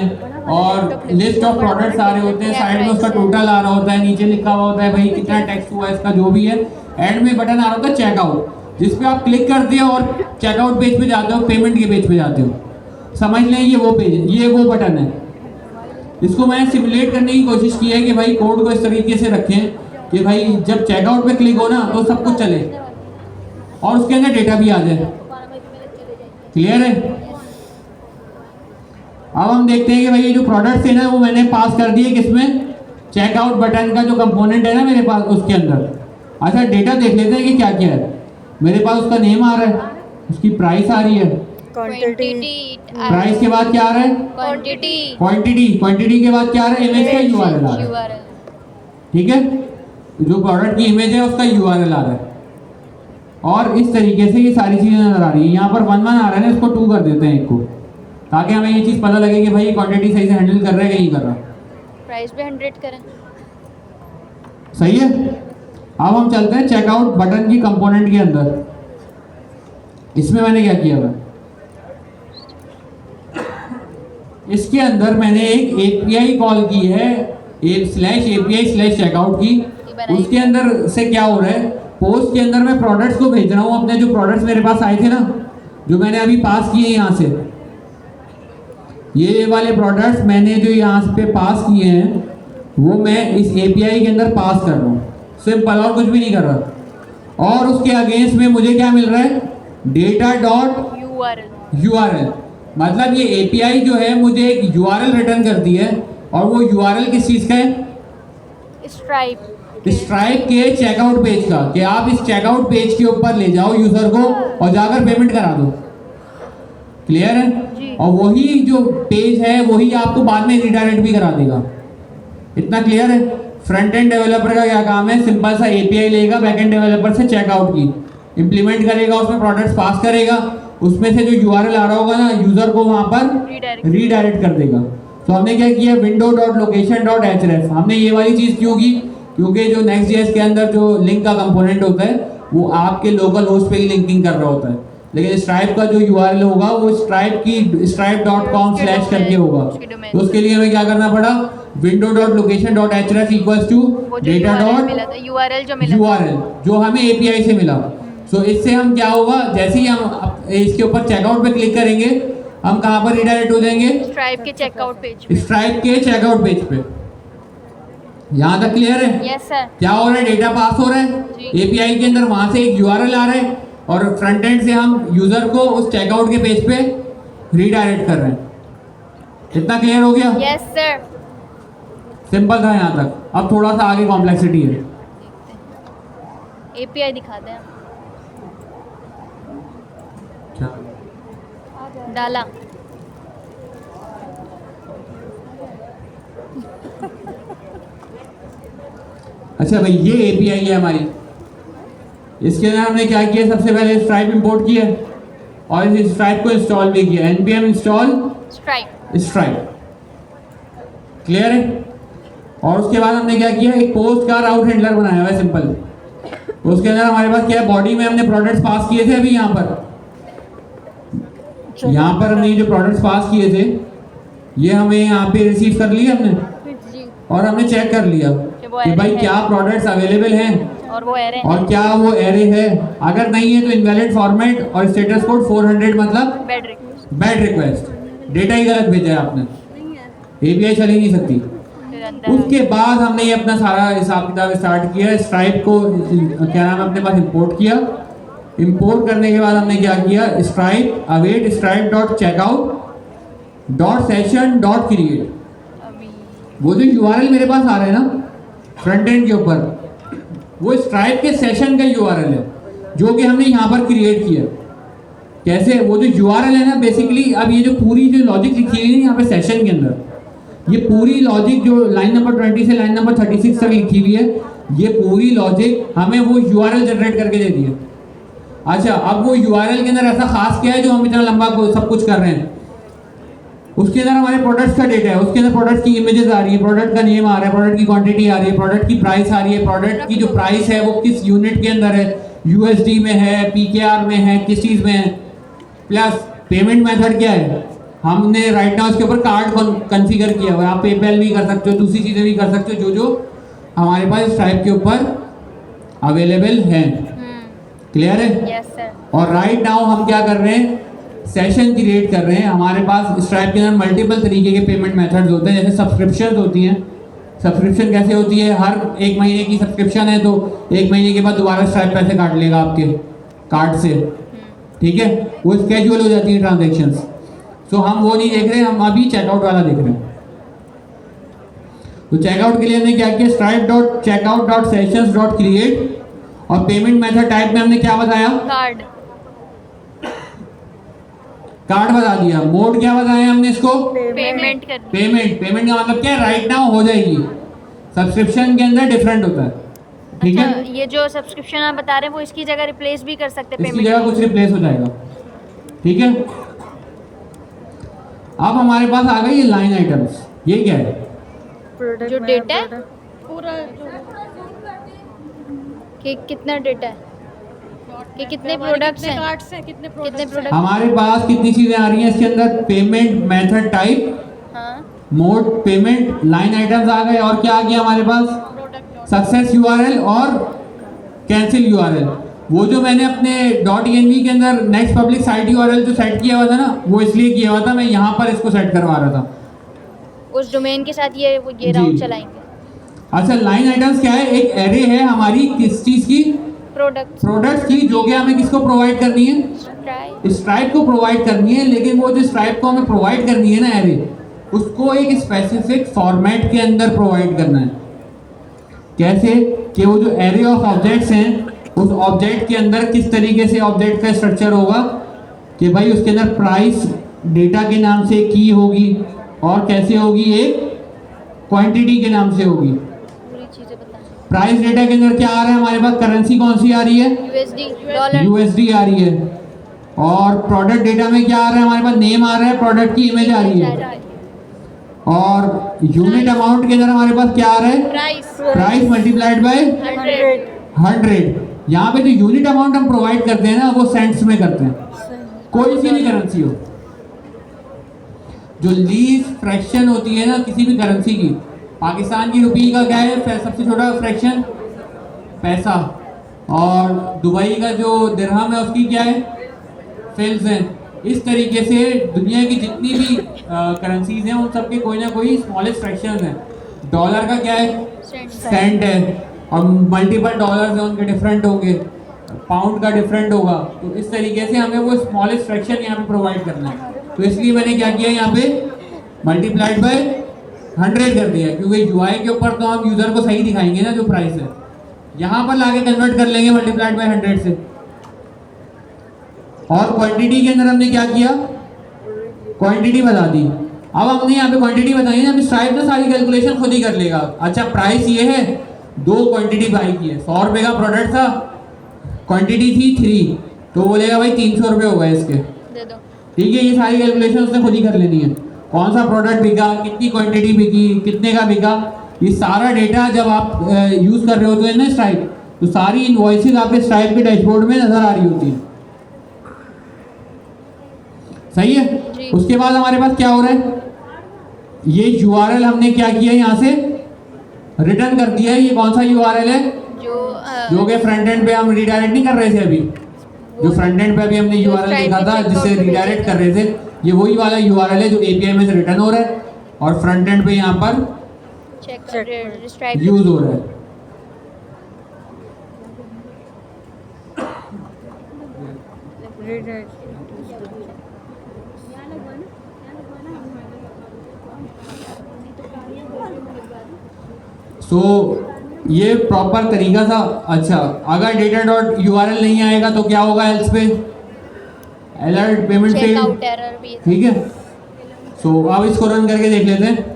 और लिस्ट ऑफ प्रोडक्ट्स आ रहे होते हैं, साइड में उसका टोटल आ रहा होता है, नीचे लिखा हुआ होता है भाई कितना टैक्स हुआ है इसका, जो भी है। एंड में बटन आ रहा होता है चेकआउट, जिस पे आप क्लिक करते हो और चेकआउट पेज पे जाते हो, पेमेंट के पेज पे जाते हो। समझ लें ये वो पेज, ये वो बटन है। इसको मैंने सिमुलेट करने की कोशिश की है कि भाई कोड को इस तरीके से रखें कि भाई जब चेकआउट पे क्लिक हो ना तो सब कुछ चले और उसके अंदर डेटा भी आ जाए। क्लियर है? अब हम देखते हैं कि भाई ये जो प्रोडक्ट्स है ना, वो मैंने पास कर दिए किसमें, चेकआउट बटन का जो कंपोनेंट है ना मेरे पास, उसके अंदर। अच्छा डेटा देख लेते हैं कि क्या क्या है। मेरे पास उसका नेम आ रहा है, उसकी प्राइस आ रही है, क्वांटिटी, प्राइस के बाद क्या आ रहा है, क्वांटिटी के बाद क्या आ रहा है, इमेज का यूआरएल आ रहा है, ठीक है। जो प्रोडक्ट की इमेज है उसका यूआरएल आ रहा है। और इस तरीके से ये सारी चीजें नजर आ रही है। यहाँ पर 1 1 आ रहा है ना, इसको 2 कर देते हैं, एक को, ताकि हमें ये चीज पता लगे कि भाई क्वांटिटी सही से हैंडल कर रहा है कि नहीं कर रहा। प्राइस पे 100 करें। सही है। अब हम चलते हैं चेकआउट बटन की कंपोनेंट के अंदर। इसमें मैंने क्या किया हुआ, इसके अंदर मैंने एक एपीआई कॉल की है, एक /API/checkout की। उसके अंदर से क्या हो रहा है, पोस्ट के अंदर मैं प्रोडक्ट्स को भेज रहा हूँ, अपने जो प्रोडक्ट्स मेरे पास आए थे ना, जो मैंने अभी पास किए यहाँ से, ये वाले प्रोडक्ट्स मैंने जो यहाँ पे पास किए हैं, वो मैं इस एपीआई के अंदर पास कर रहा हूँ, सिंपल, और कुछ भी नहीं कर रहा। और उसके अगेंस्ट में मुझे क्या मिल रहा है, data.url। मतलब ये एपीआई जो है मुझे एक यूआरएल रिटर्न करती है, और वो यूआरएल किस चीज़ का है, स्ट्राइप के चेकआउट पेज का, कि आप इस चेकआउट पेज के ऊपर ले जाओ यूजर को और जाकर पेमेंट करा दो। क्लियर है? और वही जो पेज है वही आपको बाद में रिडायरेक्ट भी करा देगा। इतना क्लियर है? फ्रंट एंड डेवलपर का क्या काम है, सिंपल सा एपीआई लेगा बैक एंड डेवलपर से, चेकआउट की इंप्लीमेंट करेगा, उसमें प्रोडक्ट्स पास करेगा, उसमें से जो यूआरएल आ रहा होगा ना, यूजर को वहां पर रीडायरेक्ट कर देगा। तो हमने क्या किया, window.location.href, हमने ये वाली चीज क्यों की, क्योंकि जो Next.js के अंदर जो लिंक का कंपोनेंट होता है वो आपके लोकल होस्ट पे ही लिंकिंग कर रहा होता है, लेकिन स्ट्राइप का जो यूआरएल होगा वो स्ट्राइप की stripe.com/ करके होगा। तो उसके लिए हमें क्या करना पड़ा, window.location.href इक्वल्स टू data.url जो हमें एपीआई से मिला। सो इससे हम क्या होगा, जैसे ही हम इसके ऊपर चेकआउट पे क्लिक करेंगे, हम कहाँ पर रिडायरेक्ट हो जाएंगे, स्ट्राइप के चेकआउट पेज पे। यहाँ तक क्लियर है? Yes sir. क्या हो रहा है, डेटा पास हो रहा है एपीआई के अंदर, वहां से एक यूआरएल आ रहा है, और फ्रंट एंड से हम यूजर को उस चेकआउट के पेज पे रीडायरेक्ट कर रहे हैं। इतना क्लियर हो गया? Yes sir. सिंपल था यहाँ तक। अब थोड़ा सा आगे कॉम्प्लेक्सिटी है। एपीआई दिखाते हैं, डाला। अच्छा भाई, ये एपीआई है हमारी। इसके अंदर हमने क्या किया, सबसे पहले स्ट्राइप इंपोर्ट किया और इस स्ट्राइप को इंस्टॉल भी किया, npm install स्ट्राइप। क्लियर है? और उसके बाद हमने क्या किया, एक पोस्ट का राउट हैंडलर बनाया हुआ है, सिंपल। उसके अंदर हमारे पास क्या है, बॉडी में हमने प्रोडक्ट्स पास किए थे। अभी यहाँ पर हमने जो प्रोडक्ट्स पास किए थे, ये हमें यहाँ पे रिसीव कर लिए हमने, और हमने चेक कर लिया कि भाई क्या प्रोडक्ट्स अवेलेबल हैं और वो एरे और क्या वो एरे है। अगर नहीं है तो इनवैलिड फॉर्मेट और स्टेटस कोड 400, मतलब बैड रिक्वेस्ट। डेटा ही गलत भेजा है आपने, एपीआई चल ही नहीं सकती। उसके बाद हमने ये अपना सारा हिसाब किताब स्टार्ट किया, स्ट्राइप को क्या नाम है अपने पास इंपोर्ट किया। इंपोर्ट करने के बाद हमने क्या किया, Stripe await Stripe dot checkout dot session dot create, वो जो यूआरएल मेरे पास आ रहा है ना फ्रंट एंड के ऊपर, वो स्ट्राइप के सेशन का यूआरएल है जो कि हमने यहाँ पर क्रिएट किया। कैसे, वो जो यूआरएल है ना बेसिकली, अब ये जो पूरी जो लॉजिक लिखी हुई है यहाँ पे सेशन के अंदर, ये पूरी लॉजिक जो लाइन नंबर 20 से लाइन नंबर 36 तक लिखी हुई है, ये पूरी लॉजिक हमें वो यूआरएल जनरेट करके दे दी है। अच्छा, अब वो यूआरएल के अंदर ऐसा खास क्या है जो हम इतना लंबा सब कुछ कर रहे हैं, उसके अंदर हमारे प्रोडक्ट्स का डेटा है, उसके अंदर प्रोडक्ट की इमेजेस आ रही है, प्रोडक्ट का नेम आ रहा है, प्रोडक्ट की क्वांटिटी आ रही है, प्रोडक्ट की प्राइस आ रही है, प्रोडक्ट की जो प्राइस है वो किस यूनिट के अंदर है, यूएसडी में है, पीकेआर में है, किस चीज़ में है, प्लस पेमेंट मेथड क्या है, हमने राइट नाउ इसके ऊपर कार्ड कॉन्फ़िगर किया हुआ है। आप पेपैल भी कर सकते हो, दूसरी चीज़ें भी कर सकते हो जो जो हमारे पास स्ट्राइप के ऊपर अवेलेबल हैं। क्लियर है? Yes sir. और राइट नाउ हम क्या कर रहे हैं, सेशन क्रिएट कर रहे हैं। हमारे पास स्ट्राइप के अंदर मल्टीपल तरीके के पेमेंट मेथड्स होते हैं, जैसे सब्सक्रिप्शन होती हैं। सब्सक्रिप्शन कैसे होती है, हर एक महीने की सब्सक्रिप्शन है तो एक महीने के बाद दोबारा स्ट्राइप पैसे काट लेगा आपके कार्ड से, ठीक है, वो स्केड्यूल हो जाती है ट्रांजेक्शन्स। तो हम वो नहीं देख रहे, हम अभी चेकआउट वाला देख रहे हैं। तो चेकआउट के लिए हमने क्या किया, Stripe dot checkout dot sessions dot create, और पेमेंट मेथड टाइप में हमने क्या बताया, कार्ड बता दिया। मोड क्या बताया हमने इसको, पेमेंट कर पेमेंट। पेमेंट का मतलब क्या है, राइट नाउ हो जाएगी। सब्सक्रिप्शन के अंदर डिफरेंट होता है, ठीक है। अच्छा, ये जो सब्सक्रिप्शन आप बता रहे हैं वो इसकी जगह रिप्लेस भी कर सकते हैं, इसकी जगह कुछ रिप्लेस हो जाएगा, ठीक है। अब हमारे पास आ गई ये लाइन आइटम्स। ये क्या है, जो डेटा है पूरा कि कितना डेटा है, कि कितने प्रोडक्ट्स हैं, कार्ड्स हैं, कितने कितने प्रोडक्ट्स प्रोडक्ट। हमारे पास कितनी चीजें आ रही हैं इसके अंदर, पेमेंट मेथड टाइप, हाँ, मोड, पेमेंट, लाइन आइटम्स आ गए, और क्या आ गया हमारे पास, सक्सेस यूआरएल और कैंसिल यूआरएल। वो जो मैंने अपने .env के अंदर नेक्स्ट पब्लिक साइट यूआरएल जो सेट किया हुआ था ना, वो इसलिए किया हुआ था, मैं यहाँ पर इसको सेट करवा रहा था उस डोमेन के साथ ये जी। राउट चलाएंगे। अच्छा, लाइन आइटम्स क्या है, एक एरे है हमारी किस चीज की, प्रोडक्ट्स की, जो कि हमें किसको प्रोवाइड करनी है, स्ट्राइप को प्रोवाइड करनी है। लेकिन वो जो स्ट्राइप को हमें प्रोवाइड करनी है ना एरे, उसको एक स्पेसिफिक फॉर्मेट के अंदर प्रोवाइड करना है। कैसे कि वो जो एरे ऑफ ऑब्जेक्ट्स हैं, उस ऑब्जेक्ट के अंदर किस तरीके से ऑब्जेक्ट का स्ट्रक्चर होगा कि भाई उसके अंदर प्राइस डेटा के नाम से की होगी, और कैसे होगी, एक क्वांटिटी के नाम से होगी। पूरी चीजें बताएं। प्राइस डेटा के अंदर क्या आ रहा है हमारे पास, करेंसी कौन सी आ रही है, यूएसडी, डॉलर, यूएसडी आ रही है। और प्रोडक्ट डेटा में क्या आ रहा है हमारे पास, नेम आ रहा है, प्रोडक्ट की इमेज आ रही है। और यूनिट अमाउंट के अंदर हमारे पास क्या आ रहा है, प्राइस मल्टीप्लाइड बाय 100। यहाँ पे जो यूनिट अमाउंट हम प्रोवाइड करते हैं ना, वो सेंट्स में करते हैं, कोई सी भी करेंसी हो। जो लीस्ट फ्रैक्शन होती है ना किसी भी करेंसी की, पाकिस्तान की रुपये का क्या है सबसे छोटा फ्रैक्शन, पैसा, और दुबई का जो दिरहम है उसकी क्या है, फिल्स हैं। इस तरीके से दुनिया की जितनी भी करेंसीज हैं उन सब के कोई ना कोई स्मॉलेस्ट फ्रैक्शन हैं। डॉलर का क्या है, सेंट है, और मल्टीपल डॉलर्स हैं उनके डिफरेंट होंगे, पाउंड का डिफरेंट होगा। तो इस तरीके से हमें वो स्मॉलेस्ट फ्रैक्शन यहाँ पे प्रोवाइड करना है। तो इसलिए मैंने क्या किया, यहाँ पे मल्टीप्लाइड बाय 100 कर दिया, क्योंकि यूआई के ऊपर तो हम यूज़र को सही दिखाएंगे ना जो प्राइस है, यहाँ पर लाके कन्वर्ट कर लेंगे मल्टीप्लाइड बाय 100 से। और क्वांटिटी के अंदर हमने क्या किया, क्वांटिटी बता दी। अब हमने यहाँ पे क्वांटिटी बताई ना, स्ट्राइप ना सारी कैलकुलेशन खुद ही कर लेगा। अच्छा, प्राइस ये है, 2 क्वांटिटी बाई की है, 100 रुपये का प्रोडक्ट था, क्वांटिटी थी 3, तो बोलेगा भाई 300 रुपये हो गए इसके, दे दो। ठीक है। ये सारी कैलकुलेशन उसने खुद ही कर लेनी है, कौन सा प्रोडक्ट बिका, कितनी क्वांटिटी बिकी, कितने का बिका, ये सारा डेटा जब आप यूज़ कर रहे होते हैं ना स्ट्राइप, तो सारी इनवॉइसेस आपके स्ट्राइप के डैशबोर्ड में नज़र आ रही होती है। सही है। उसके बाद हमारे पास क्या हो रहा है, ये यूआरएल हमने क्या किया, यहाँ से रिटर्न कर दिया है। ये कौन सा यूआरएल है, जो कि फ्रंट एंड पे हम रिडायरेक्ट नहीं कर रहे थे अभी, जो फ्रंट एंड पे अभी हमने यूआरएल देखा था जिससे रिडायरेक्ट कर रहे थे, ये वही वाला यूआरएल है जो एपीआई में से रिटर्न हो रहा है, और फ्रंट एंड पे यहाँ पर चेक स्ट्राइप यूज हो रहा है। सो ये प्रॉपर तरीका था। अच्छा, अगर डेटा डॉट यूआरएल नहीं आएगा तो क्या होगा एल्स पे? Alert payment failed, checkout error भी है। ठीक है। सो अब इसको रन करके देख लेते हैं।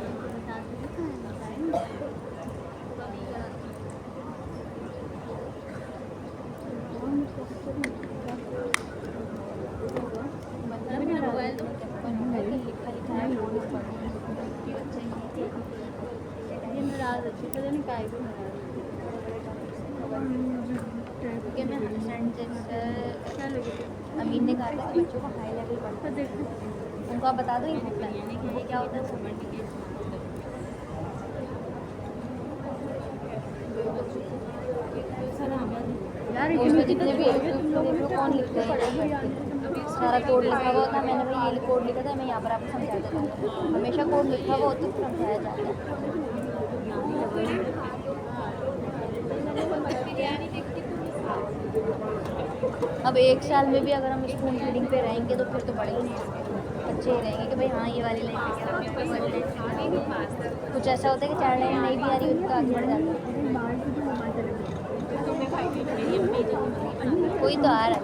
अमीन ने कहा था कि बच्चों को हाई लेवल पढ़ता है, उनको आप बता दो ये क्या होता है। यार इसमें जितने भी कौन लिखते हैं, सारा कोड लिखा हुआ होता है। मैंने भाई ये कोड लिखा था, मैं यहाँ पर आपको समझा देता हूँ। हमेशा कोड लिखा हुआ होता है तो समझाया जाता है। अब 1 साल में भी अगर हम स्पून फीडिंग पे रहेंगे तो फिर तो बड़े ही अच्छे ही रहेंगे कि भाई हाँ ये वाली लाइन कुछ ऐसा होता है कि 4 लाइन नहीं भी आ रही उसका आगे बढ़ जाता है। कोई तो आ रहा है।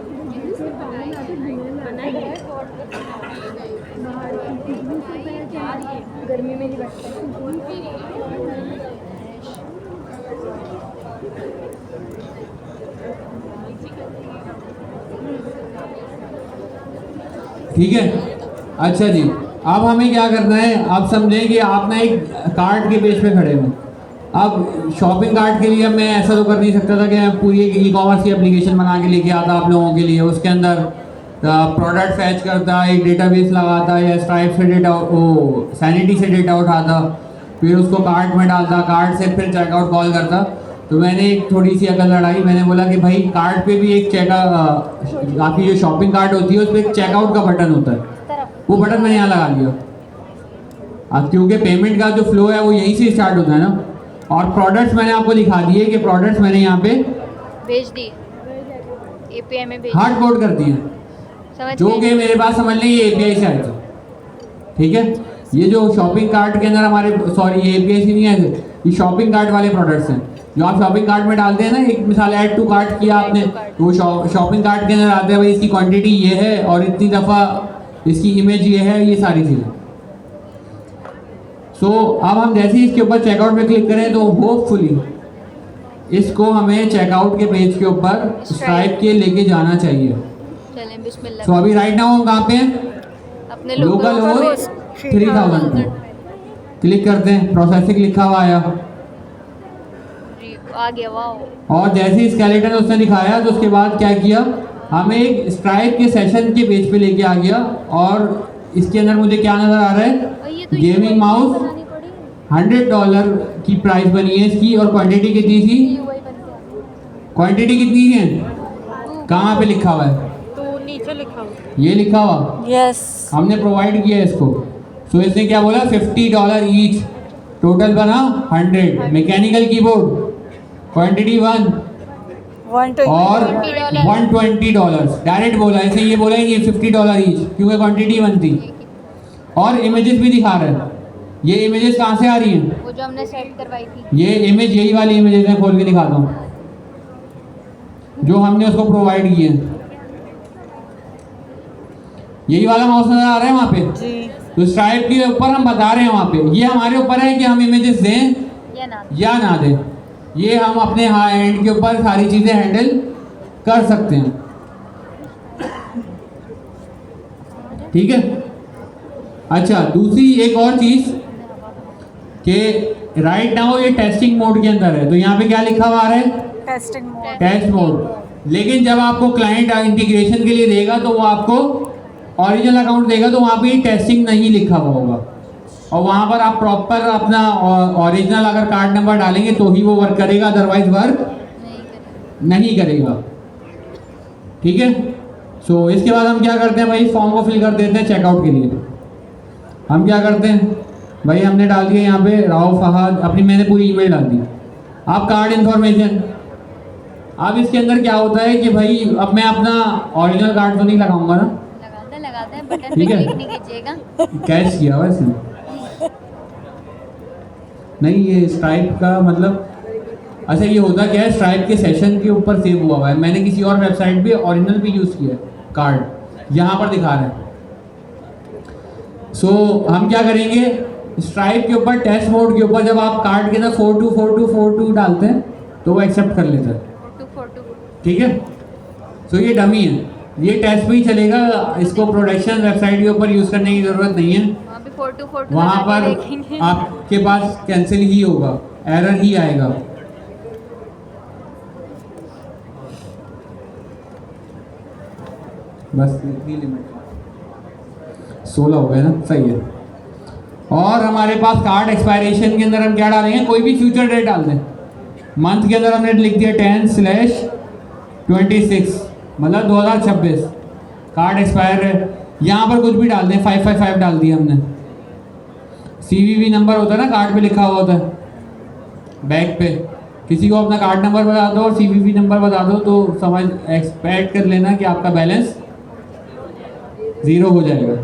गर्मी में नहीं बैठता। ठीक है। अच्छा जी, अब हमें क्या करना है, आप समझें कि आप ना एक कार्ट के पेज पे खड़े हो। अब शॉपिंग कार्ट के लिए मैं ऐसा तो कर नहीं सकता था कि मैं पूरी एक ई कॉमर्स की एप्लीकेशन बना के लेके आता आप लोगों के लिए, उसके अंदर प्रोडक्ट फैच करता, एक डेटाबेस लगाता या स्ट्राइप से डेटा सैनिटी से डेटा उठाता, फिर उसको कार्ट में डालता, कार्ट से फिर चेकआउट कॉल करता। तो मैंने एक थोड़ी सी अकल लड़ाई, मैंने बोला कि भाई कार्ट पे भी एक आपकी जो शॉपिंग कार्ट होती है उस पर एक चेकआउट का बटन होता है, वो बटन मैंने यहाँ लगा लिया। अब क्योंकि पेमेंट का जो फ्लो है वो यहीं से स्टार्ट होता है ना, और प्रोडक्ट्स मैंने आपको दिखा दिए कि प्रोडक्ट्स मैंने यहाँ पे भेज दिए, एपीआई में भेज हार्ड कोड कर दिए, समझ जो गए? कि मेरे पास समझ लें ये एपीआई से आए थे। ठीक है, ये जो शॉपिंग कार्ट के अंदर हमारे, सॉरी ये एपीआई से नहीं आए थे, ये शॉपिंग कार्ट वाले प्रोडक्ट्स हैं जो आप शॉपिंग कार्ट में डालते हैं ना। एक मिसाल ऐड टू कार्ट किया आपने, तो वो शॉपिंग कार्ट के अंदर आते हैं भाई इसकी क्वांटिटी ये है और इतनी दफ़ा इसकी इमेज ये है, ये सारी चीज़ें। सो अब हम जैसे ही इसके ऊपर चेकआउट में क्लिक करें तो होपफुली इसको हमें चेकआउट के पेज के ऊपर स्ट्राइप के लेके जाना चाहिए। चलें बिस्मिल्लाह। सो अभी राइट नाउ हम कहाँ पे हैं? अपने लोकल लोगों और 3000 पे क्लिक करते हैं, प्रोसेसिंग लिखा हुआ आया, आ गया। वाह, और जैसे ही स्केलेटन उसने दिखाया तो उसके बाद क्या किया, हमें एक स्ट्राइप के सेशन के पेज पे लेके आ गया। और इसके अंदर मुझे क्या नज़र आ रहा है, ये तो गेमिंग माउस बनानी पड़ी। $100 की प्राइस बनी है इसकी, और क्वांटिटी कितनी थी? UI बन गया। क्वांटिटी कितनी है, कहाँ पे लिखा हुआ है? तो नीचे लिखा हुआ। ये लिखा हुआ यस। हमने प्रोवाइड किया है इसको। सो इसने क्या बोला, $50 ईच, टोटल बना 100। मैकेनिकल कीबोर्ड क्वांटिटी 1 और $120 डायरेक्ट बोला, इसने ये बोला कि $50 ईच, क्योंकि क्वांटिटी 1 थी। और इमेजेस भी दिखा रहा है। ये इमेजेस कहाँ से आ रही हैं? वो जो हमने सेट करवाई थी, ये इमेज, यही वाली इमेजेस मैं खोल के दिखाता हूँ जो हमने उसको प्रोवाइड किए हैं। यही वाला माउस नजर आ रहा है वहाँ पे जी। तो स्ट्राइप के ऊपर हम बता रहे हैं वहाँ पे, ये हमारे ऊपर है कि हम इमेजेस दें या ना दें। ये हम अपने एंड के ऊपर सारी चीज़ें हैंडल कर सकते हैं। ठीक है। अच्छा, दूसरी एक और चीज़ कि राइट नाउ ये टेस्टिंग मोड के अंदर है, तो यहाँ पे क्या लिखा हुआ है? Testing mode. Test mode. लेकिन जब आपको क्लाइंट इंटीग्रेशन के लिए देगा तो वो आपको ओरिजिनल अकाउंट देगा, तो वहाँ पे टेस्टिंग नहीं लिखा हुआ होगा, और वहाँ पर आप प्रॉपर अपना ओरिजिनल अगर कार्ड नंबर डालेंगे तो ही वो वर्क करेगा, अदरवाइज वर्क नहीं करेगा। ठीक है। सो इसके बाद हम क्या करते हैं भाई, फॉर्म को फिल कर देते हैं चेकआउट के लिए। हम क्या करते हैं, भाई हमने डाल दिया यहाँ पे राव फहद, अपनी मैंने पूरी ईमेल डाल दी। आप कार्ड इन्फॉर्मेशन, अब इसके अंदर क्या होता है कि भाई अब मैं अपना ओरिजिनल कार्ड तो नहीं लगाऊंगा ना, लगाते हैं बटन पे ठीक है। क्लिक नहीं कीजिएगा। कैश किया हुआ इसने नहीं, ये स्ट्राइप का मतलब अच्छा ये होता क्या है, स्ट्राइप के सेशन के ऊपर सेव हुआ है। मैंने किसी और वेबसाइट पे ओरिजिनल भी यूज़ किया है कार्ड, यहाँ पर दिखा रहे हैं। सो हम क्या करेंगे, स्ट्राइप के ऊपर टेस्ट मोड के ऊपर जब आप कार्ड के अंदर 424242 डालते हैं तो वो एक्सेप्ट कर लेता है, 4242 ठीक है। सो ये डमी है, ये टेस्ट भी चलेगा, इसको प्रोडक्शन वेबसाइट के ऊपर यूज़ करने की ज़रूरत नहीं है। वहाँ पे 4242 वहाँ लगा के पर देखेंगे। आपके पास कैंसिल ही होगा, एरर ही आएगा। बस इतनी लिमिट 16 हो गया ना, सही है। और हमारे पास कार्ड एक्सपायरेशन के अंदर हम क्या डालेंगे, कोई भी फ्यूचर डेट डाल दें। मंथ के अंदर हमने लिख दिया 10/26 मतलब 2026 कार्ड एक्सपायर है। यहाँ पर कुछ भी डाल दें, 555 डाल दिया हमने। CVV नंबर होता है ना कार्ड पे लिखा हुआ होता है बैक पे, किसी को अपना कार्ड नंबर बता दो और CVV नंबर बता दो तो समझ एक्सपेक्ट कर लेना कि आपका बैलेंस 0 हो जाएगा।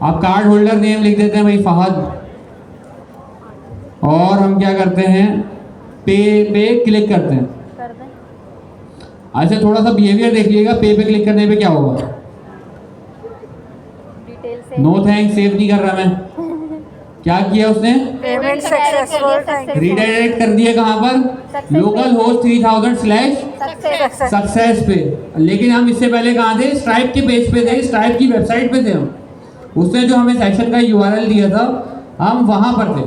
आप कार्ड होल्डर नेम लिख देते हैं भाई फहद, और हम क्या करते हैं पे क्लिक करते हैं। कर दें। अच्छा थोड़ा सा बिहेवियर देखिएगा, पे क्लिक करने पे क्या होगा। डिटेल से नो थैंक्स सेव नहीं कर रहा मैं, क्या किया उसने, पेमेंट सक्सेसफुल रीडायरेक्ट कर दिया कहाँ पर, लोकल होस्ट 3000/ सक्सेस पे। लेकिन हम इससे पहले कहाँ थे, स्ट्राइप के पेज पे थे, स्ट्राइप की वेबसाइट पे थे हम। उसने जो हमें सेशन का URL दिया था हम वहाँ पर थे,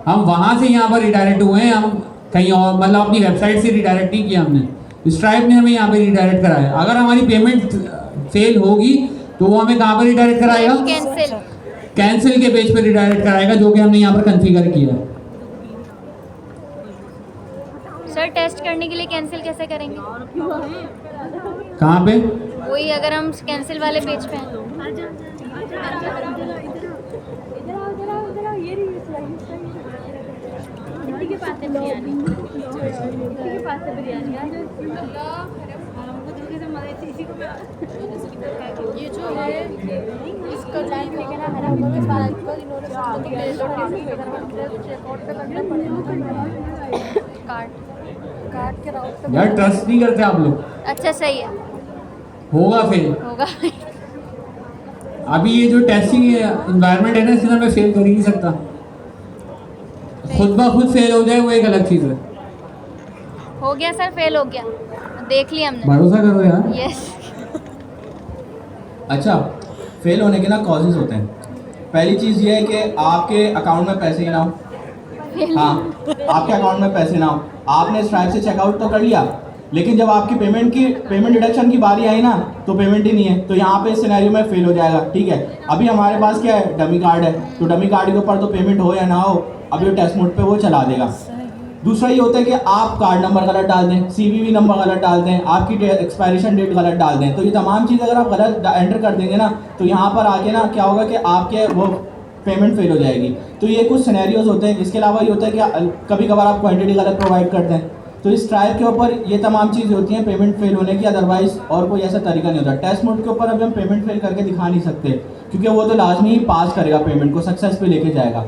हम वहाँ से यहाँ पर रिडायरेक्ट हुए हैं। हम कहीं और मतलब अपनी वेबसाइट से रिडायरेक्ट नहीं किया हमने, स्ट्राइप ने हमें यहाँ पे रिडायरेक्ट कराया। अगर हमारी पेमेंट फेल होगी तो वो हमें कहाँ पर रिडायरेक्ट कराएगा, कैंसिल। कैंसिल के पेज पे रिडायरेक्ट कराएगा, जो कि हमने यहाँ पर कॉन्फ़िगर किया है। सर टेस्ट करने के लिए कैंसिल कैसे करेंगे? कहाँ पे, वही अगर हम कैंसिल वाले पेज पे हैं। ये जो है इसका जो हरा के बाद इन्होंने कार्ड के राउट पे यार ट्रस्ट नहीं करते आप लोग, अच्छा सही है, होगा फिर। होगा। अभी ये जो टेस्टिंग इन्वायरमेंट है ना, इसके अंदर मैं फेल कर ही नहीं सकता, खुद ब खुद फेल हो जाए वो एक अलग चीज़ है। हो गया सर, फेल हो गया, देख लिया हमने। भरोसा करो यार। यस। अच्छा, फेल होने के ना कॉजेज होते हैं। पहली चीज़ ये है कि आपके अकाउंट में पैसे ही ना हो। हाँ, आपके अकाउंट में पैसे ना हो, आपने स्ट्राइप से चेकआउट तो कर लिया, लेकिन जब आपकी पेमेंट डिडक्शन की बारी आई ना तो पेमेंट ही नहीं है, तो यहाँ पे इस सिनेरियो में फेल हो जाएगा। ठीक है, अभी हमारे पास क्या है, डमी कार्ड है, तो डमी कार्ड के ऊपर तो पेमेंट हो या ना हो, अभी वो टेस्ट मोड पे वो चला देगा। दूसरा ये होता है कि आप कार्ड नंबर गलत डाल दें, CVV नंबर गलत डाल दें, आपकी एक्सपायरेशन डेट गलत डाल दें, तो ये तमाम चीज़ अगर आप गलत एंटर कर देंगे ना तो यहाँ पर आके ना क्या होगा कि आपके वो पेमेंट फेल हो जाएगी। तो ये कुछ सिनेरियोज होते हैं। इसके अलावा ये होता है कि कभी कभार आप क्वांटिटी गलत प्रोवाइड करते हैं, तो इस ट्रायल के ऊपर ये तमाम चीज़ें होती हैं पेमेंट फेल होने की, अदरवाइज और कोई ऐसा तरीका नहीं होता। टेस्ट मोड के ऊपर अभी हम पेमेंट फेल करके दिखा नहीं सकते, क्योंकि वो तो लाजमी ही पास करेगा, पेमेंट को सक्सेस पे लेके जाएगा।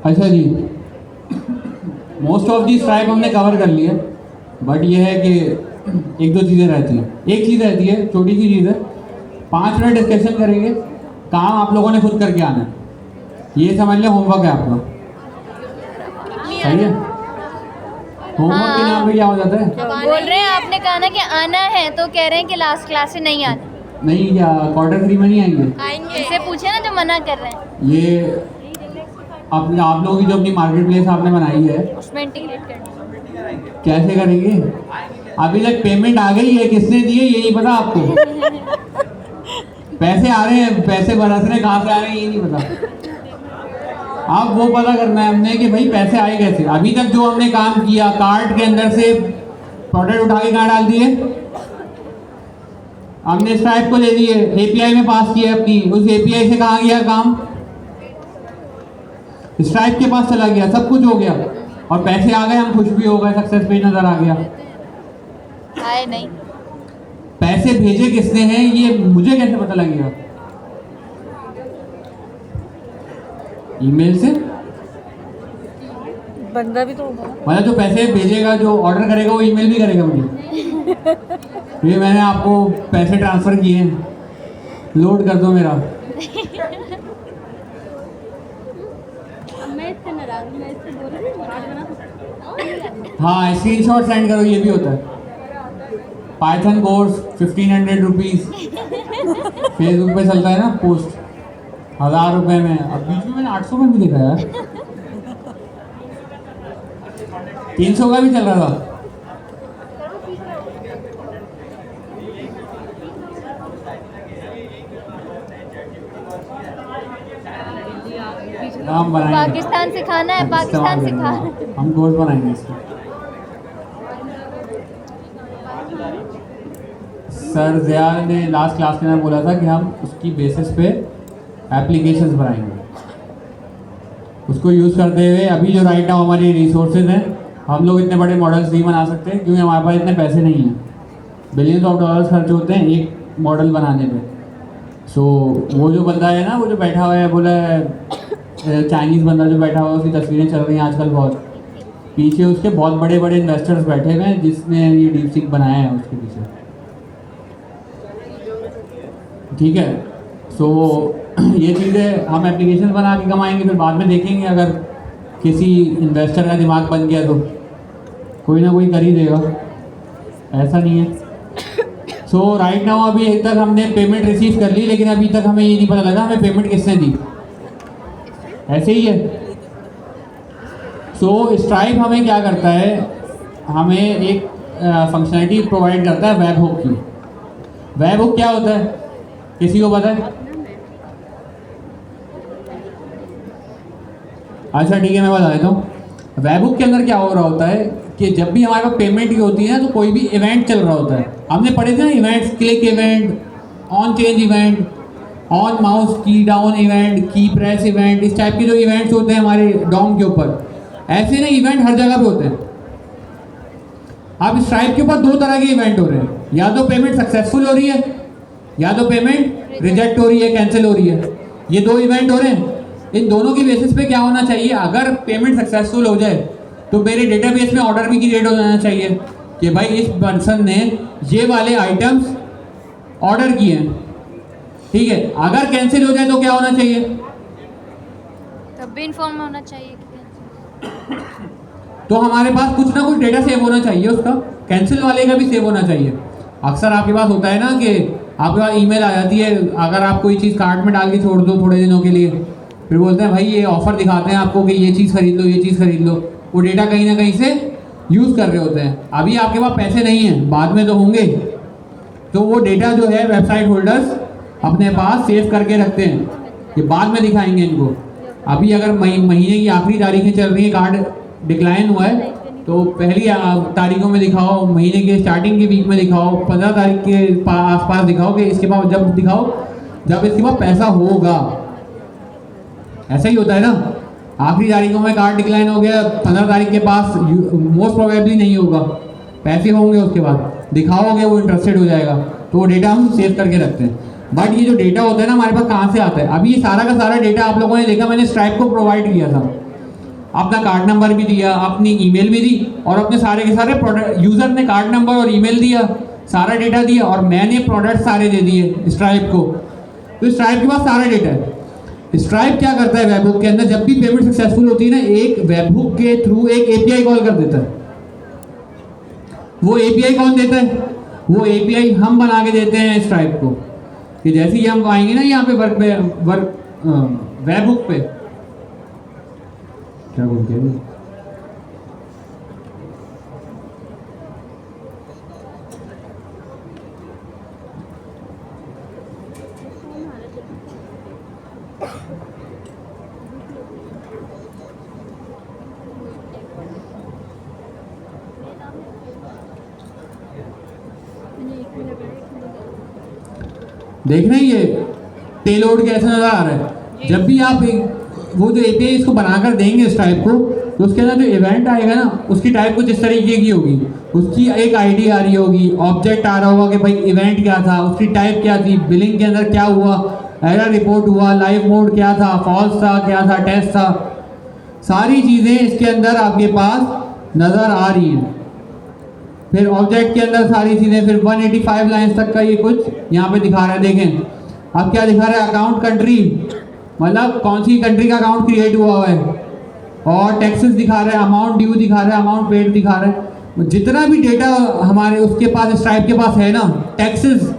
अच्छा जी, मोस्ट ऑफ दी स्ट्राइप हमने कवर कर लिया, बट ये है कि एक दो चीज़ें रहती हैं। एक चीज़ रहती है, छोटी सी चीज़ है, 5 मिनट डिस्कशन करेंगे, काम आप लोगों ने खुद करके आना है, ये समझ लें होमवर्क है आपका। सही है, होमवर्क के नाम पे क्या हो जाता है, बोल रहे हैं आपने कहा ना कि आना है, तो कह रहे हैं कि लास्ट क्लास से नहीं आना। नहीं क्या क्वार्टर 3 में नहीं आएंगे, इनसे पूछे ना जो मना कर रहे हैं, ये अपने आप लोगों की जो अपनी मार्केट प्लेस आपने बनाई है उसमें इंटीग्रेट करना। कैसे करेंगे। अभी तक पेमेंट आ गई है, किसने दी है ये नहीं पता आपको, पैसे आ रहे हैं, पैसे बरस रहे हैं, कहाँ से आ रहे हैं ये नहीं पता। अब वो पता करना है हमने कि भाई पैसे आए कैसे। अभी तक जो हमने काम किया, कार्ड के अंदर से प्रोडक्ट उठा के कहाँ डाल दिए, हमने स्ट्राइप को ले लिए, एपीआई में पास किया अपनी, उस एपीआई से कहाँ गया काम, स्ट्राइप के पास चला गया, सब कुछ हो गया और पैसे आ गए, हम खुश भी हो गए, सक्सेस पेज नजर आ गया। आए नहीं। पैसे भेजे किसने हैं ये मुझे कैसे पता लगेगा? ईमेल से। बंदा भी तो होगा। मतलब जो पैसे भेजेगा, जो ऑर्डर करेगा, वो ईमेल भी करेगा मुझे ये मैंने आपको पैसे ट्रांसफर किए हैं, लोड कर दो मेरा। मैं इससे नाराज हूँ, मैं इससे बोल रही हूँ आज बना सकती हाँ, स्क्रीनशॉट सेंड करो, ये भी होता है। पाइथन कोर्स 1500 रुपीज़ फेसबुक पे चलता है ना पोस्ट, 1000 रुपये में। अब बीच में मैंने 800 में भी देखा यार, 300 का भी चल रहा था। हम बनाएंगे, पाकिस्तान सिखाना है, पाकिस्तान सिखाना है। हम कोर्स बनाएंगे इसका। सर ज़िया ने लास्ट क्लास में बोला था कि हम उसकी बेसिस पे एप्लीकेशंस बनाएंगे, उसको यूज़ करते हुए। अभी जो राइट नाउ हमारी रिसोर्सेज हैं, हम लोग इतने बड़े मॉडल्स नहीं बना सकते क्योंकि हमारे पास इतने पैसे नहीं हैं। बिलियंस ऑफ डॉलर्स खर्च होते हैं एक मॉडल बनाने पे। सो वो जो बंदा है ना, वो जो बैठा हुआ है, बोला चाइनीज़ बंदा जो बैठा हुआ है, उसकी तस्वीरें चल रही हैं आजकल बहुत, पीछे उसके बहुत बड़े बड़े इन्वेस्टर्स बैठे हुए हैं जिसने ये डीपसीक बनाया है उसके पीछे, ठीक है। सो ये चीज़ें हम एप्लीकेशन बना के कमाएंगे, फिर बाद में देखेंगे अगर किसी इन्वेस्टर का दिमाग बन गया तो कोई ना कोई कर ही देगा, ऐसा नहीं है। सो राइट नाउ अभी तक हमने पेमेंट रिसीव कर ली, लेकिन अभी तक हमें ये नहीं पता लगा हमें पेमेंट किसने दी, ऐसे ही है। सो स्ट्राइप हमें क्या करता है, हमें एक फंक्शनलिटी प्रोवाइड करता है वेब हुक की। वेब हुक क्या होता है, किसी को पता है? अच्छा ठीक है, मैं बता देता हूँ। वेब हुक के अंदर क्या हो रहा होता है कि जब भी हमारे पास पेमेंट की होती है ना, तो कोई भी इवेंट चल रहा होता है। हमने पढ़े थे ना events, click event, on change event, on mouse की डाउन इवेंट, की प्रेस इवेंट, इस टाइप के जो इवेंट्स होते हैं हमारे डॉम के ऊपर, ऐसे ना इवेंट हर जगह पे होते हैं। अब स्ट्राइप के ऊपर दो तरह के इवेंट हो रहे हैं, या तो पेमेंट सक्सेसफुल हो रही है या तो पेमेंट रिजेक्ट हो रही है, कैंसिल हो रही है। ये दो इवेंट हो रहे हैं। इन दोनों की बेसिस पे क्या होना चाहिए, अगर पेमेंट सक्सेसफुल हो जाए तो मेरे डेटाबेस में ऑर्डर भी क्रिएट हो जाना चाहिए कि भाई इस पर्सन ने ये वाले आइटम्स ऑर्डर किए हैं, ठीक है। अगर कैंसिल हो जाए तो क्या होना चाहिए, तब भी इन्फॉर्म होना चाहिए। तो हमारे पास कुछ ना कुछ डेटा सेव होना चाहिए, उसका कैंसिल वाले का भी सेव होना चाहिए। अक्सर आपके पास होता है ना कि आपके पास ईमेल आ जाती है, अगर आप कोई चीज़ कार्ट में डाल के छोड़ दो थोड़े दिनों के लिए, फिर बोलते हैं भाई ये ऑफ़र दिखाते हैं आपको कि ये चीज़ खरीद लो, ये चीज़ खरीद लो। वो डेटा कहीं ना कहीं से यूज़ कर रहे होते हैं। अभी आपके पास पैसे नहीं हैं, बाद में तो होंगे, तो वो डेटा जो है वेबसाइट होल्डर्स अपने पास सेव करके रखते हैं कि बाद में दिखाएंगे इनको। अभी अगर महीने की आखिरी तारीखें चल रही हैं, कार्ड डिक्लाइन हुआ है, तो पहली तारीखों में दिखाओ, महीने के स्टार्टिंग के वीक में दिखाओ, 15 तारीख के आसपास दिखाओ, कि इसके बाद जब दिखाओ जब इसके बाद पैसा होगा। ऐसा ही होता है ना, आखिरी तारीखों में कार्ड डिक्लाइन हो गया, 15 तारीख के पास मोस्ट प्रोबेबली नहीं होगा, पैसे होंगे, उसके बाद दिखाओगे वो इंटरेस्टेड हो जाएगा, तो वो डेटा हम सेव करके रखते हैं। बट ये जो डेटा होता है ना हमारे पास कहाँ से आता है, अभी ये सारा का सारा डेटा आप लोगों ने देखा, मैंने स्ट्राइप को प्रोवाइड किया था, अपना कार्ड नंबर भी दिया, अपनी ईमेल भी दी, और अपने सारे के सारे प्रोडक्ट, यूज़र ने कार्ड नंबर और ईमेल दिया, सारा डेटा दिया, और मैंने प्रोडक्ट सारे दे दिए स्ट्राइप को। तो स्ट्राइप के पास सारा डेटा है। स्ट्राइप क्या करता है वेबहुक के अंदर, जब भी पेमेंट सक्सेसफुल होती है ना, एक वेबहुक के थ्रू एक एपीआई कॉल कर देता है। वो एपीआई कौन देता है, वो एपीआई हम बना के देते हैं स्ट्राइप को, कि जैसे ही हम आएंगे ना यहाँ पे वेबहुक पे, क्या बोलते हैं, देख रहे हैं ये पेलोड कैसे नज़र आ रहा है। जब भी आप वो जो एपीआई इसको बनाकर देंगे इस टाइप को, तो उसके अंदर जो इवेंट आएगा ना, उसकी टाइप कुछ इस तरीके की होगी। उसकी एक आईडी आ रही होगी, ऑब्जेक्ट आ रहा होगा कि भाई इवेंट क्या था, उसकी टाइप क्या थी, बिलिंग के अंदर क्या हुआ, एरर रिपोर्ट हुआ, लाइव मोड क्या था, फॉल्स था, क्या था, टेस्ट था, सारी चीज़ें इसके अंदर आपके पास नज़र आ रही हैं। फिर ऑब्जेक्ट के अंदर सारी चीज़ें, फिर 185 लाइन्स तक का ये कुछ यहाँ पे दिखा रहा है। देखें अब क्या दिखा रहा है, अकाउंट कंट्री, मतलब कौन सी कंट्री का अकाउंट क्रिएट हुआ है, और टैक्सेस दिखा रहा है, अमाउंट ड्यू दिखा रहा है, अमाउंट पेड दिखा रहा है। जितना भी डेटा हमारे उसके पास स्ट्राइप के पास है ना, टैक्सेस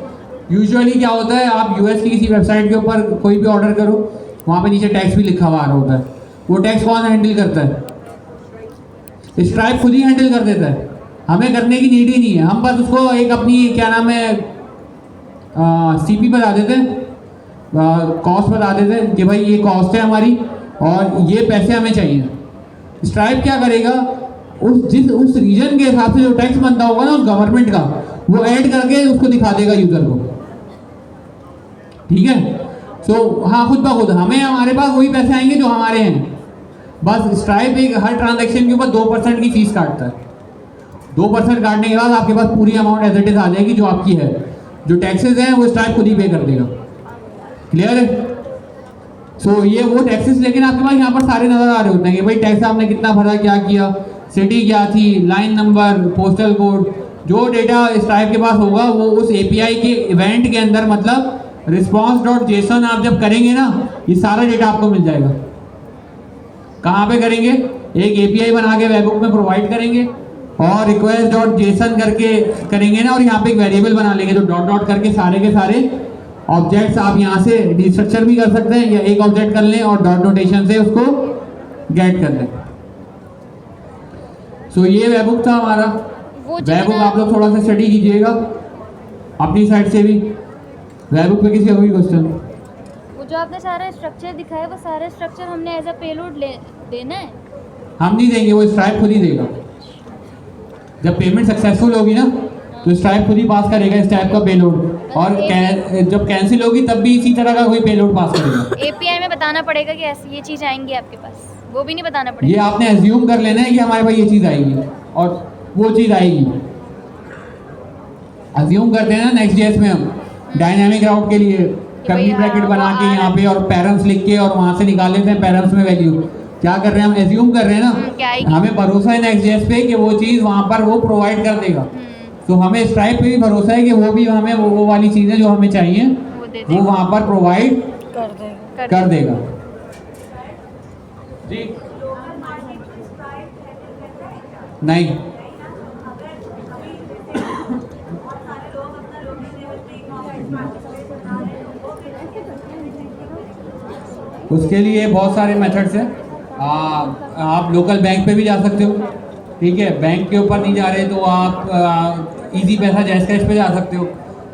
यूजुअली क्या होता है, आप यूएस की किसी वेबसाइट के ऊपर कोई भी ऑर्डर करो, वहाँ पे नीचे टैक्स भी लिखा हुआ आ रहा होता है। वो टैक्स कौन हैंडल करता है? स्ट्राइप खुद ही हैंडल कर देता है, हमें करने की नीड ही नहीं है। हम बस उसको एक अपनी क्या नाम है सीपी बता देते हैं, कॉस्ट बता देते हैं कि भाई ये कॉस्ट है हमारी और ये पैसे हमें चाहिए। स्ट्राइप क्या करेगा, उस रीजन के हिसाब से जो टैक्स बनता होगा ना उस गवर्नमेंट का, वो ऐड करके उसको दिखा देगा यूजर को। ठीक है, सो हाँ, खुद ब खुद हमें हमारे पास वही पैसे आएंगे जो हमारे हैं। बस स्ट्राइप एक हर ट्रांजैक्शन के ऊपर 2% की फीस काटता है। 2% काटने के बाद आपके पास पूरी अमाउंट एज इट इज आ जाएगी जो आपकी है। जो टैक्सेस हैं वो स्ट्राइप खुद ही पे कर देगा। क्लियर है? सो ये वो टैक्सेस, लेकिन आपके पास यहाँ पर सारे नज़र आ रहे होते हैं कि भाई टैक्स आपने कितना भरा, क्या किया, सिटी क्या थी, लाइन नंबर, पोस्टल कोड। जो डेटा स्ट्राइप के पास होगा वो उस एपीआई के इवेंट के अंदर, मतलब response.json आप जब करेंगे ना, ये सारा डेटा आपको मिल जाएगा। कहाँ पे करेंगे? एक एपीआई बना के वेबबुक में प्रोवाइड करेंगे और request.json करके करेंगे ना, और यहाँ पे एक वेरिएबल बना लेंगे जो डॉट डॉट करके सारे के सारे ऑब्जेक्ट्स आप यहाँ से डिस्ट्रक्चर भी कर सकते हैं, या एक ऑब्जेक्ट कर लें और डॉट नोटेशन से उसको गेट कर लें। सो ये वेबबुक था हमारा। वेबबुक आप लोग थोड़ा सा स्टडी कीजिएगा अपनी साइड से भी। वेबबुक पे किसी का कोई क्वेश्चन? वो जो आपने सारा स्ट्रक्चर दिखाया, वो सारा स्ट्रक्चर हमने एज अ पेलोड देना है? हम नहीं देंगे, वो स्ट्राइप खुद ही देगा। जब पेमेंट सक्सेसफुल होगी ना, तो स्ट्राइप खुद ही पास करेगा इस टाइप का पेलोड, और जब कैंसिल होगी तब भी इसी तरह का कोई पेलोड पास करेगा। एपीआई में बताना पड़ेगा कि ऐसी ये चीज़ आएंगी आपके पास, वो भी नहीं बताना पड़ेगा? ये आपने एज्यूम कर लेना है कि हमारे पास ये चीज़ आएगी और वो चीज़ आएगी। एज्यूम करते हैं ना नेक्स्ट जेएस में हम डायनामिक राउट के लिए कर्ली ब्रैकेट बना के यहाँ पे और पैरम्स लिख के और वहाँ से निकाल लेते हैं पैरम्स में वैल्यू। क्या कर रहे हैं हम? एज्यूम कर रहे हैं ना, हमें भरोसा है नेक्स्ट जेएस पे कि वो चीज़ वहाँ पर वो प्रोवाइड कर देगा। तो हमें स्ट्राइप पे भी भरोसा है कि वो भी हमें वो वाली चीज़ें जो हमें चाहिए वो वहाँ पर प्रोवाइड कर देगा। जी नहीं, उसके लिए बहुत सारे मेथड्स हैं। आप लोकल बैंक पे भी जा सकते हो। ठीक है, बैंक के ऊपर नहीं जा रहे तो आप इजी पैसा जैस कैश पे जा सकते हो।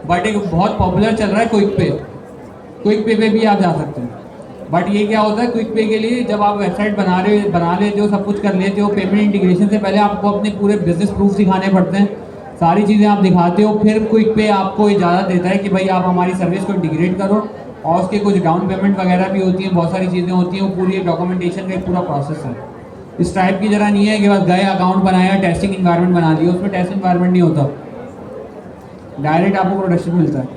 बट एक बहुत पॉपुलर चल रहा है क्विक पे भी आप जा सकते हो। बट ये क्या होता है, क्विक पे के लिए जब आप वेबसाइट बना लेते हो, सब कुछ कर लेते हो, पेमेंट इंटीग्रेशन से पहले आपको अपने पूरे बिजनेस प्रूफ दिखाने पड़ते हैं, सारी चीज़ें आप दिखाते हो, फिर क्विक पे आपको इजाज़त देता है कि भाई आप हमारी सर्विस को इंटीग्रेट करो, और उसके कुछ डाउन पेमेंट वगैरह भी होती हैं, बहुत सारी चीज़ें होती हैं, वो पूरी डॉक्यूमेंटेशन का एक पूरा प्रोसेस है। इस टाइप की जरा नहीं है कि बस गए अकाउंट बनाया, टेस्टिंग इन्वायरमेंट बना दिया, उसमें टेस्ट इन्वायरमेंट नहीं होता, डायरेक्ट आपको प्रोडक्शन मिलता है।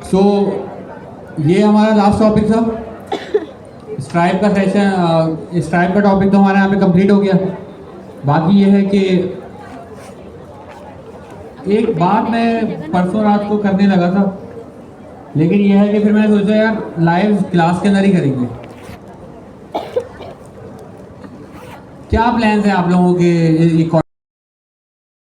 सो ये हमारा लास्ट टॉपिक था स्ट्राइप का सेशन। स्ट्राइप का टॉपिक तो हमारे यहाँ पे कंप्लीट हो गया। बाकी ये है कि एक बात मैं परसों रात को करने लगा था, लेकिन ये है कि फिर मैंने सोचा यार लाइव क्लास के अंदर ही करेंगे। क्या प्लान्स हैं आप लोगों के?